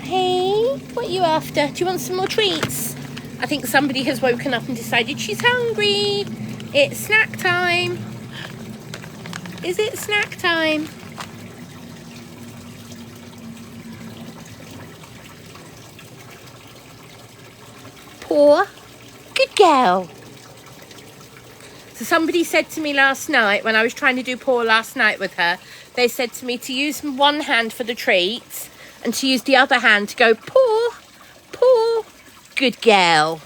Hey, what are you after? Do you want some more treats? I think somebody has woken up and decided she's hungry. It's snack time. Is it snack time? Paw. Good girl. So somebody said to me last night, when I was trying to do Paw last night with her, they said to me to use one hand for the treats and to use the other hand to go, Paw, Paw, good girl.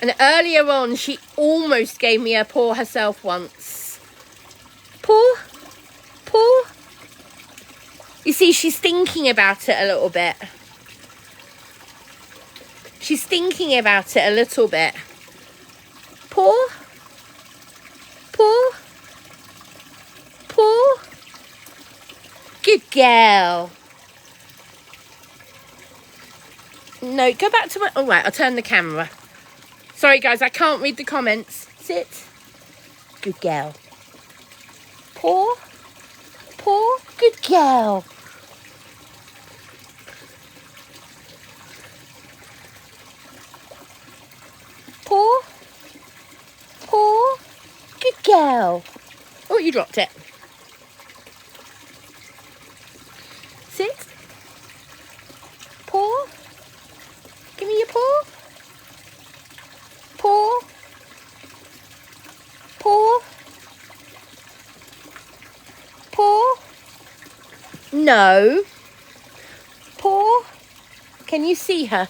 And earlier on, she almost gave me a paw herself once. Paw, Paw. You see she's thinking about it a little bit. She's thinking about it a little bit. Paw. Paw. Paw. Good girl. No, go back to my... Oh, right, I'll turn the camera. Sorry, guys, I can't read the comments. Sit. Good girl. Paw. Paw. Good girl. Paw. Paw. Good girl. Oh, you dropped it. Sit. Paw. Give me your paw. Paw. Paw. Paw. No. Paw. Can you see her?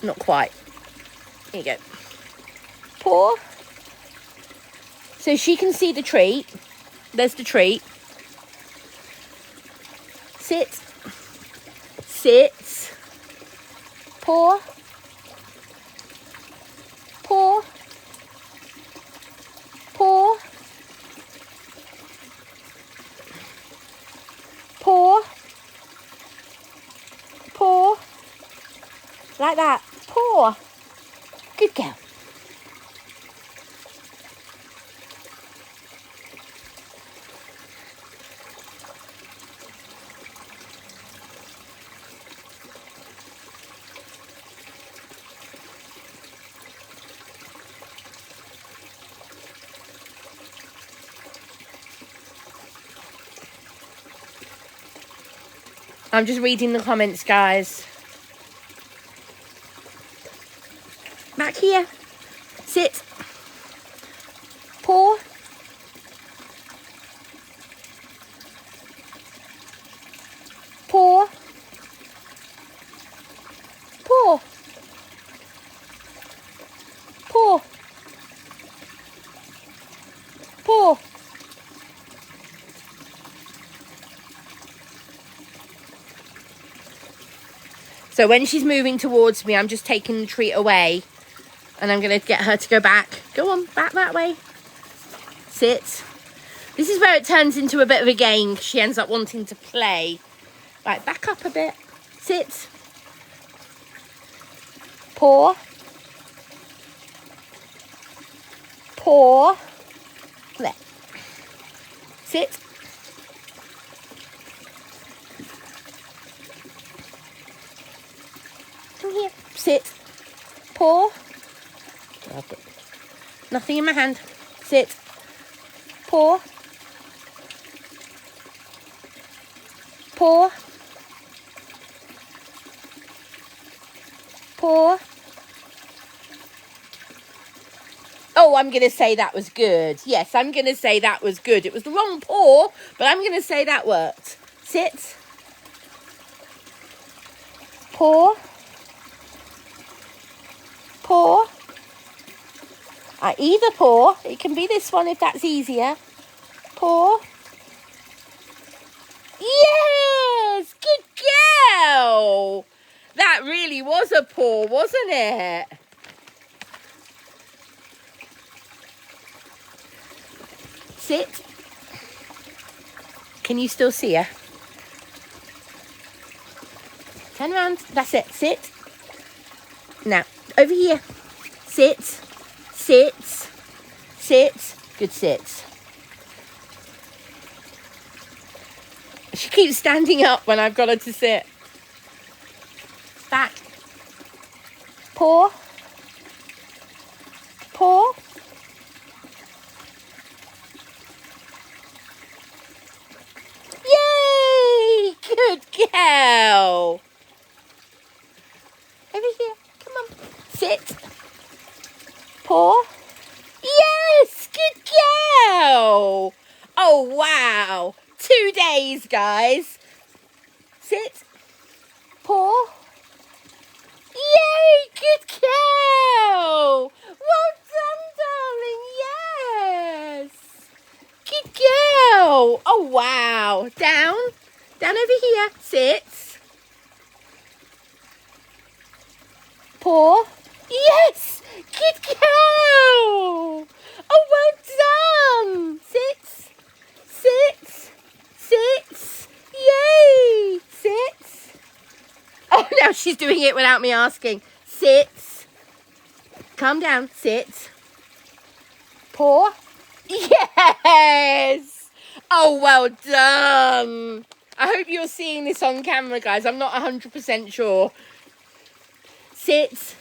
Not quite. Here you go. Paw. So she can see the treat. There's the treat. Sit. Sit. Paw. Paw. Paw. Paw. Paw. Like that. Paw. Good girl. I'm just reading the comments, guys. Back here. Sit. Paw. Paw. Paw. Paw. Paw. So when she's moving towards me, I'm just taking the treat away. And I'm going to get her to go back. Go on, back that way. Sit. This is where it turns into a bit of a game. She ends up wanting to play. Right, back up a bit. Sit. Paw. Paw. There. Sit. Come here. Sit. Paw. I've got nothing in my hand. Sit. Paw. Paw. Paw. Oh, I'm going to say that was good. Yes, I'm going to say that was good. It was the wrong paw, but I'm going to say that worked. Sit. Paw. Paw. Either paw. It can be this one if that's easier. Paw. Yes! Good girl! That really was a paw, wasn't it? Sit. Can you still see her? Turn around. That's it. Sit. Now, over here. Sit. Sit. Sit. Good sit. She keeps standing up when I've got her to sit. Back. Paw. Paw. Yay! Good girl. Over here. Come on. Sit. Paw. Yes! Good girl. Oh, wow. 2 days, guys. Sit. Paw. Yay! Good girl. Well done, darling. Yes. Good girl. Oh, wow. Down. Down over here. Sit. Paw. Yes! Good girl! Oh, well done! Sit. Sit. Sit. Yay! Sit. Oh, now she's doing it without me asking. Sit. Calm down. Sit. Paw. Yes! Oh, well done. I hope you're seeing this on camera, guys. I'm not 100% sure. Sit.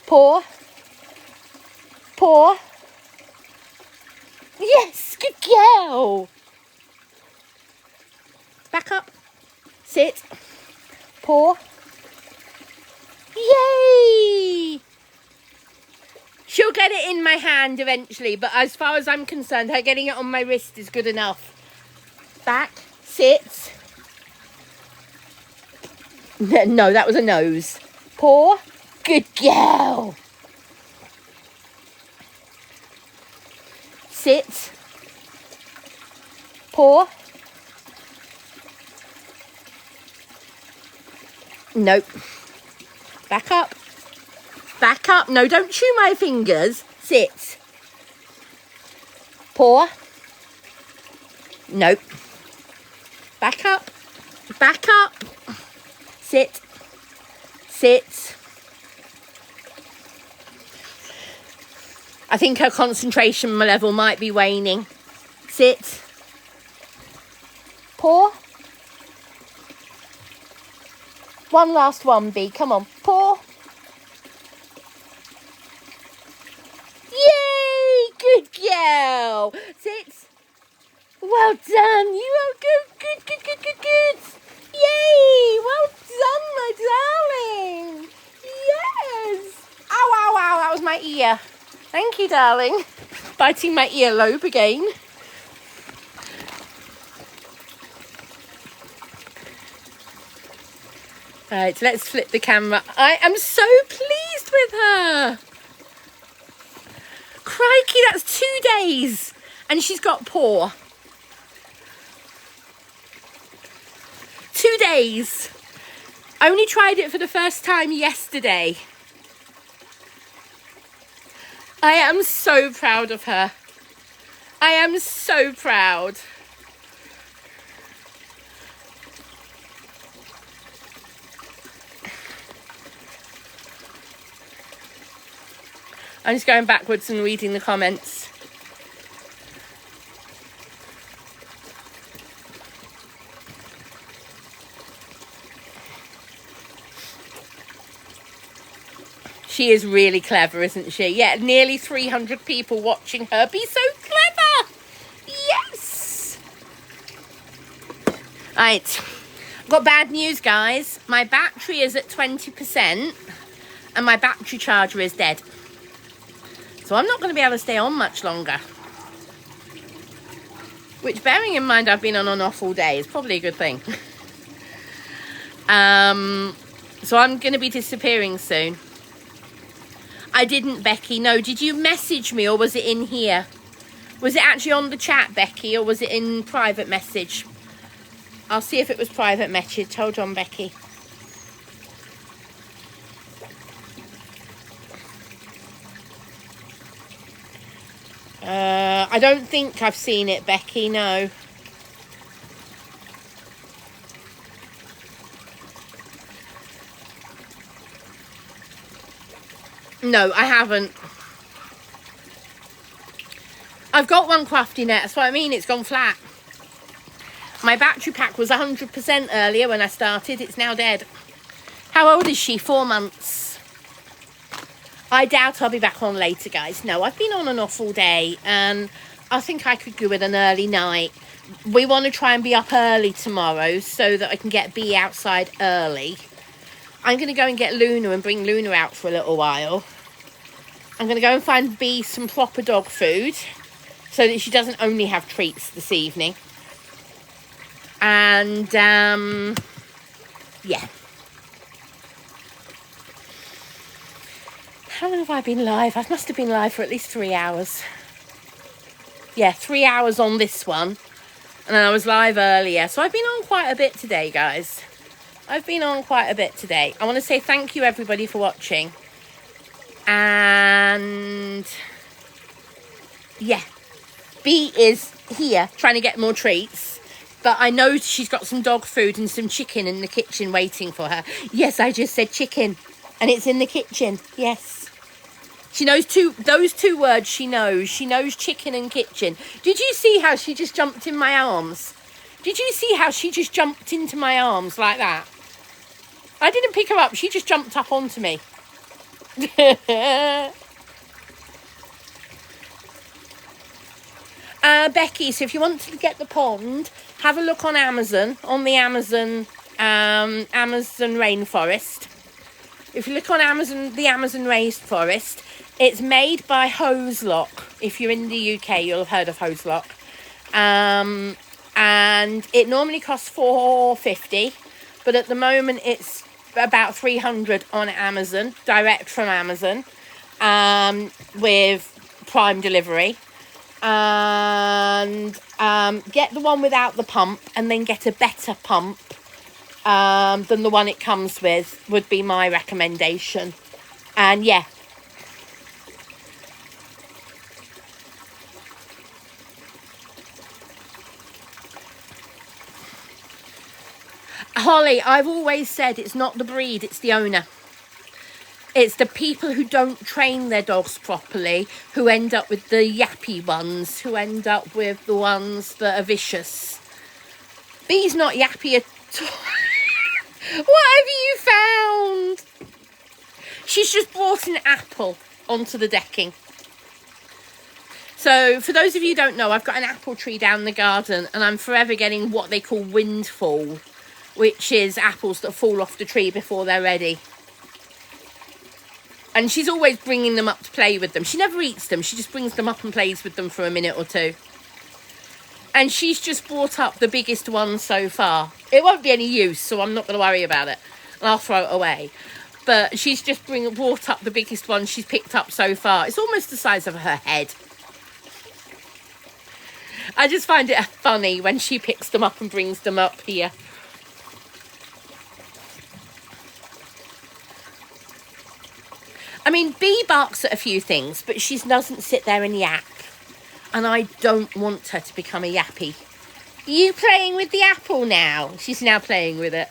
Paw. Paw. Yes, good girl. Back up. Sit. Paw. Yay! She'll get it in my hand eventually, but as far as I'm concerned, her getting it on my wrist is good enough. Back. Sit. No, that was a nose. Paw. Good girl. Sit. Paw. Nope. Back up. Back up. No, don't chew my fingers. Sit. Paw. Nope. Back up. Back up. Sit. Sit. I think her concentration level might be waning. Sit. Paw. One last one, Bee. Come on. Paw. Yay! Good girl. Sit. Well done. You are good. Yay! Well done, my darling. Yes. Ow, ow, ow. That was my ear. Thank you, darling. Biting my earlobe again. Right, let's flip the camera. I am so pleased with her. Crikey, that's 2 days. And she's got paw. 2 days. I only tried it for the first time yesterday. I am so proud of her. I am so proud. I'm just going backwards and reading the comments. She is really clever, isn't she? Yeah, nearly 300 people watching her be so clever. Yes. Right. I've got bad news, guys. My battery is at 20% and my battery charger is dead. So I'm not going to be able to stay on much longer. Which, bearing in mind I've been on and off all day, is probably a good thing. So I'm going to be disappearing soon. I didn't, Becky. No, did you message me or was it in here? Was it actually on the chat, Becky, or was it in private message? I'll see if it was private message. Hold on, Becky. I don't think I've seen it, Becky, no. No, I haven't. I've got one crafty net, that's what I mean, it's gone flat. My battery pack was 100% earlier when I started, it's now dead. How old is she? 4 months. I doubt I'll be back on later, guys. No, I've been on and off all day, and I think I could go with an early night. We want to try and be up early tomorrow so that I can get Bee outside early. I'm going to go and get Luna and bring Luna out for a little while. I'm going to go and find Bee some proper dog food so that she doesn't only have treats this evening. And, yeah. How long have I been live? I must have been live for at least 3 hours. Yeah, 3 hours on this one. And then I was live earlier. So I've been on quite a bit today, guys. I've been on quite a bit today. I want to say thank you, everybody, for watching. And yeah, Bea is here trying to get more treats. But I know she's got some dog food and some chicken in the kitchen waiting for her. Yes, I just said chicken. And it's in the kitchen. Yes. She knows those two words she knows. She knows chicken and kitchen. Did you see how she just jumped in my arms? Did you see how she just jumped into my arms like that? I didn't pick her up. She just jumped up onto me. Becky, so if you want to get the pond, have a look on Amazon, on the Amazon rainforest. If you look on Amazon, the Amazon rainforest, it's made by Hoselock. If you're in the UK, you'll have heard of Hoselock. And it normally costs $4.50, but at the moment it's about $300 on Amazon, direct from Amazon, with Prime delivery. And get the one without the pump, and then get a better pump than the one it comes with, would be my recommendation. And yeah. Holly, I've always said it's not the breed, it's the owner. It's the people who don't train their dogs properly who end up with the yappy ones, who end up with the ones that are vicious. Bea's not yappy at all. What have you found? She's just brought an apple onto the decking. So for those of you who don't know, I've got an apple tree down the garden, and I'm forever getting what they call windfall, which is apples that fall off the tree before they're ready. And she's always bringing them up to play with them. She never eats them. She just brings them up and plays with them for a minute or two. And she's just brought up the biggest one so far. It won't be any use, so I'm not going to worry about it. And I'll throw it away. But she's just brought up the biggest one she's picked up so far. It's almost the size of her head. I just find it funny when she picks them up and brings them up here. I mean, Bea barks at a few things, but she doesn't sit there and yap. And I don't want her to become a yappy. Are you playing with the apple now? She's now playing with it.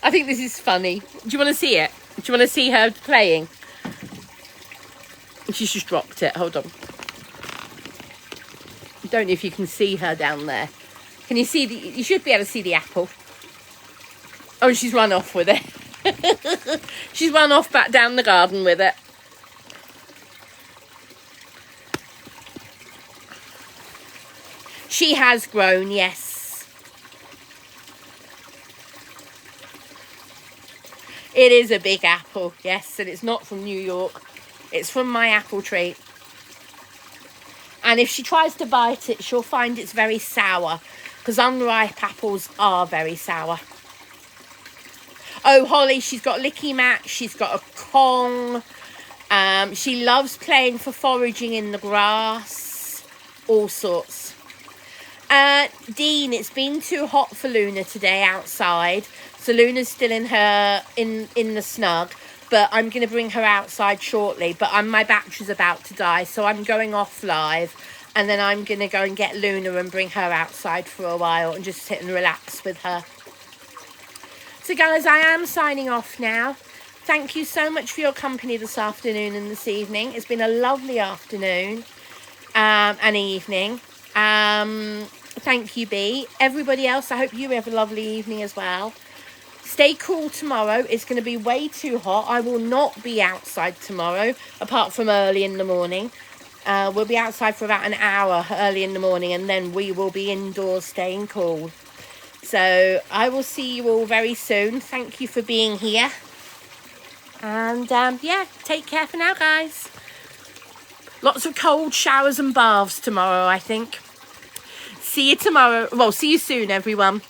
I think this is funny. Do you want to see it? Do you want to see her playing? She's just dropped it. Hold on. I don't know if you can see her down there. Can you see you should be able to see the apple. Oh, she's run off with it. She's run off back down the garden with it. She has grown, yes. It is a big apple, yes, and it's not from New York. It's from my apple tree. And if she tries to bite it, she'll find it's very sour, because unripe apples are very sour. Oh, Holly, she's got Licky Mac, she's got a Kong. She loves playing for foraging in the grass, all sorts. Dean, it's been too hot for Luna today outside, so Luna's still in the snug, but I'm going to bring her outside shortly. But my battery's about to die, so I'm going off live, and then I'm going to go and get Luna and bring her outside for a while and just sit and relax with her. So guys, I am signing off now. Thank you so much for your company this afternoon and this evening. It's been a lovely afternoon and evening. Thank you, Bea. Everybody else, I hope you have a lovely evening as well. Stay cool tomorrow. It's going to be way too hot. I will not be outside tomorrow, apart from early in the morning. We'll be outside for about an hour early in the morning, and then we will be indoors staying cool. So I will see you all very soon. Thank you for being here. And yeah, take care for now, guys. Lots of cold showers and baths tomorrow, I think. See you tomorrow. Well, see you soon, everyone.